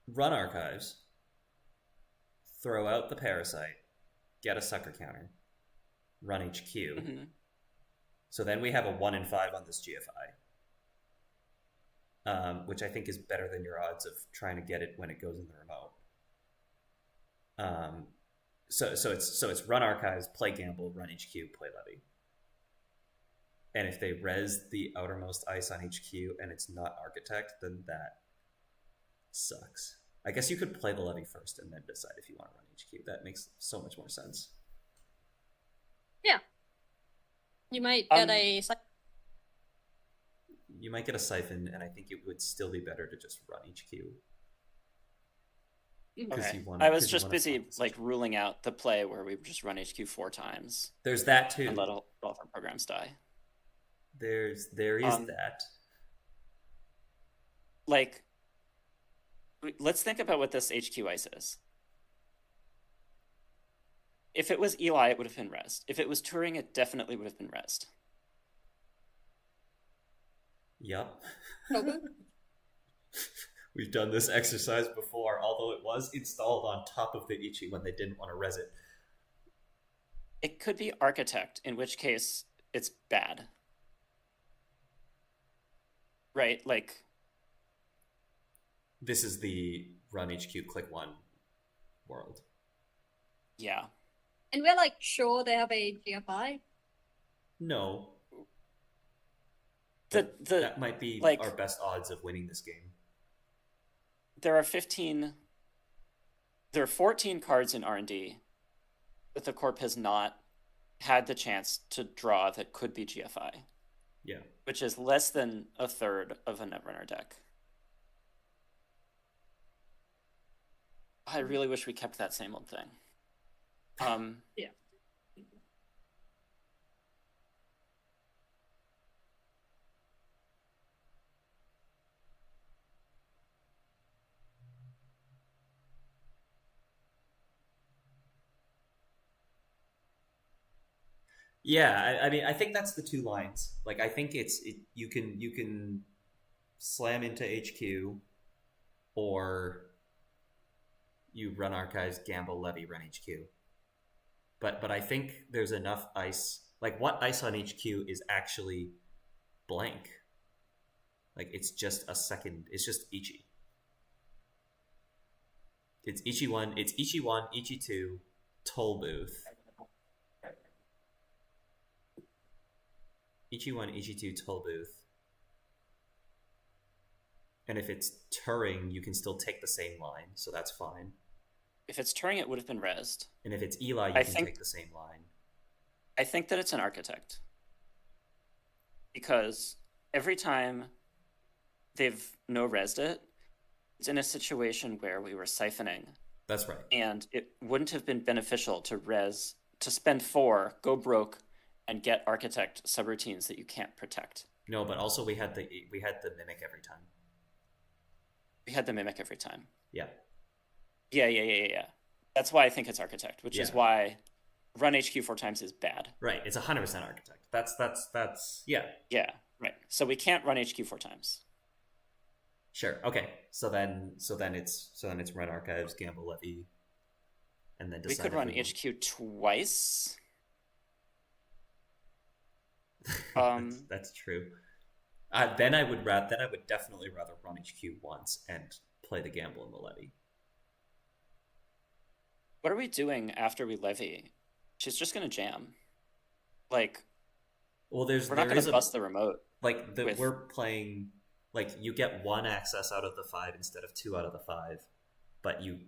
Run archives. Throw out the Parasite. Get a sucker counter. Run HQ. Mm-hmm. So then we have a 1 in 5 on this GFI. Which I think is better than your odds of trying to get it when it goes in the remote. So it's run archives, play gamble, run HQ, play levy. And if they res the outermost ice on HQ and it's not architect, then that sucks. I guess you could play the levy first and then decide if you want to run HQ. That makes so much more sense. Yeah. You might get a... You might get a siphon, and I think it would still be better to just run HQ. Okay. I was just busy like ruling out the play where we just run HQ 4 times. There's that too. And let all of our programs die. There is that. Like, let's think about what this HQ ice is. If it was Eli, it would have been rest. If it was Turing, it definitely would have been rest. Yup. Okay. We've done this exercise before, although it was installed on top of the Ichi when they didn't want to res it. It could be Architect, in which case it's bad. Right? Like... This is the run HQ click 1 world. Yeah. And we're like sure they have a GFI? No. That might be like, our best odds of winning this game. There are 14 cards in R&D that the Corp has not had the chance to draw that could be GFI. Yeah. Which is less than a third of a Netrunner deck. I really wish we kept that same old thing. Yeah. Yeah, I mean, I think that's the two lines. Like, I think you can slam into HQ, or you run archives, gamble, levy, run HQ. But I think there's enough ice. Like, what ice on HQ is actually blank? Like, it's just a second. It's just Ichi. It's Ichi 1. It's Ichi 1, Ichi 2, Toll Booth. Ichi 1, Ichi 2, Toll Booth. And if it's Turing, you can still take the same line, so that's fine. If it's Turing, it would have been rezzed. And if it's Eli, you can take the same line. I think that it's an Architect. Because every time they've no-rezzed it, it's in a situation where we were siphoning. That's right. And it wouldn't have been beneficial to spend 4, go broke, and get Architect subroutines that you can't protect. No, but also we had the Mimic every time. We had the Mimic every time. Yeah. Yeah. That's why I think it's Architect, which is why run HQ 4 times is bad. Right, it's 100% Architect. That's yeah. Yeah, right. So we can't run HQ 4 times. Sure. Okay. So then it's run archives, gamble levy, and then we decide. could run HQ twice. That's true. Then I would definitely rather run HQ once and play the gamble and the levy. What are we doing after we levy? She's just gonna jam. Like, well, we're not gonna bust the remote. Like we're playing. Like, you get 1 access out of the 5 instead of 2 out of the 5, but you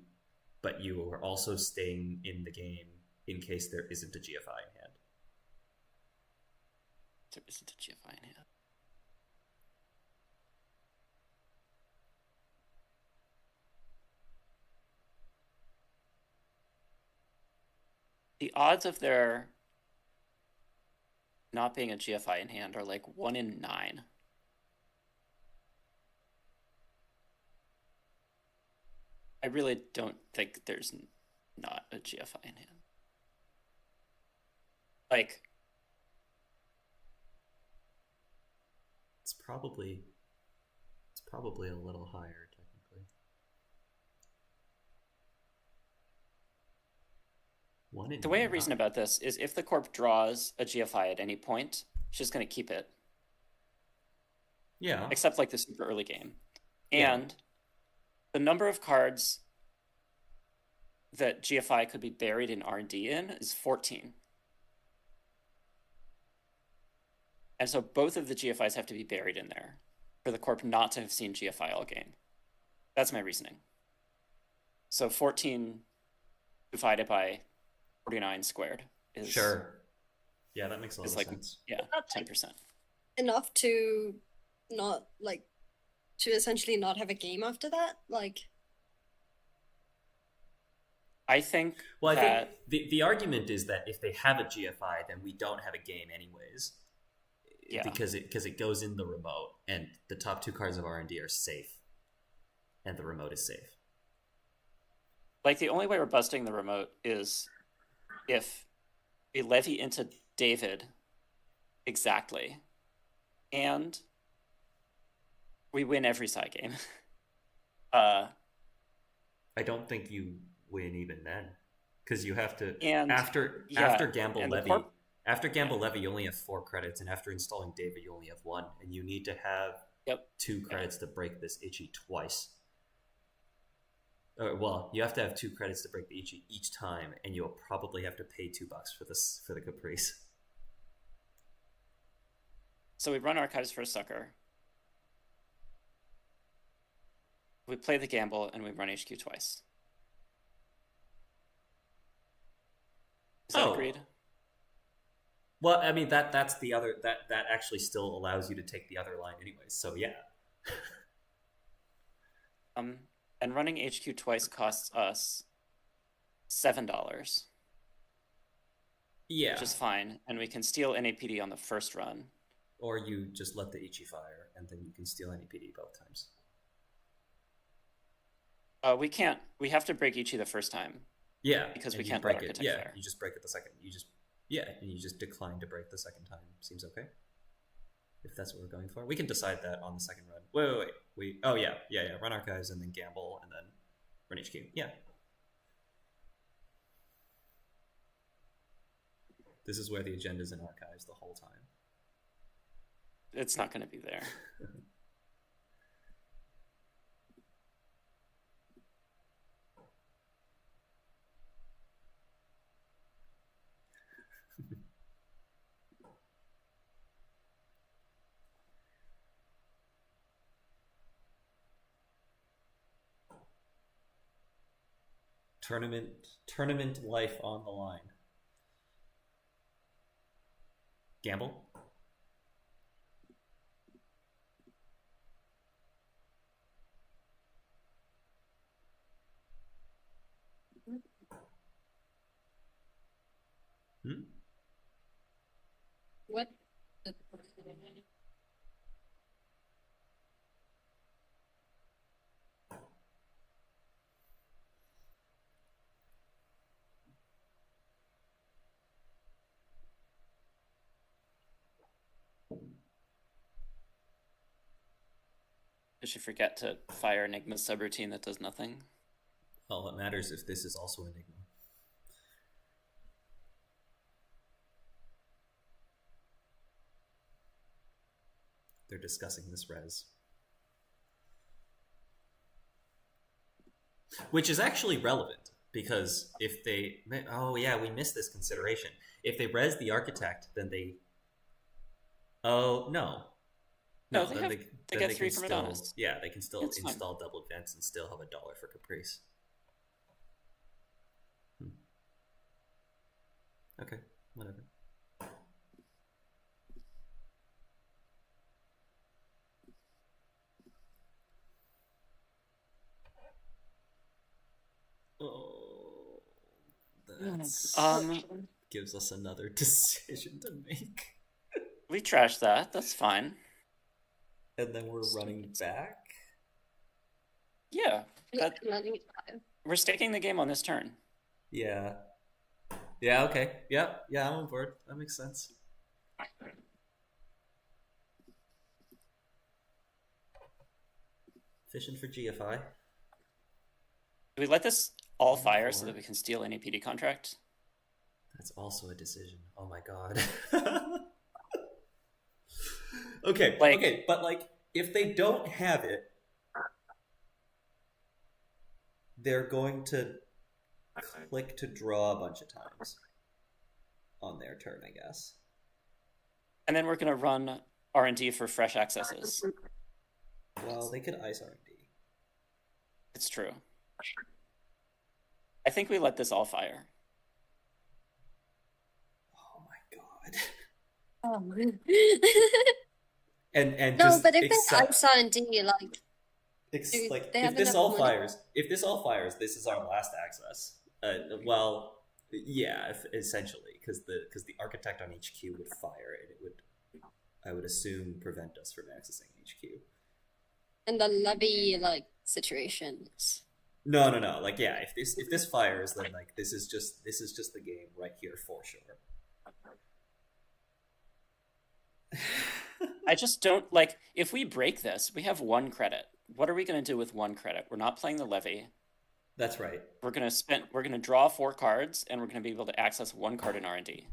are also staying in the game in case there isn't a GFI in hand. There isn't a GFI in hand. The odds of there not being a GFI in hand are like 1 in 9. I really don't think there's not a GFI in hand. Like, it's probably a little higher technically. 1 in the way I 9. reason about this is if the corp draws a GFI at any point, she's going to keep it. Yeah. Except like the super early game. And the number of cards that GFI could be buried in R&D in is 14. And so both of the GFIs have to be buried in there for the corp not to have seen GFI all game. That's my reasoning. So 14 divided by 49 squared is... Sure. Yeah, that makes a lot of sense. Yeah, 10%. Enough to not, like, to essentially not have a game after that? Like... I think I think the argument is that if they have a GFI, then we don't have a game anyways. Yeah. Because it goes in the remote, and the top 2 cards of R&D are safe, and the remote is safe. Like, the only way we're busting the remote is if we levy into David exactly, and we win every side game. I don't think you win even then, because you have to after gamble levy. After gamble levy, you only have 4 credits, and after installing David, you only have 1, and you need to have 2 credits to break this Ichi twice. Well, you have to have 2 credits to break the Ichi each time, and you'll probably have to pay $2 for the Caprice. So we run Archives for a sucker. We play the gamble, and we run HQ twice. Is that agreed? Well, I mean, that's the other... That actually still allows you to take the other line anyways, so yeah. And running HQ twice costs us $7. Yeah. Which is fine, and we can steal NAPD on the first run. Or you just let the Ichi fire, and then you can steal NAPD both times. We can't. We have to break Ichi the first time. Yeah. Because we can't break it. Yeah, you just break it the second. And you just decline to break the second time. Seems okay? If that's what we're going for. We can decide that on the second run. Wait. Oh, yeah. Run Archives and then gamble and then run HQ. Yeah. This is where the agenda's in Archives the whole time. It's not going to be there. Tournament life on the line. Gamble. What? Did you forget to fire Enigma's subroutine that does nothing? All that matters if this is also Enigma. They're discussing this res. Which is actually relevant, because if they... Oh yeah, we missed this consideration. If they res the architect, then they... Oh, no. No, then they then get they 3 can from still, Adonis. yeah, they can still It's fine. install double events and still have $1 for Caprice. Okay, whatever. Oh, that gives us another decision to make. We trashed that. That's fine. And then we're running back? Yeah. We're staking the game on this turn. Yeah. Yeah, okay. Yep. Yeah, I'm on board. That makes sense. Fishing for GFI. Do we let this all fire so that we can steal any PD contract? That's also a decision. Oh my god. Okay, okay, but like, if they don't have it, they're going to click to draw a bunch of times on their turn, I guess. And then we're going to run R&D for fresh accesses. Well, they could ice R&D. It's true. I think we let this all fire. Oh my god. Oh. And no, just but if accept, they ice R&D, like... like they if have this enough all money. fires, this is our last access. Well, yeah, essentially, because the architect on HQ would fire, and it would, I would assume, prevent us from accessing HQ. And the levy, like, situations. No. Like, yeah, if this fires, then like this is just the game right here for sure. I just don't, like, if we break this, we have 1 credit. What are we going to do with 1 credit? We're not playing the levy. That's right. We're going to draw 4 cards, and we're going to be able to access 1 card in R&D.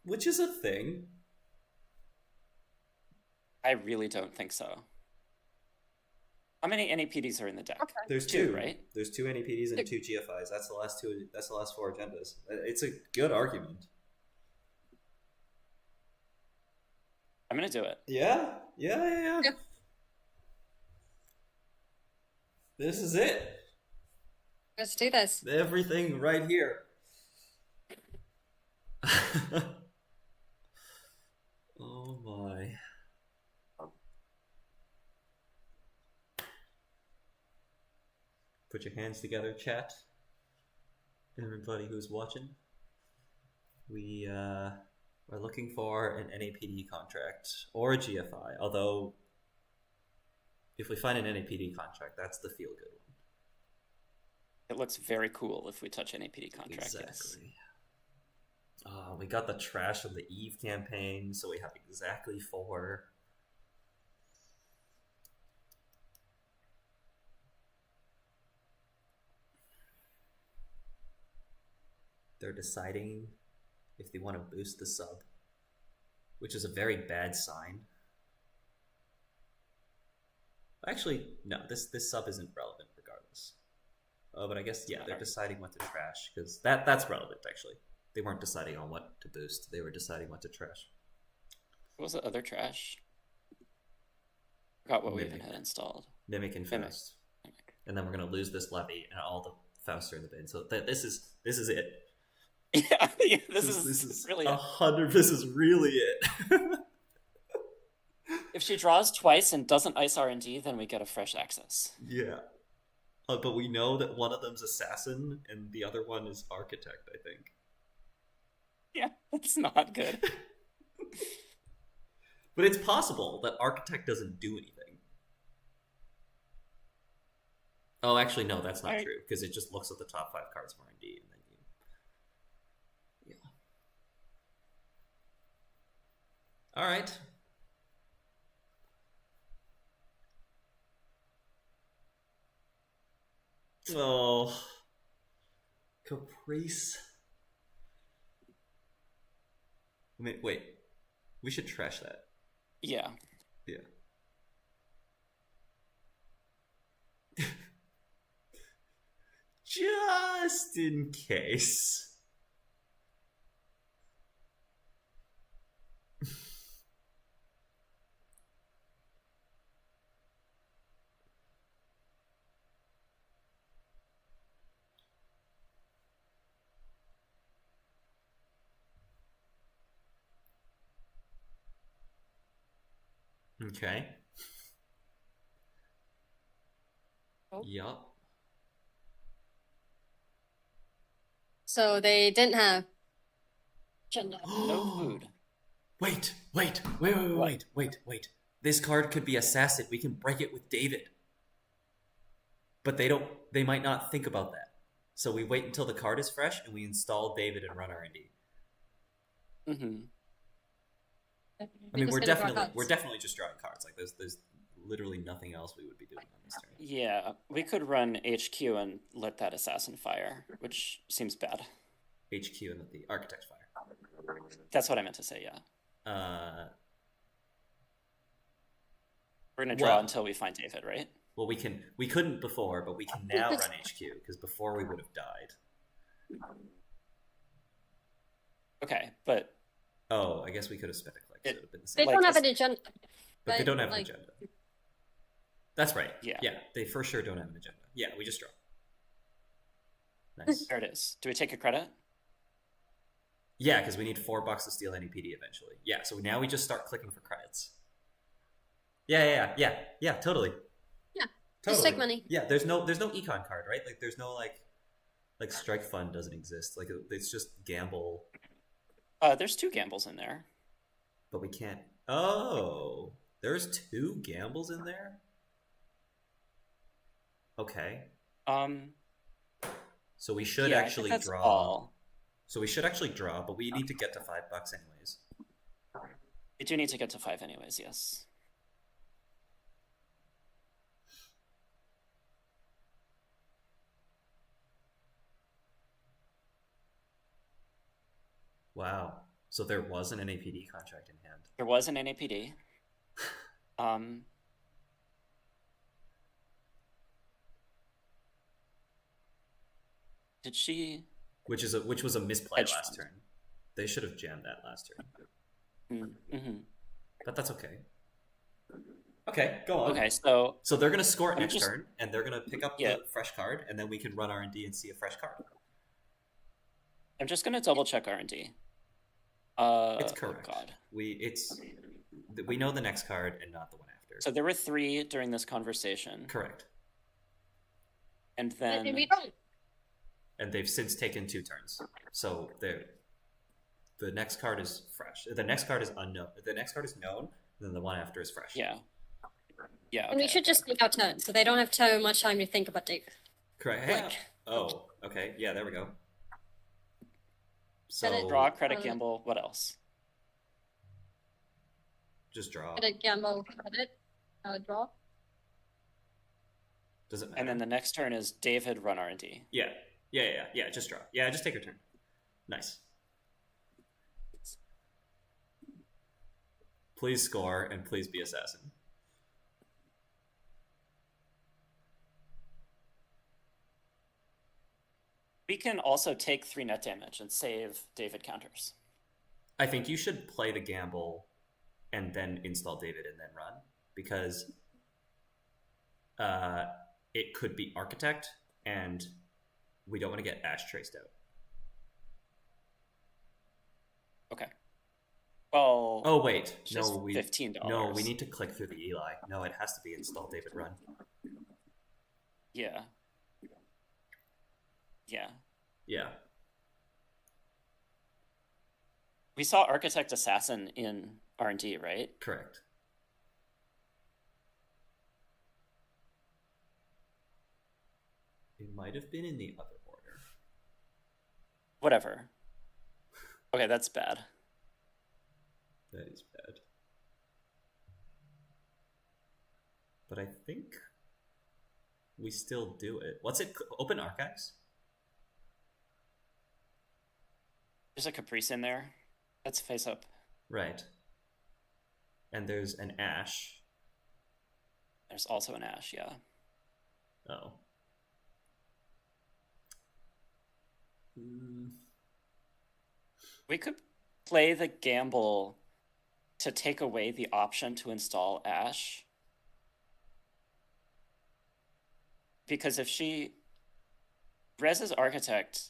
Which is a thing. I really don't think so. How many NAPDs are in the deck? Okay. There's 2, two, right? There's 2 NAPDs and 2 GFIs. That's the last 2. That's the last 4 agendas. It's a good argument. I'm going to do it. Yeah. Yeah. This is it. Let's do this. Everything right here. Oh my. Put your hands together, chat. Everybody who's watching. We are looking for an NAPD contract or a GFI, although if we find an NAPD contract, that's the feel-good one. It looks very cool if we touch NAPD contract. Exactly. We got the trash of the Eve campaign, so we have exactly 4. They're deciding if they want to boost the sub, which is a very bad sign. Actually, no, this sub isn't relevant regardless. But I guess, yeah, they're deciding what to trash, because that's relevant, actually. They weren't deciding on what to boost. They were deciding what to trash. What was the other trash? Forgot what we Mimic. even had installed. Mimic and Mimic. Faust. And then we're going to lose this levy, and all the Faust are in the bin. So this is it. Yeah, this is really it. 100. This is really it. If she draws twice and doesn't ice R&D, then we get a fresh access. Yeah. But we know that one of them's Assassin, and the other one is Architect, I think. Yeah, that's not good. But it's possible that Architect doesn't do anything. Oh, actually, no, that's not true, because it just looks at the top 5 cards of R&D, and then you... Yeah. Alright. Oh, Caprice. Wait. We should trash that. Yeah. Yeah. Just in case. Okay. Oh. Yup. So they didn't have agenda. No food. Wait. This card could be Assassin. We can break it with David. But they might not think about that. So we wait until the card is fresh and we install David and run R&D. Mm-hmm. I mean, we're definitely just drawing cards. Like there's literally nothing else we would be doing on this turn. Yeah, we could run HQ and let that assassin fire, which seems bad. HQ and let the architect fire. That's what I meant to say, yeah. We're gonna draw until we find David, right? Well, we couldn't before, but we can now run HQ, because before we would have died. Okay, but... Oh, I guess we could have spent a click. So it would have been the They same. don't have an agenda. But they don't have an agenda. That's right. Yeah. Yeah, they for sure don't have an agenda. Yeah, we just draw. Nice. There it is. Do we take a credit? Yeah, because we need $4 to steal any PD eventually. Yeah, so now we just start clicking for credits. Yeah, totally. Yeah, Totally. just take money. Yeah, there's no econ card, right? Like there's no like strike fund doesn't exist. Like it's just gamble. There's 2 gambles in there. But we can't. Oh, there's 2 gambles in there. Okay. So we should actually draw. All. So we should actually draw, but we need to get to $5 anyways. We do need to get to 5 anyways, yes. Wow. So there was an NAPD contract in hand. There was an NAPD. Did she? Which was a misplay last turn. They should have jammed that last turn. Mm-hmm. But that's okay. Okay, go on. Okay, so they're gonna score next turn, and they're gonna pick up the fresh card, and then we can run R&D and see a fresh card. I'm just gonna double check R&D. It's correct. Oh God. We know the next card and not the one after. So there were 3 during this conversation. Correct. And then we don't. And they've since taken 2 turns. So the next card is fresh. The next card is unknown. The next card is known, then the one after is fresh. Yeah. Yeah. Okay, And we should just take our turn, so they don't have too much time to think about David. Correct. Like, oh, okay. Yeah, there we go. So draw, credit, gamble. What else? just draw. Credit, gamble, credit, draw. Doesn't matter. And then the next turn is David run R&D. Yeah. Just draw. Yeah, just take your turn. Nice. Please score and please be assassin. We can also take 3 net damage and save David counters. I think you should play the gamble and then install David and then run, because it could be Architect and we don't want to get Ash traced out. Okay. Well... Oh, wait. No, $15. No, we need to click through the Eli. No, it has to be install David run. Yeah. Yeah. We saw Architect Assassin in R&D, right? Correct. It might have been in the other order. Whatever. Okay, that's bad. That is bad. But I think we still do it. What's it? Open archives? There's a Caprice in there. That's face up. Right. And there's an Ash. There's also an Ash, yeah. Oh. We could play the gamble to take away the option to install Ash. Because if she reses Architect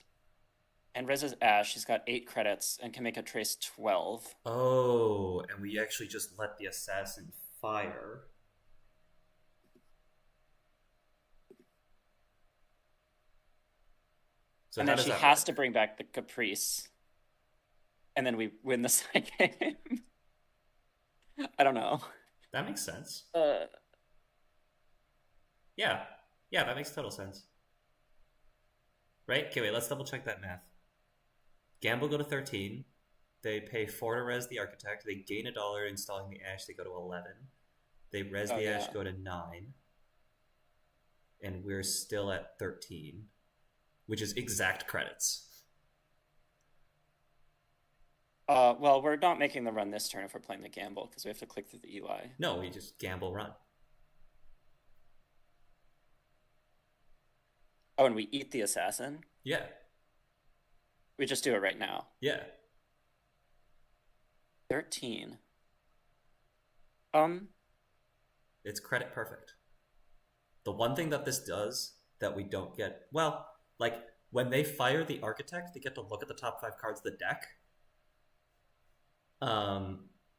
and reses Ash, she's got 8 credits and can make a trace 12. Oh, and we actually just let the assassin fire. So and then she has to bring back the Caprice. And then we win the side game. I don't know. That makes sense. Yeah, that makes total sense. Right? Okay, wait, let's double check that math. Gamble go to 13. They pay 4 to res the Architect. They gain $1 installing the Ash. They go to 11. They res the Ash, go to 9. And we're still at 13, which is exact credits. Well, we're not making the run this turn if we're playing the gamble, because we have to click through the UI. No, we just gamble run. Oh, and we eat the assassin? Yeah. We just do it right now. Yeah. 13. It's credit perfect. The one thing that this does that we don't get, well, like when they fire the Architect, they get to look at the top 5 cards of the deck.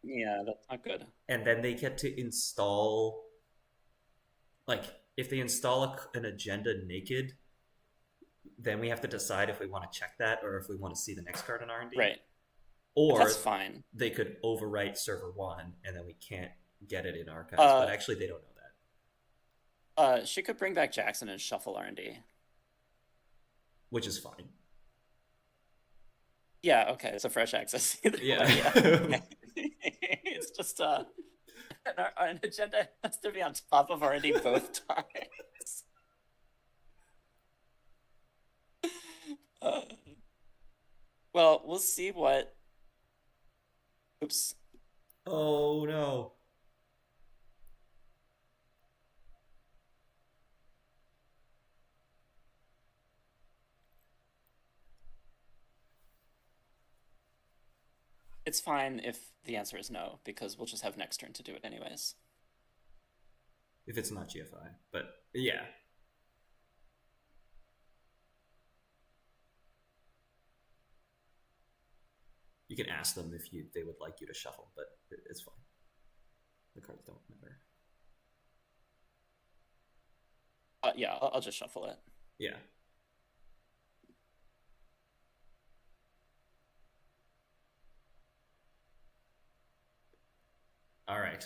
Yeah, that's not good. And then they get to install, like, if they install an agenda naked, then we have to decide if we want to check that or if we want to see the next card in R&D. Right. Or that's fine. They could overwrite server 1 and then we can't get it in archives. But actually, they don't know that. She could bring back Jackson and shuffle R&D. Which is fine. Yeah, okay, it's a fresh access. Yeah. It's just an agenda has to be on top of R&D both times. Well, we'll see what... Oops. Oh, no. It's fine if the answer is no, because we'll just have next turn to do it anyways. If it's not GFI, but yeah. You can ask them if they would like you to shuffle, but it's fine. The cards don't matter. Yeah, I'll just shuffle it. Yeah. All right.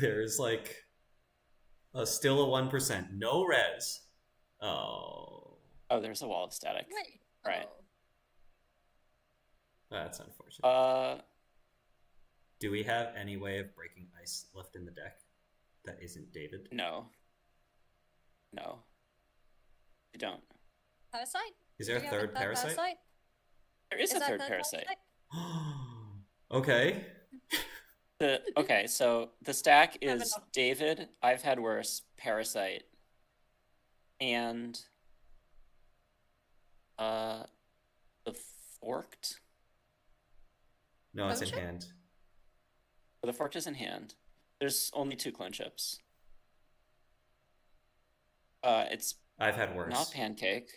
There's like still a 1%. No res. Oh. Oh, there's a wall of static. Wait. Right. Oh. That's unfortunate. Do we have any way of breaking ice left in the deck that isn't dated? No. No. You don't. Parasite? Is there a third parasite? There is a third parasite. Okay. Okay, so the stack is David, I've Had Worse, Parasite, and the Forked. No, it's in hand. The Forked is in hand. There's only 2 clone chips. It's I've Had Worse. Not Pancake.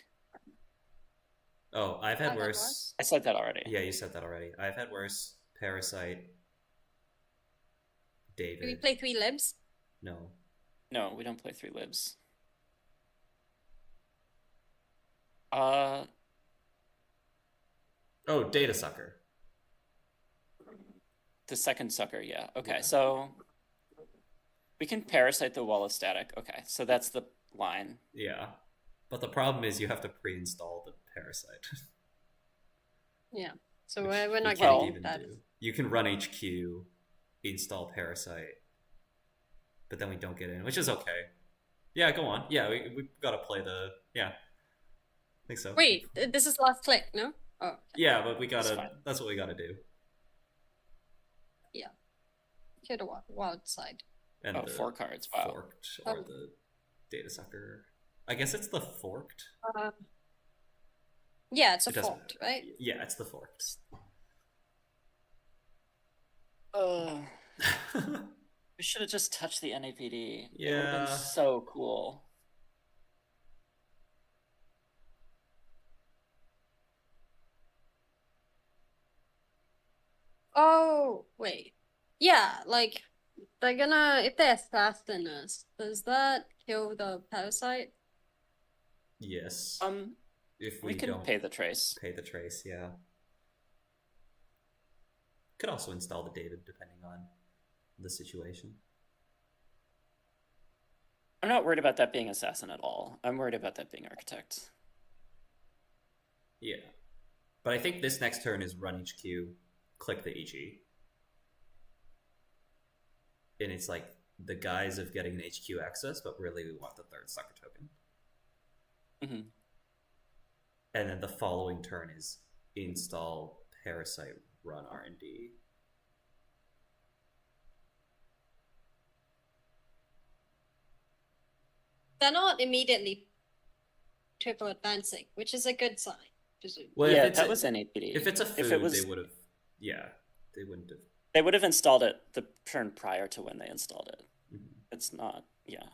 Oh, I've Had Worse. I said that already. Yeah, you said that already. I've Had Worse, Parasite, David. Do we play 3 libs? No. No, we don't play 3 libs. Oh, Data Sucker. The second sucker, yeah. Okay, so we can Parasite the Wall of Static. Okay, so that's the line. Yeah. But the problem is you have to pre-install the Parasite. Yeah. So we're not getting getting that. You can run HQ, install Parasite, but then we don't get in, which is okay. Yeah, go on. Yeah, we gotta play the... Yeah. I think so. Wait, this is last click, no? Oh. Yeah, but we gotta... That's what we gotta do. Yeah. To the wild side. And Oh, 4 cards. Wow. Forked, or the data sucker. I guess it's the forked. Yeah, it's a forked, right? Yeah, it's the forked. We should have just touched the NAPD. Yeah. It would have been so cool. Oh, wait. Yeah, like, they're gonna... If they assassin us, does that kill the parasite? Yes. If we can don't pay the trace. Pay the trace, yeah. Could also install the data depending on the situation. I'm not worried about that being assassin at all. I'm worried about that being architect. Yeah. But I think this next turn is run HQ, click the EG. And it's like the guise of getting an HQ access, but really we want the 3rd sucker token. Mm-hmm. And then the following turn is install Parasite, run R&D. They're not immediately triple advancing, which is a good sign. Well, yeah, that was NAPD. If it's a food, they would have... Yeah, they wouldn't have... They would have installed it the turn prior to when they installed it. Mm-hmm. It's not, yeah.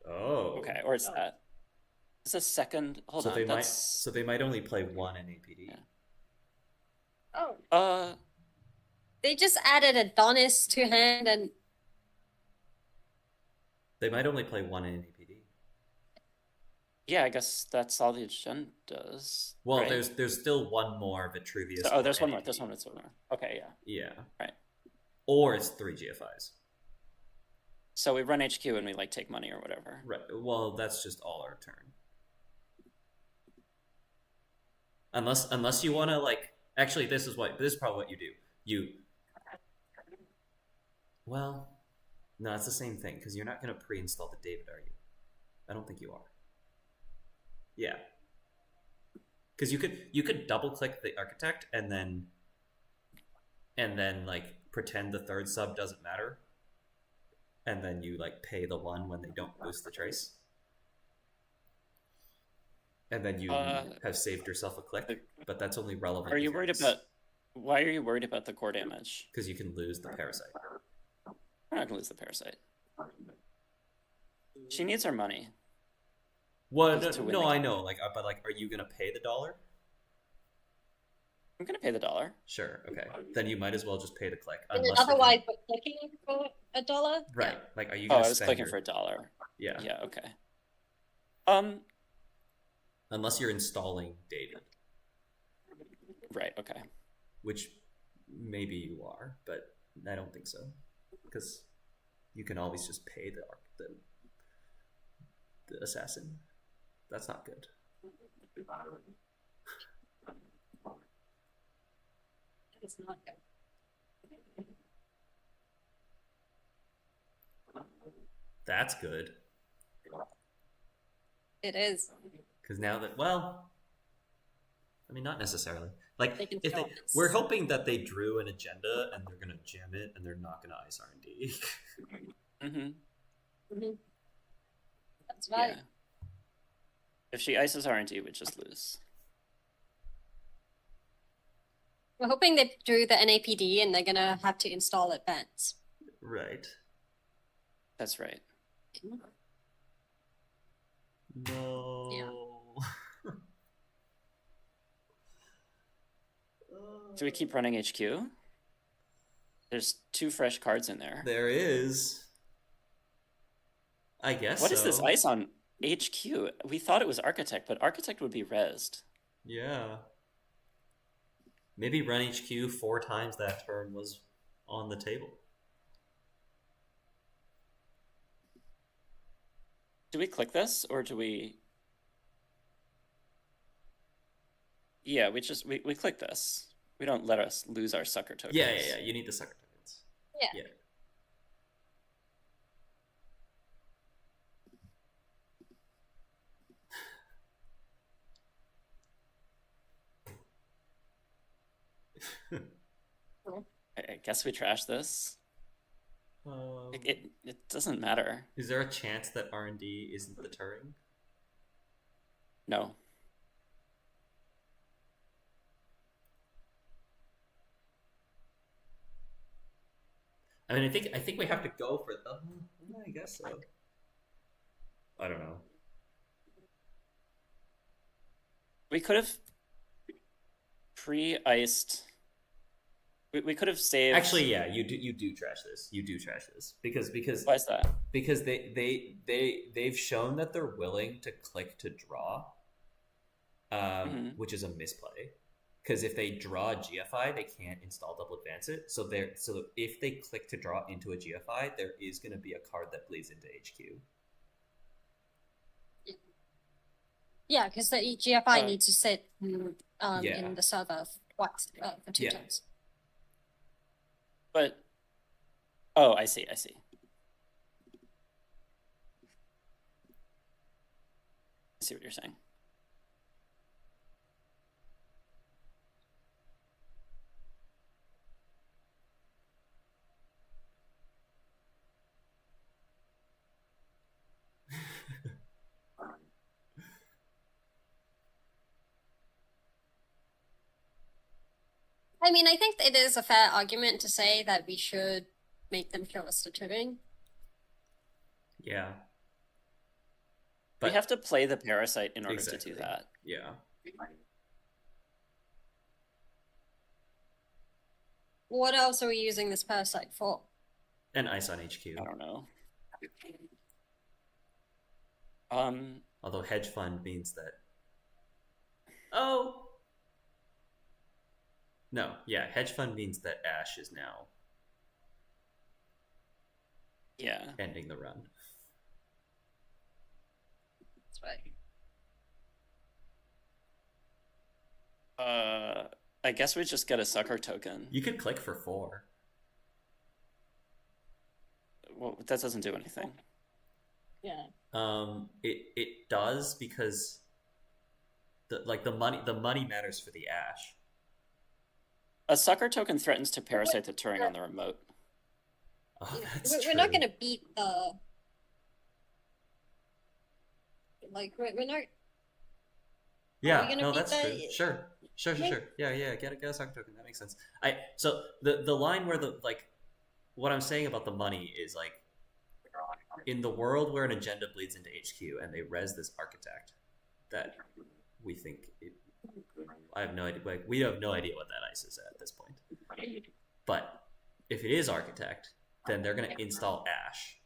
Oh. Okay, or it's that. It's a second. Hold on. So they might only play 1 NAPD. Yeah. Oh. They just added Adonis to hand and... They might only play 1 NAPD. Yeah, I guess that's all the agenda does. Well, right? there's still one more Vitruvius. So, there's one more. There's one more. Okay, yeah. Yeah. Right. Or it's 3 GFIs. So we run HQ and we like take money or whatever. Right. Well, that's just all our turn. Unless you want to like... Actually, this is probably what you do. Well, no, it's the same thing, because you're not going to pre-install the David, are you? I don't think you are. Yeah. Because you could double-click the architect and then like pretend the 3rd sub doesn't matter, and then you like pay the 1 when they don't boost the trace, and then you have saved yourself a click. But that's only relevant. Are you worried about? Why are you worried about the core damage? Because you can lose the parasite. We're not gonna lose the parasite. She needs her money. Well, no, I know. Like, but like, are you gonna pay the $1? I'm gonna pay the $1. Sure. Okay. Then you might as well just pay the click. Otherwise, we're clicking for $1. Right. Yeah. Like, are you? Oh, Gonna I was clicking for $1. Yeah. Yeah. Okay. Unless you're installing David. Right. Okay. Which maybe you are, but I don't think so, because you can always just pay the assassin. That's not good. It's not good. That's good. It is. Because now that, well, I mean, not necessarily. Like, They can we're hoping that they drew an agenda and they're gonna jam it and they're not gonna ice R&D. That's right. Yeah. If she ices R&D, we just lose. We're hoping they drew the NAPD and they're gonna have to install Advance. Right. That's right. No. Yeah. Do we keep running HQ? There's 2 fresh cards in there. There is. I guess What is this ice on HQ? We thought it was Architect, but Architect would be rezzed. Yeah. Maybe run HQ 4 times that turn was on the table. Do we click this, or do we... Yeah, we click this. We don't let us lose our sucker tokens. Yeah. You need the sucker tokens. Yeah. I guess we trash this. It doesn't matter. Is there a chance that R&D isn't the Turing? No. I mean, I think we have to go for them. I guess so. I don't know. We could have pre-iced. We could have saved. Actually, yeah, you do trash this. You do trash this because Why is that? because they've shown that they're willing to click to draw, which is a misplay. Because if they draw a GFI, they can't install double advance it. So if they click to draw into a GFI, there is going to be a card that bleeds into HQ. Yeah, because the GFI needs to sit in the server for 2 turns. But I see. I see what you're saying. I mean, I think it is a fair argument to say that we should make them show us the Turing. Yeah. We have to play the parasite in order to do that. Yeah. What else are we using this parasite for? And ice on HQ. I don't know. Although hedge fund means that. Oh. No, yeah, hedge fund means that Ash is now ending the run. That's right. I guess we just get a sucker token. You could click for 4. Well, that doesn't do anything. Yeah. It does because the money matters for the Ash. A sucker token threatens to parasite the Turing on the remote. Oh, that's we're not going to beat the... we're not... Yeah, no, that's true. Sure. Yeah, get a sucker token. That makes sense. So the line where what I'm saying about the money is in the world where an agenda bleeds into HQ and they res this architect that we think I have no idea. We have no idea what that ice is at this point. But if it is architect, then they're going to install Ash,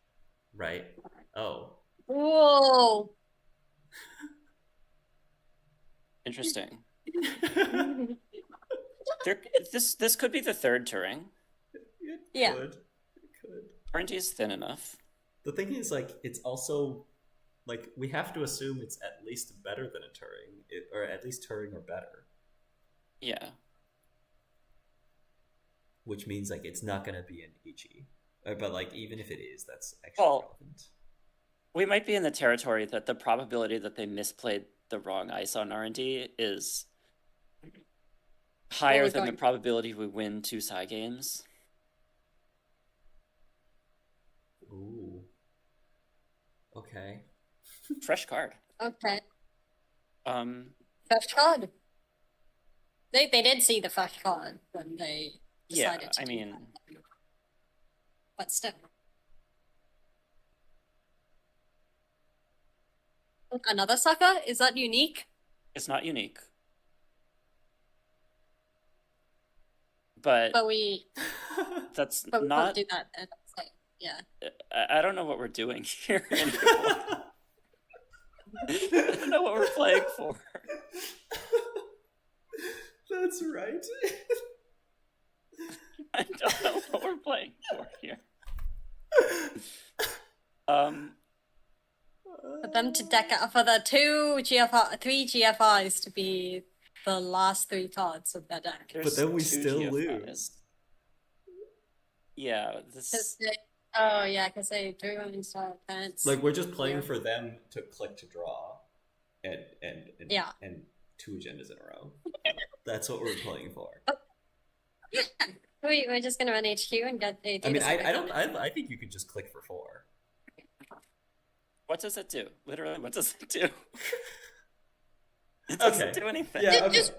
right? Oh. Whoa. Interesting. This could be the third Turing. Yeah. It could. R&D is thin enough. The thing is, it's also we have to assume it's at least better than a Turing, or at least Turing or better. Yeah. Which means it's not going to be an Ichi, but even if it is, that's actually relevant. We might be in the territory that the probability that they misplayed the wrong ice on R&D is higher than the probability we win 2 Psy games. Ooh. Okay. Fresh card. Okay. Fresh card. They did see the fresh card when they decided to do that. But still. Another sucker? Is that unique? It's not unique. But we that's but we not can't do that. Yeah. I don't know what we're doing here anymore. I don't know what we're playing for. That's right. I don't know what we're playing for here. For them to deck out for the 3 GFIs to be the last 3 cards of that deck. But then we There's 2 still geophanes. lose. Yeah, this. Oh yeah, because they drew and installed fence. Like, we're just playing Yeah. for them to click to draw, and Yeah. and 2 agendas in a row. That's what we're playing for. We're just gonna run HQ and get a. I mean, I think you could just click for 4. What does it do? Literally, what does it do? It doesn't Okay. do anything. Yeah, Just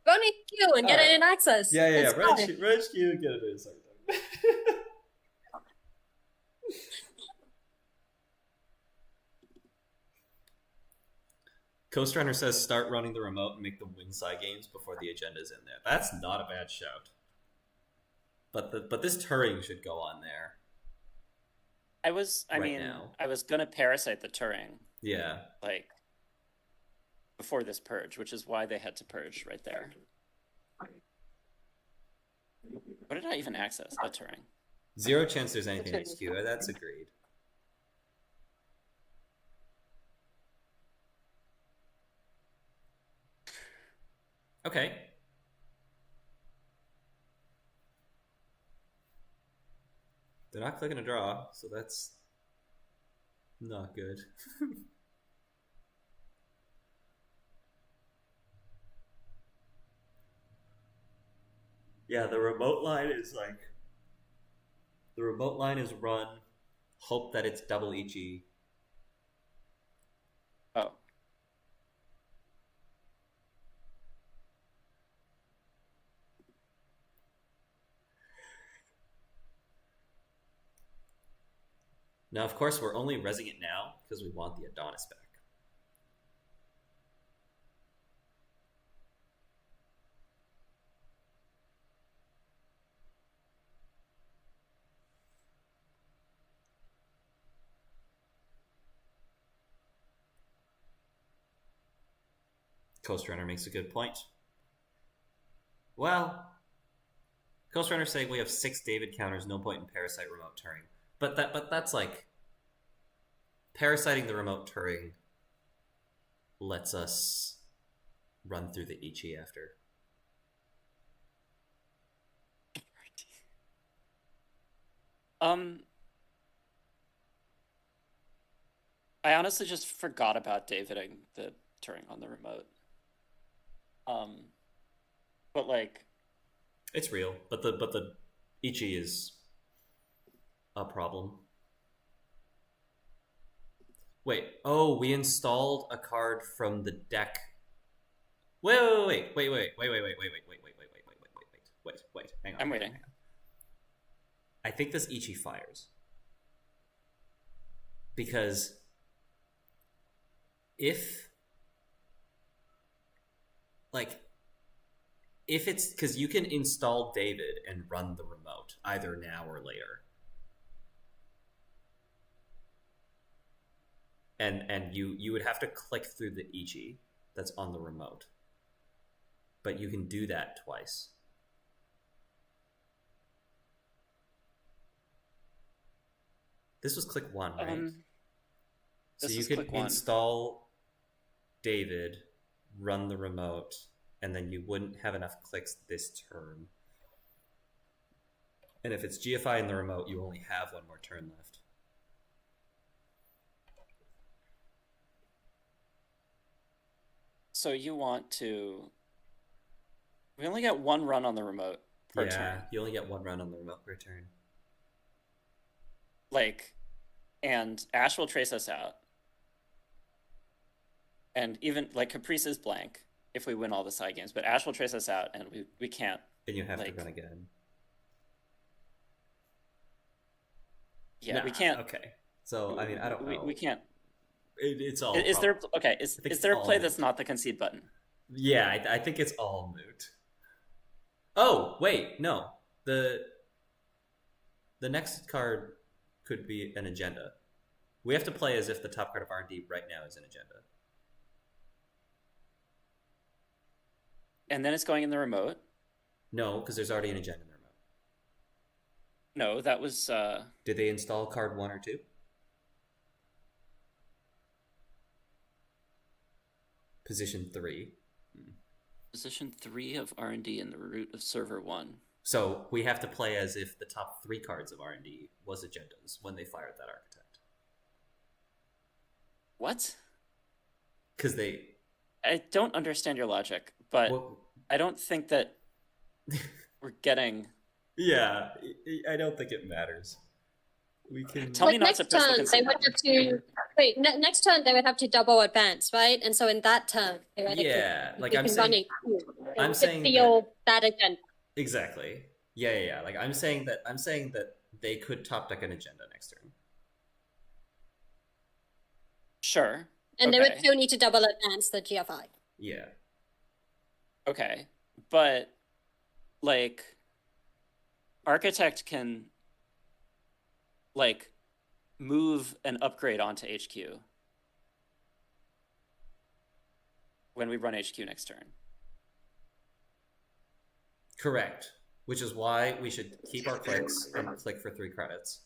run HQ and get it in access. Yeah. It's Red fine. Q, get it in a second. Coast Runner says start running the remote and make them win side games before the agenda's in there. That's not a bad shout. But this Turing should go on there. I was gonna parasite the Turing, Yeah. like, before this purge, which is why they had to purge right there. What did I even access? A Turing. 0 chance there's anything in HQ. That's agreed. Okay. They're not clicking a draw, so that's not good. Yeah, the remote line is run, hope that it's double EG. Oh. Now, of course, we're only resing it now because we want the Adonis back. Coast Runner makes a good point. Well, Coast Runner's saying we have 6 David counters, no point in Parasite remote Turing. But that's like parasiting the remote Turing lets us run through the Ichi after. I honestly just forgot about Daviding the Turing on the remote. But like, it's real, but the Ichi is a problem. Wait, oh, we installed a card from the deck. Wait, hang on. I'm waiting. I think this Ichi fires. Because if it's because you can install David and run the remote either now or later. And you would have to click through the Ichi that's on the remote. But you can do that twice. This was click 1, right? So you could install David, run the remote, and then you wouldn't have enough clicks this turn. And if it's GFI in the remote, you only have 1 more turn left. So you want to... We only get 1 run on the remote per turn. Yeah, you only get 1 run on the remote per turn. Like, and Ash will trace us out. And even, like, Caprice is blank if we win all the side games, but Ash will trace us out, and we can't. And you have to run again. Yeah, we can't. Okay. So, I mean, I don't know. We can't. It's all... Is there a play that's not the concede button? Yeah, I think it's all moot. Oh, wait, no. The next card could be an agenda. We have to play as if the top card of R&D right now is an agenda. And then it's going in the remote? No, because there's already an agenda in the remote. No, that was... Did they install card 1 or 2? Position 3. Position 3 of R&D in the root of server 1. So we have to play as if the top 3 cards of R&D was agendas when they fired that architect. What? Because they... I don't understand your logic, but I don't think that we're getting... Yeah, I don't think it matters. We can... Tell me not next to press the turn, concede they would have to... Wait, next turn they would have to double advance, right? And so in that turn, Yeah, like I'm can run saying... it. I'm saying that agenda. Exactly. Yeah. Like I'm saying that they could top deck an agenda next turn. Sure. And they would still need to double advance the GFI. Yeah. Okay. But, like, Architect can, like, move an upgrade onto HQ when we run HQ next turn. Correct. Which is why we should keep our clicks and click for 3 credits.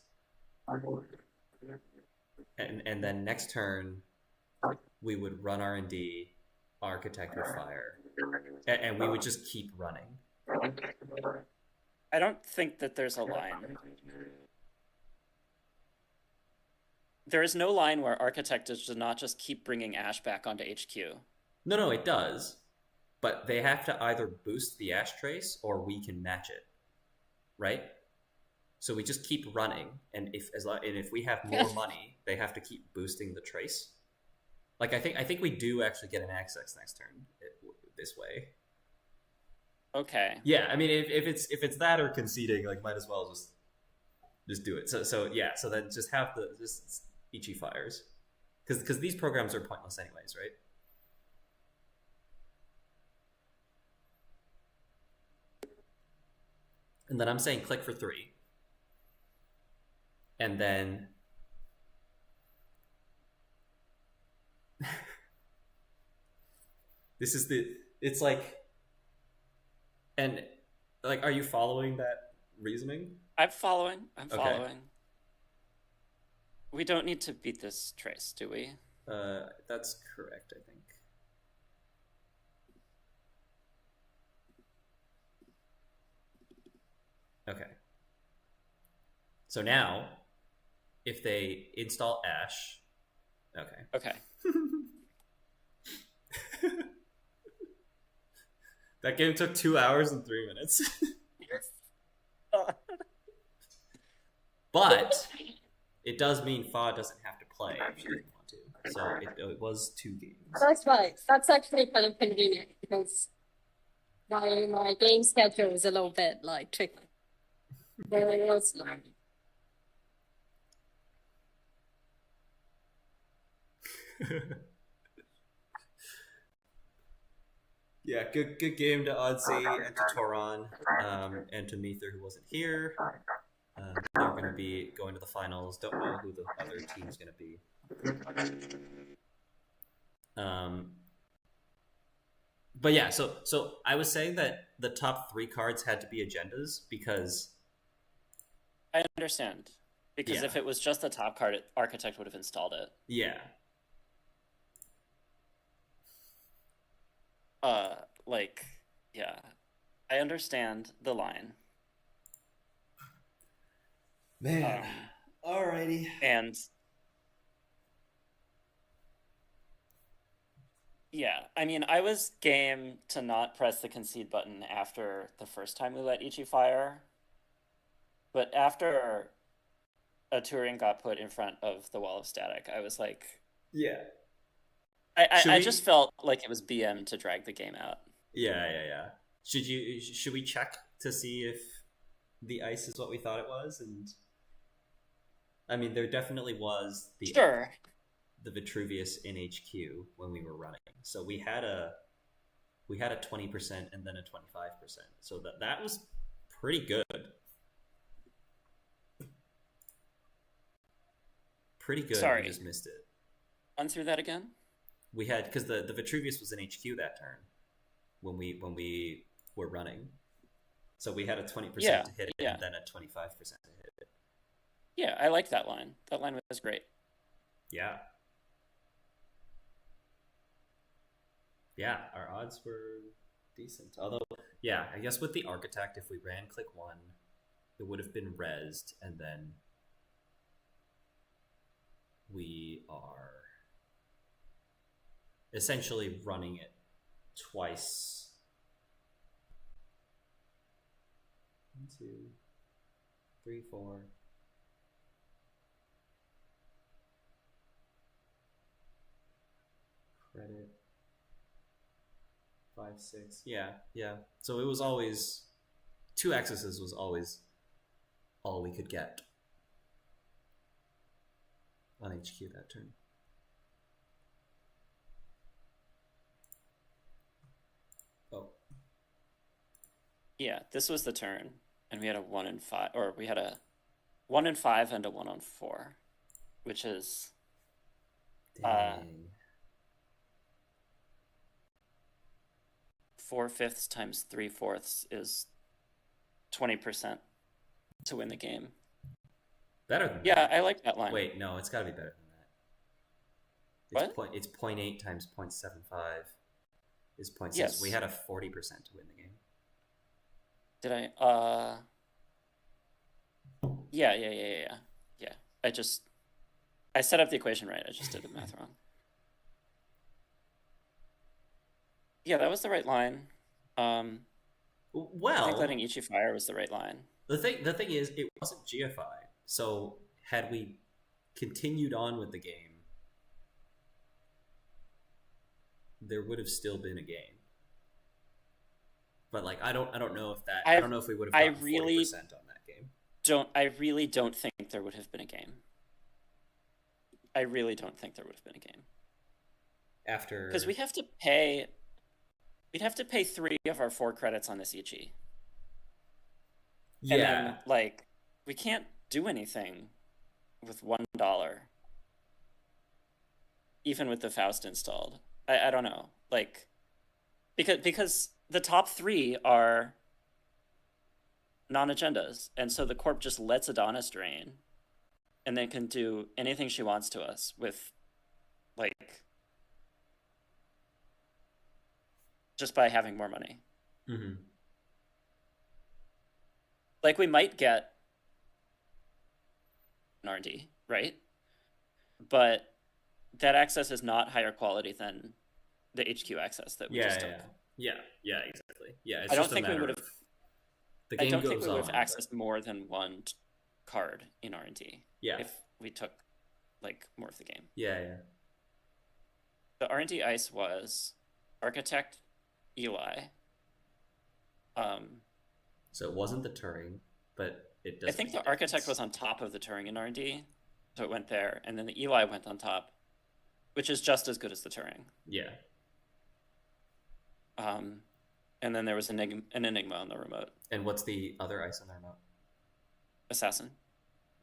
And then next turn, we would run R&D, Architect would fire, and we would just keep running. I don't think that there's a line. There is no line where Architect does not just keep bringing Ash back onto HQ. No, it does. But they have to either boost the Ash Trace or we can match it. Right? So we just keep running, and if we have more money, they have to keep boosting the Trace. Like I think we do actually get an access next turn this way. Okay. Yeah, I mean if it's that or conceding, like might as well just do it. So yeah, so then just have just Ichi fires, because these programs are pointless anyways, right? And then I'm saying click for 3, and then it's like, and like, are you following that reasoning? I'm following. Okay. We don't need to beat this Trace, do we? That's correct, I think. Okay. So now, if they install Ash, okay. That game took 2 hours and 3 minutes. But it does mean Fa doesn't have to play if she doesn't want to. So it was 2 games. That's right. That's actually kind of convenient because my game schedule is a little bit like tricky. Yeah, good game to Odsy and to Toron, and to Mether, who wasn't here. They're going to be going to the finals. Don't know who the other team's going to be. But yeah, so I was saying that the top 3 cards had to be agendas because... I understand. Because if it was just the top card, Architect would have installed it. Yeah. Yeah. I understand the line. Man. Alrighty. And yeah, I mean, I was game to not press the concede button after the first time we let Ichi fire. But after a Turing got put in front of the wall of static, I was like... Yeah. I just felt like it was BM to drag the game out. Yeah. Should we check to see if the ice is what we thought it was? And I mean, there definitely was the Vitruvius in HQ when we were running. So we had a 20% and then a 25%. So that was pretty good. Pretty good. Sorry. We just missed it. Run through that again? We had, because the Vitruvius was in HQ that turn when we were running. So we had a 20% to hit it and then a 25% to hit it. Yeah, I like that line. That line was great. Yeah. Yeah, our odds were decent. Although, yeah, I guess with the Architect, if we ran click 1, it would have been rezzed, and then we are essentially running it twice. 1, 2, 3, 4. Credit. 5, 6. Yeah. So it was always 2 accesses was always all we could get on HQ that turn. Oh. Yeah, this was the turn, and we had a 1 and 5, or we had a 1 and 5 and a 1 on 4, which is Dang. 4/5 times 3/4 is 20% to win the game. Better than Yeah, that. I like that line. Wait, no, it's got to be better than that. It's What? 0.8 times 0.75 is 0.6. Yes. We had a 40% to win the game. Did I? Yeah. I set up the equation right. I just did the math wrong. Yeah, that was the right line. I think Well, letting Ichi fire was the right line. the thing is, it wasn't GFI. So had we continued on with the game, there would have still been a game. But like, I don't know if that. I don't know if we would have gotten 40% on that game. I really don't think there would have been a game. I really don't think there would have been a game. After, because we'd have to pay 3 of our 4 credits on this Ichi. yeah, And then, like, we can't do anything with $1, even with the Faust installed. I don't know, like, because the top 3 are non-agendas, and so the Corp just lets Adonis drain, and then can do anything she wants to us with, like, just by having more money. mm-hmm. Like, we might get an R&D, right? But that access is not higher quality than the HQ access that we just took. Yeah, exactly. Yeah, it's I don't just a think we matter would have. of the game I don't goes think we would have on, accessed more than 1 card in R&D. Yeah. If we took, like, more of the game. Yeah. The R&D ice was Architect, Eli. So it wasn't the Turing, but it does. I think the Architect was on top of the Turing in R&D, so it went there, and then the Eli went on top, which is just as good as the Turing. Yeah. And then there was an Enigma on the remote. And what's the other ice on the remote? Assassin.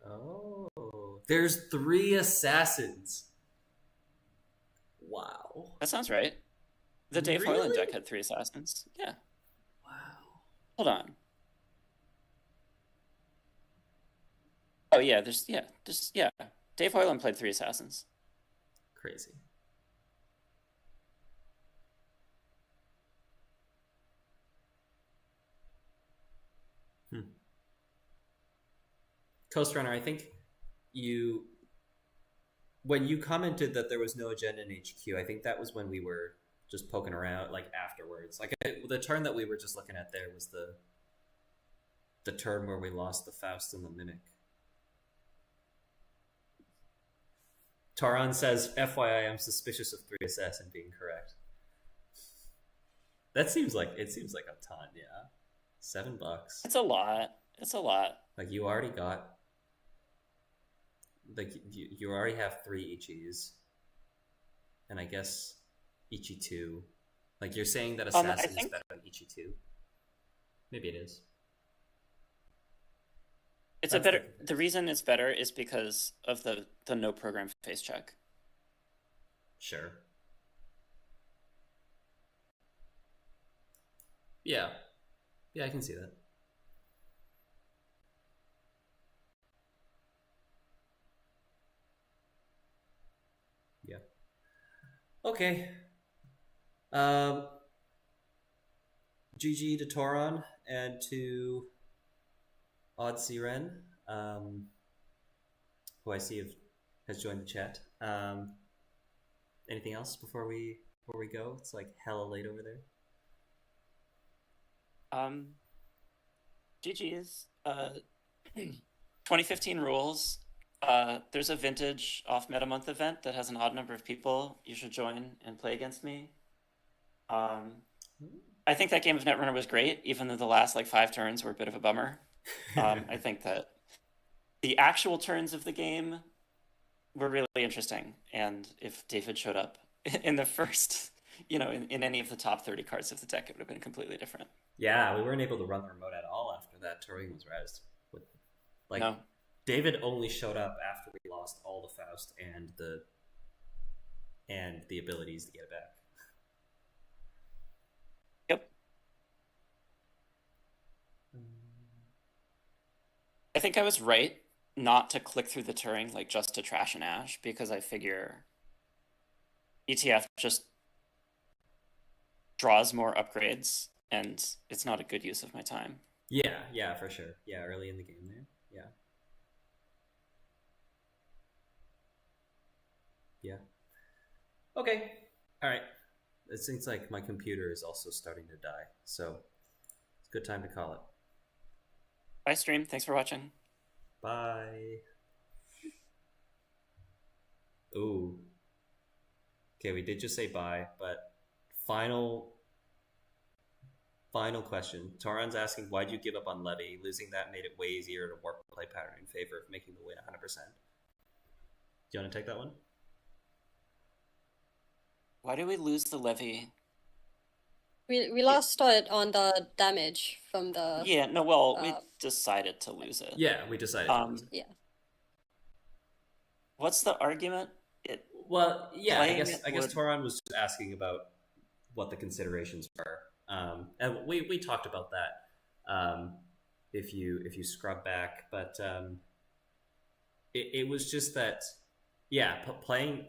Oh, there's 3 assassins. Wow. That sounds right. The Dave Hoyland Really? deck had 3 assassins. Yeah. Wow. Hold on. Oh yeah, Dave Hoyland played 3 assassins. Crazy. Coast Runner, I think when you commented that there was no agenda in HQ, I think that was when we were just poking around, like, afterwards. Like, the turn that we were just looking at there was the turn where we lost the Faust and the Mimic. Toron says, FYI, I'm suspicious of 3 assassin being correct. It seems like a ton, yeah. $7. It's a lot. Like, you already got, like, you already have 3 Ichis, and I guess Ichi 2. Like, you're saying that assassin is better than Ichi 2? Maybe it is. It's a better. The reason it's better is because of the no program face check. Sure. Yeah, I can see that. Yeah. Okay. GG to Toron and to Odsy Wrenn, who I see has joined the chat. Anything else before we go? It's like hella late over there. GG's. 2015 rules. There's a vintage off meta month event that has an odd number of people. You should join and play against me. I think that game of Netrunner was great, even though the last like 5 turns were a bit of a bummer. I think that the actual turns of the game were really interesting, and if David showed up in the first, in any of the top 30 cards of the deck, it would have been completely different. Yeah, we weren't able to run the remote at all after that. Toron was rezzed. No. David only showed up after we lost all the Faust and the abilities to get it back. Yep. I think I was right not to click through the Turing just to trash and Ash, because I figure ETF just draws more upgrades and it's not a good use of my time. Yeah, for sure. Yeah, early in the game there. Yeah. Okay. All right. It seems like my computer is also starting to die, so it's a good time to call it. Bye, stream. Thanks for watching. Bye. Ooh. Okay, we did just say bye, but final question. Toron's asking, why'd you give up on Levy? Losing that made it way easier to warp the play pattern in favor of making the win 100%. Do you want to take that one? Why did we lose the Levy? We lost it on the damage from the... Yeah, no, we decided to lose it. Yeah, we decided to lose it. Yeah. What's the argument? Well, yeah, I guess Toron was just asking about what the considerations were. And we talked about that if you scrub back, but it was just that, yeah, playing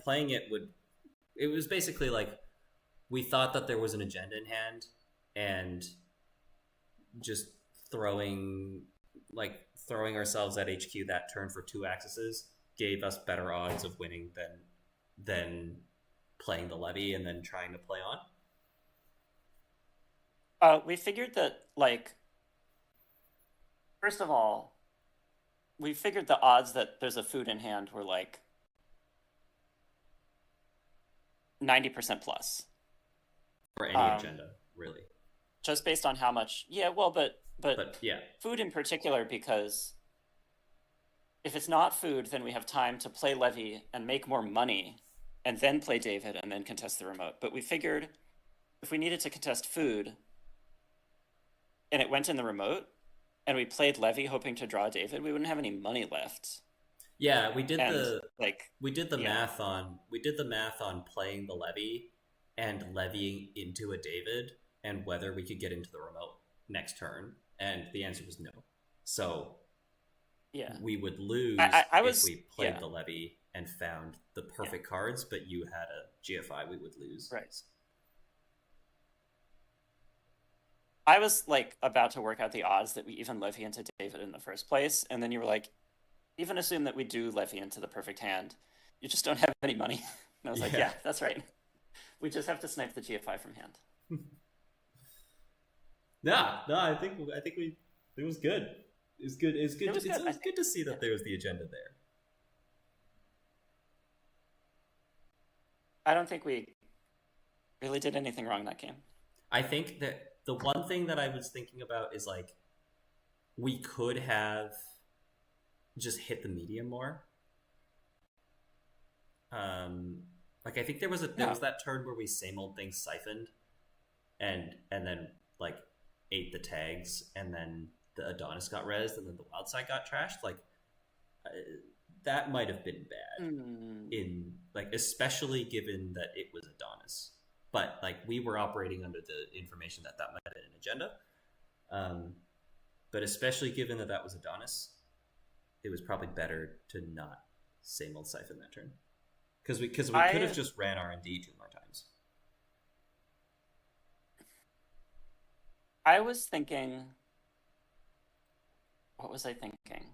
it was basically like we thought that there was an agenda in hand, and just throwing ourselves at HQ that turn for 2 accesses gave us better odds of winning than playing the Levy and then trying to play on. We figured that, first of all, we figured the odds that there's a food in hand were 90% plus. For any agenda, really. Just based on how much... Yeah, well, but yeah. Food in particular, because if it's not food, then we have time to play Levy and make more money, and then play David, and then contest the remote. But we figured if we needed to contest food, and it went in the remote, and we played Levy hoping to draw David, we wouldn't have any money left. Yeah, we did the math on playing the Levy and levying into a David, and whether we could get into the remote next turn, and the answer was no. So yeah, we would lose if we played the Levy and found the perfect cards, but you had a GFI, we would lose. Right. I was about to work out the odds that we even levy into David in the first place, and then you were like, even assume that we do levy into the perfect hand. You just don't have any money. And I was like, yeah, that's right. We just have to snipe the GFI from hand. No, I think it was good. It was good. It's good to see that there was the agenda there. I don't think we really did anything wrong that game. I think that the one thing that I was thinking about is we could have just hit the medium more. I think there was that turn where we same old thing siphoned, and then ate the tags, and then the Adonis got rezzed, and then the wild side got trashed. That might have been bad in especially given that it was Adonis. But we were operating under the information that might have been an agenda. But especially given that was Adonis, it was probably better to not same old siphon that turn, because we could have just ran R&D 2 more times. I was thinking... What was I thinking?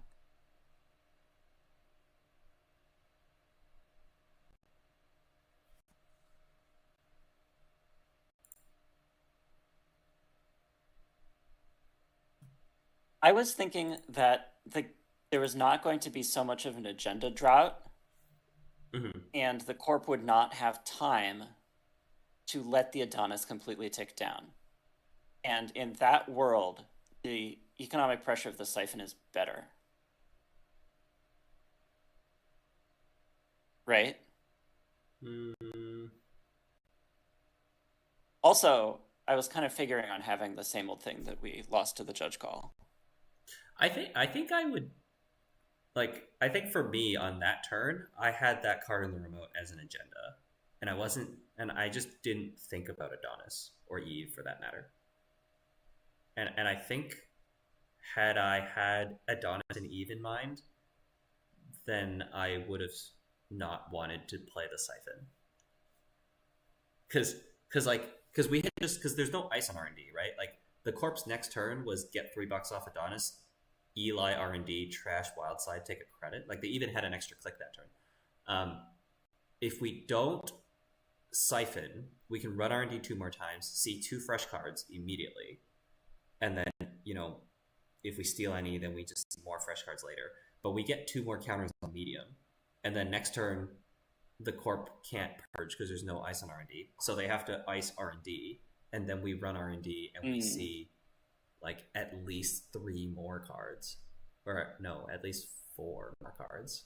I was thinking that there was not going to be so much of an agenda drought, and the Corp would not have time to let the Adonis completely tick down. And in that world, the economic pressure of the Siphon is better. Right? Also, I was kind of figuring on having the same old thing that we lost to the judge call. I think I would, like, I think for me on that turn, I had that card in the remote as an agenda, and I just didn't think about Adonis or Eve for that matter. And I think had I had Adonis and Eve in mind, then I would have not wanted to play the Siphon. Because there's no ice on R&D, right? Like, the Corp's next turn was get $3 off Adonis, Eli R&D, trash Wildside, take a credit. Like, they even had an extra click that turn. If we don't Siphon, we can run R&D 2 more times, see 2 fresh cards immediately, and then, if we steal any, then we just see more fresh cards later. But we get 2 more counters on medium, and then next turn, the Corp can't purge because there's no ice on R&D, so they have to ice R&D, and then we run R&D, and we see, like, at least 3 more cards. Or, no, at least 4 more cards.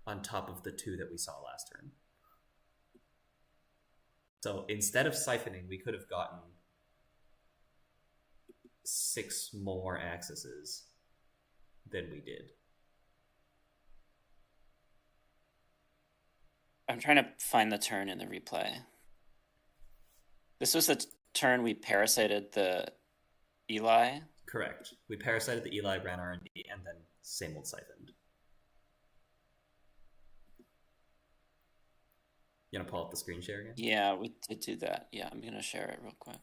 On top of the 2 that we saw last turn. So, instead of siphoning, we could have gotten 6 more accesses than we did. I'm trying to find the turn in the replay. This was the turn we parasited the Eli? Correct. We parasited the Eli, ran R&D, and then same old siphoned. You gonna pull up the screen share again? Yeah, we did do that. Yeah, I'm gonna share it real quick.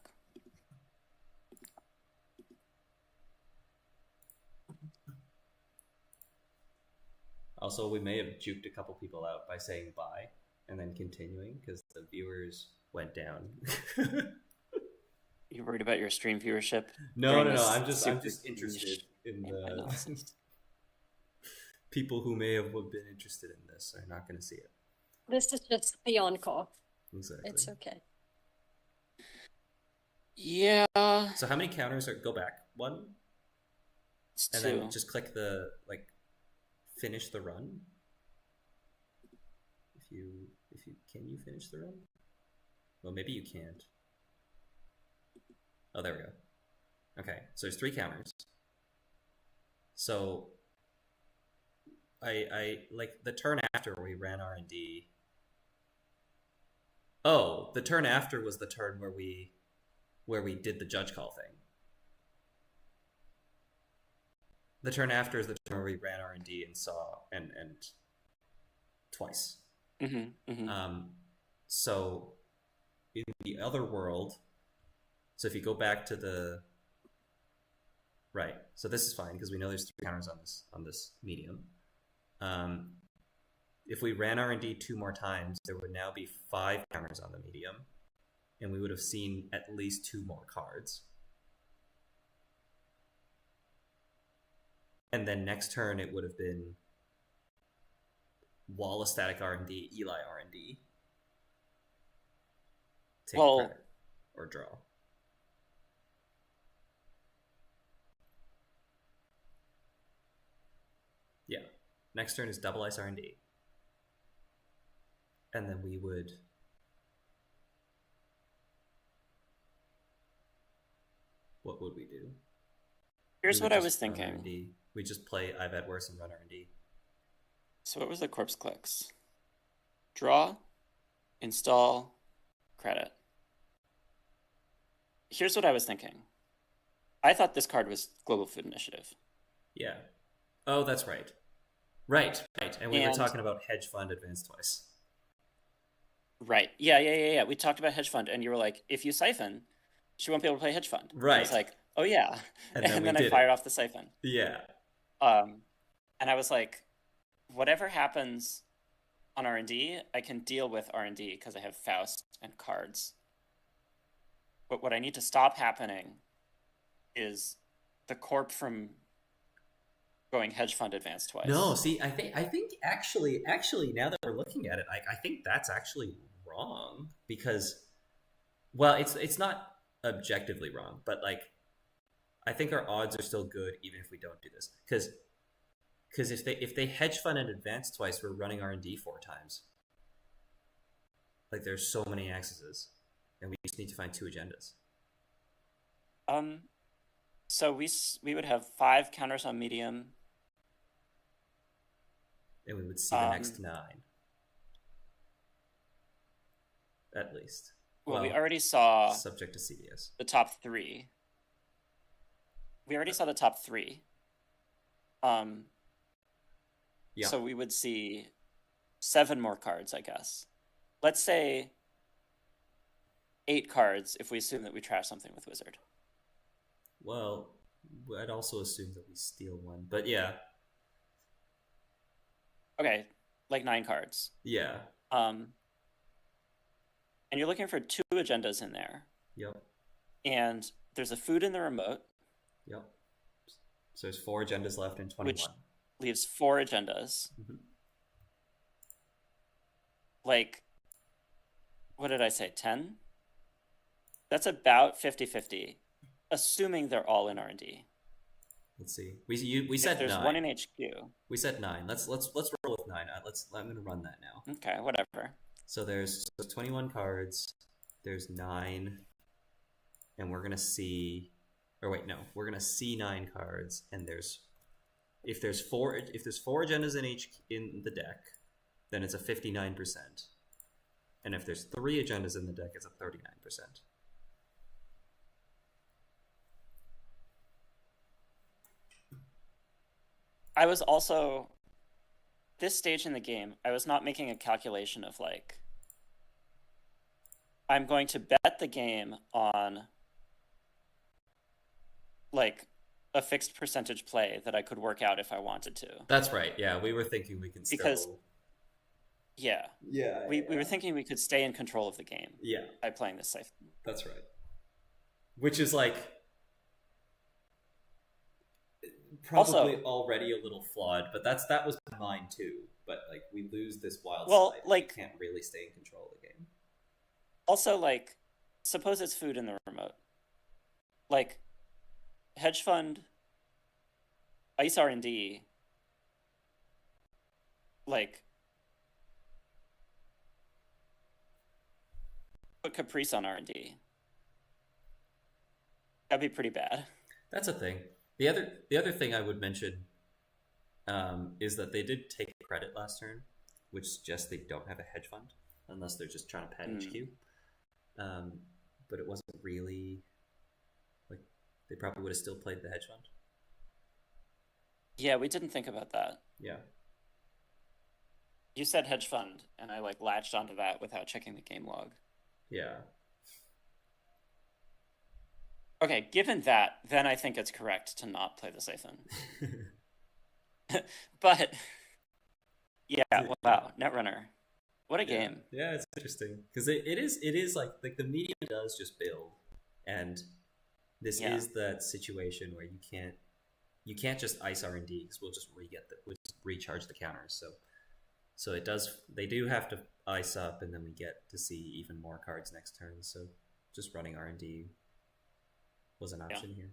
Also, we may have juked a couple people out by saying bye and then continuing because the viewers went down. You worried about your stream viewership? No. I'm just interested in the people who may have been interested in this are not going to see it. This is just the encore. Exactly. It's okay. Yeah. So how many counters are go back? 1? It's and 2. then just click the finish the run. If you can you finish the run? Well, maybe you can't. Oh, there we go. Okay, so there's 3 counters. So I like the turn after we ran R&D. Oh, the turn after was the turn where we did the judge call thing. The turn after is the turn where we ran R&D and saw and twice. So in the other world, so if you go back to the right, so this is fine because we know there's 3 counters on this medium. If we ran R&D 2 more times, there would now be 5 counters on the medium, and we would have seen at least 2 more cards. And then next turn, it would have been Wall of Static R&D, Eli R&D. Take credit or draw. Yeah. Next turn is double ice R&D. And then we would... What would we do? Here's what I was thinking. R&D. We just play I've had worse and run R&D. So what was the corpse clicks? Draw, install, credit. Here's what I was thinking. I thought this card was Global Food Initiative. Yeah. Oh, that's right. Right. And we were talking about hedge fund advance twice. Right. Yeah. We talked about hedge fund, and you were like, if you siphon, she won't be able to play hedge fund. Right. I was like, oh yeah. And then I fired off the siphon. Yeah. And I was like, whatever happens on R&D, I can deal with R&D because I have Faust and cards. But what I need to stop happening is the corp from going hedge fund advance twice. No, see, I think actually, now that we're looking at it, I think that's actually wrong because, well, it's not objectively wrong, but like, I think our odds are still good even if we don't do this because if they hedge fund and advance twice, we're running R&D 4 times. Like there's so many accesses, and we just need to find 2 agendas. So we would have 5 counters on medium, and we would see the next 9, at least. Well, we already saw subject to CDS the top 3. We already saw the top 3. Yeah. So we would see 7 more cards, I guess. Let's say 8 cards if we assume that we trash something with Wizard. Well, I'd also assume that we steal 1, but yeah. Okay, like 9 cards. Yeah. And you're looking for 2 agendas in there. Yep. And there's a food in the remote. Yep. So there's 4 agendas left in 21. Which leaves 4 agendas. Mm-hmm. Like, what did I say, 10? That's about 50-50, assuming they're all in R&D. Let's see. We said there's 9. 1 in HQ. We said 9. Let's roll with 9. I'm going to run that now. Okay, whatever. So there's 21 cards. There's 9, and we're going to see. Or wait, no, we're going to see 9 cards, and if there's 4 agendas in the deck, then it's a 59%. And if there's 3 agendas in the deck, it's a 39%. I was also, this stage in the game, I was not making a calculation of like, I'm going to bet the game on like a fixed percentage play that I could work out if I wanted to. That's right. Yeah, we were thinking we can still... Because, yeah. Yeah. We were thinking we could stay in control of the game. Yeah. By playing this safe. That's right. Which is like... probably also, already a little flawed, but that was mine too. But like we lose this wild slide, like we can't really stay in control of the game. Also, like, suppose it's food in the remote. Like, hedge fund, ice R&D, like, put Caprice on R&D. That'd be pretty bad. That's a thing. The other thing I would mention is that they did take credit last turn, which suggests they don't have a hedge fund, unless they're just trying to pad HQ. But it wasn't really, like, they probably would have still played the hedge fund. Yeah, we didn't think about that. Yeah. You said hedge fund, and I, like, latched onto that without checking the game log. Yeah. Okay, given that, then I think it's correct to not play the siphon. But, yeah, wow, Netrunner. What a game. Yeah, it's interesting. Because it is like the medium does just build. And this is that situation where you can't just ice R&D, because we'll just recharge the counters. So it does, they do have to ice up, and then we get to see even more cards next turn. So just running R&D was an option here.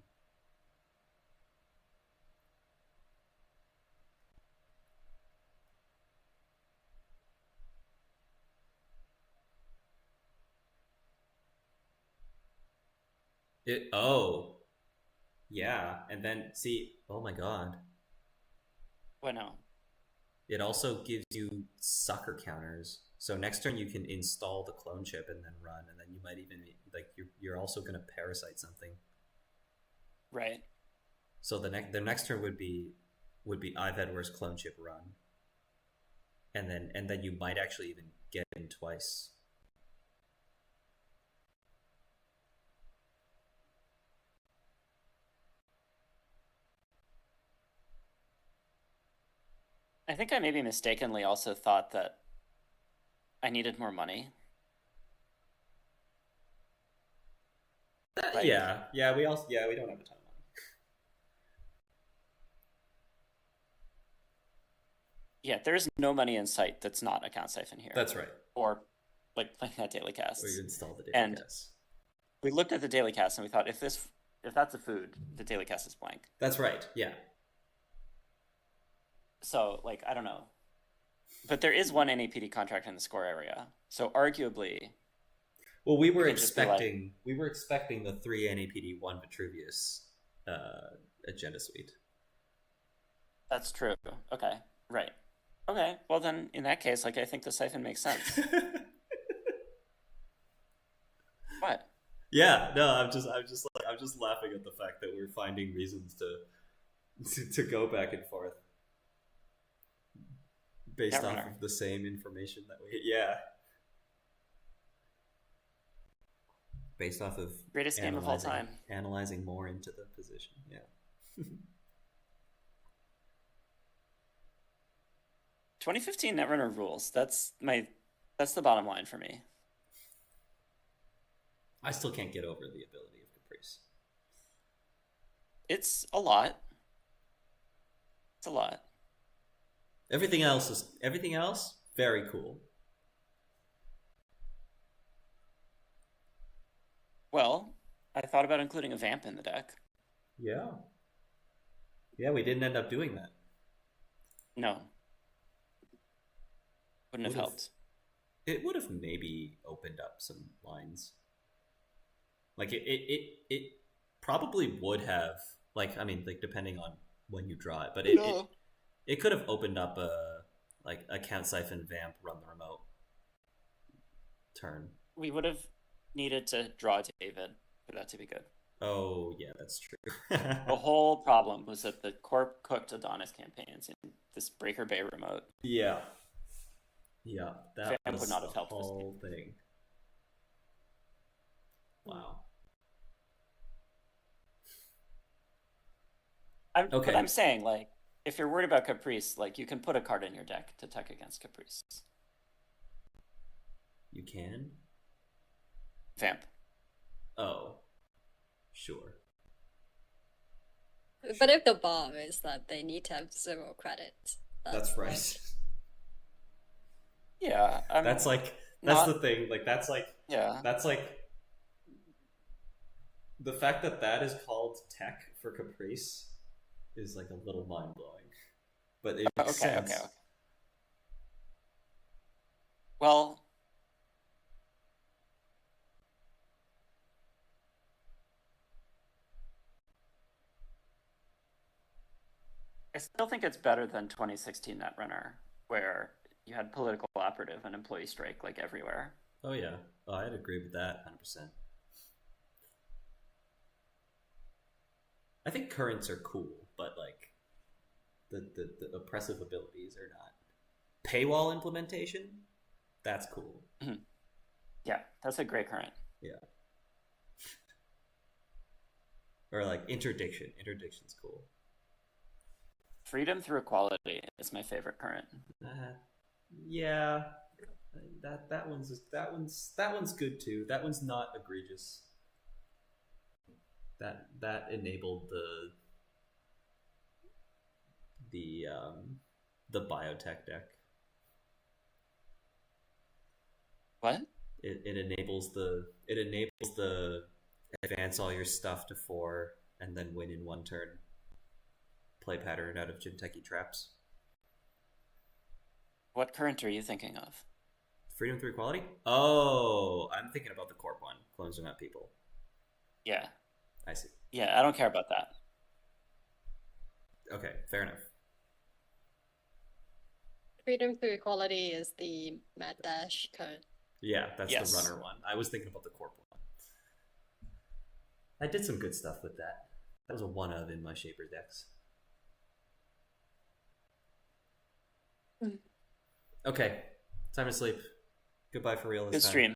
Yeah, and then see, oh my god. What now? It also gives you sucker counters. So next turn you can install the clone chip and then run, and then you might even, like, you're also going to parasite something. Right. So the next turn would be I've Edwards clone chip run. And then you might actually even get in twice. I think I maybe mistakenly also thought that I needed more money. Like- we don't have a ton of money. Yeah, there is no money in sight that's not account siphon here. That's right. Or like playing at daily casts. Or you install the daily And- cast. We looked at the daily cast and we thought if that's a food, the daily cast is blank. That's right. Yeah. So like I don't know. But there is one NAPD contract in the score area. So arguably Well, we were could just be like- expecting the 3 NAPD 1 Vitruvius agenda suite. that's true. Okay. Right. Okay. Well then in that case, like I think the siphon makes sense. What? Yeah, no, I'm just laughing at the fact that we're finding reasons to go back and forth based off Netrunner. of the same information that based off of Greatest game of all time. analyzing more into the position. Yeah. 2015 Netrunner rules. That's the bottom line for me. I still can't get over the ability of Caprice. It's a lot. It's a lot. Everything else very cool. Well, I thought about including a vamp in the deck. Yeah. Yeah, we didn't end up doing that. No. Wouldn't have Would've- helped. It would have maybe opened up some lines. Like it probably would have, like, I mean, like depending on when you draw it, but it could have opened up a count siphon vamp run the remote turn. We would have needed to draw David for that to be good. Oh yeah, that's true. The whole problem was that the Corp cooked Adonis campaigns in this Breaker Bay remote. Yeah. Yeah, that Vamp was would not the have helped this whole thing. Wow. Okay. But I'm saying, like, if you're worried about Caprice, like, you can put a card in your deck to tech against Caprice. You can? Vamp. Oh. Sure. But if the bar is that they need to have 0 credits, That's right. Yeah. That's the thing. Like that's like the fact that is called tech for Caprice is like a little mind blowing. But it makes sense. Okay. Well, I still think it's better than 2016 Netrunner, where you had political operative and employee strike like everywhere. Oh yeah. Oh, I'd agree with that 100%. I think currents are cool, but like the oppressive abilities are not. Paywall implementation, that's cool. Mm-hmm. Yeah, that's a great current. Yeah. Or like interdiction. Interdiction's cool. Freedom through equality is my favorite current. Yeah. That one's good too. That one's not egregious. That enabled the biotech deck. What? It enables the advance all your stuff to 4 and then win in 1 turn. Play pattern out of Jinteki traps. What current are you thinking of? Freedom through equality? Oh, I'm thinking about the Corp one. Clones are not people. Yeah. I see. Yeah, I don't care about that. Okay, fair enough. Freedom through equality is the Mad Dash code. Yeah, that's Yes. the runner one. I was thinking about the Corp one. I did some good stuff with that. That was a one of in my Shaper decks. Okay, time to sleep. Goodbye for real this Good time. stream.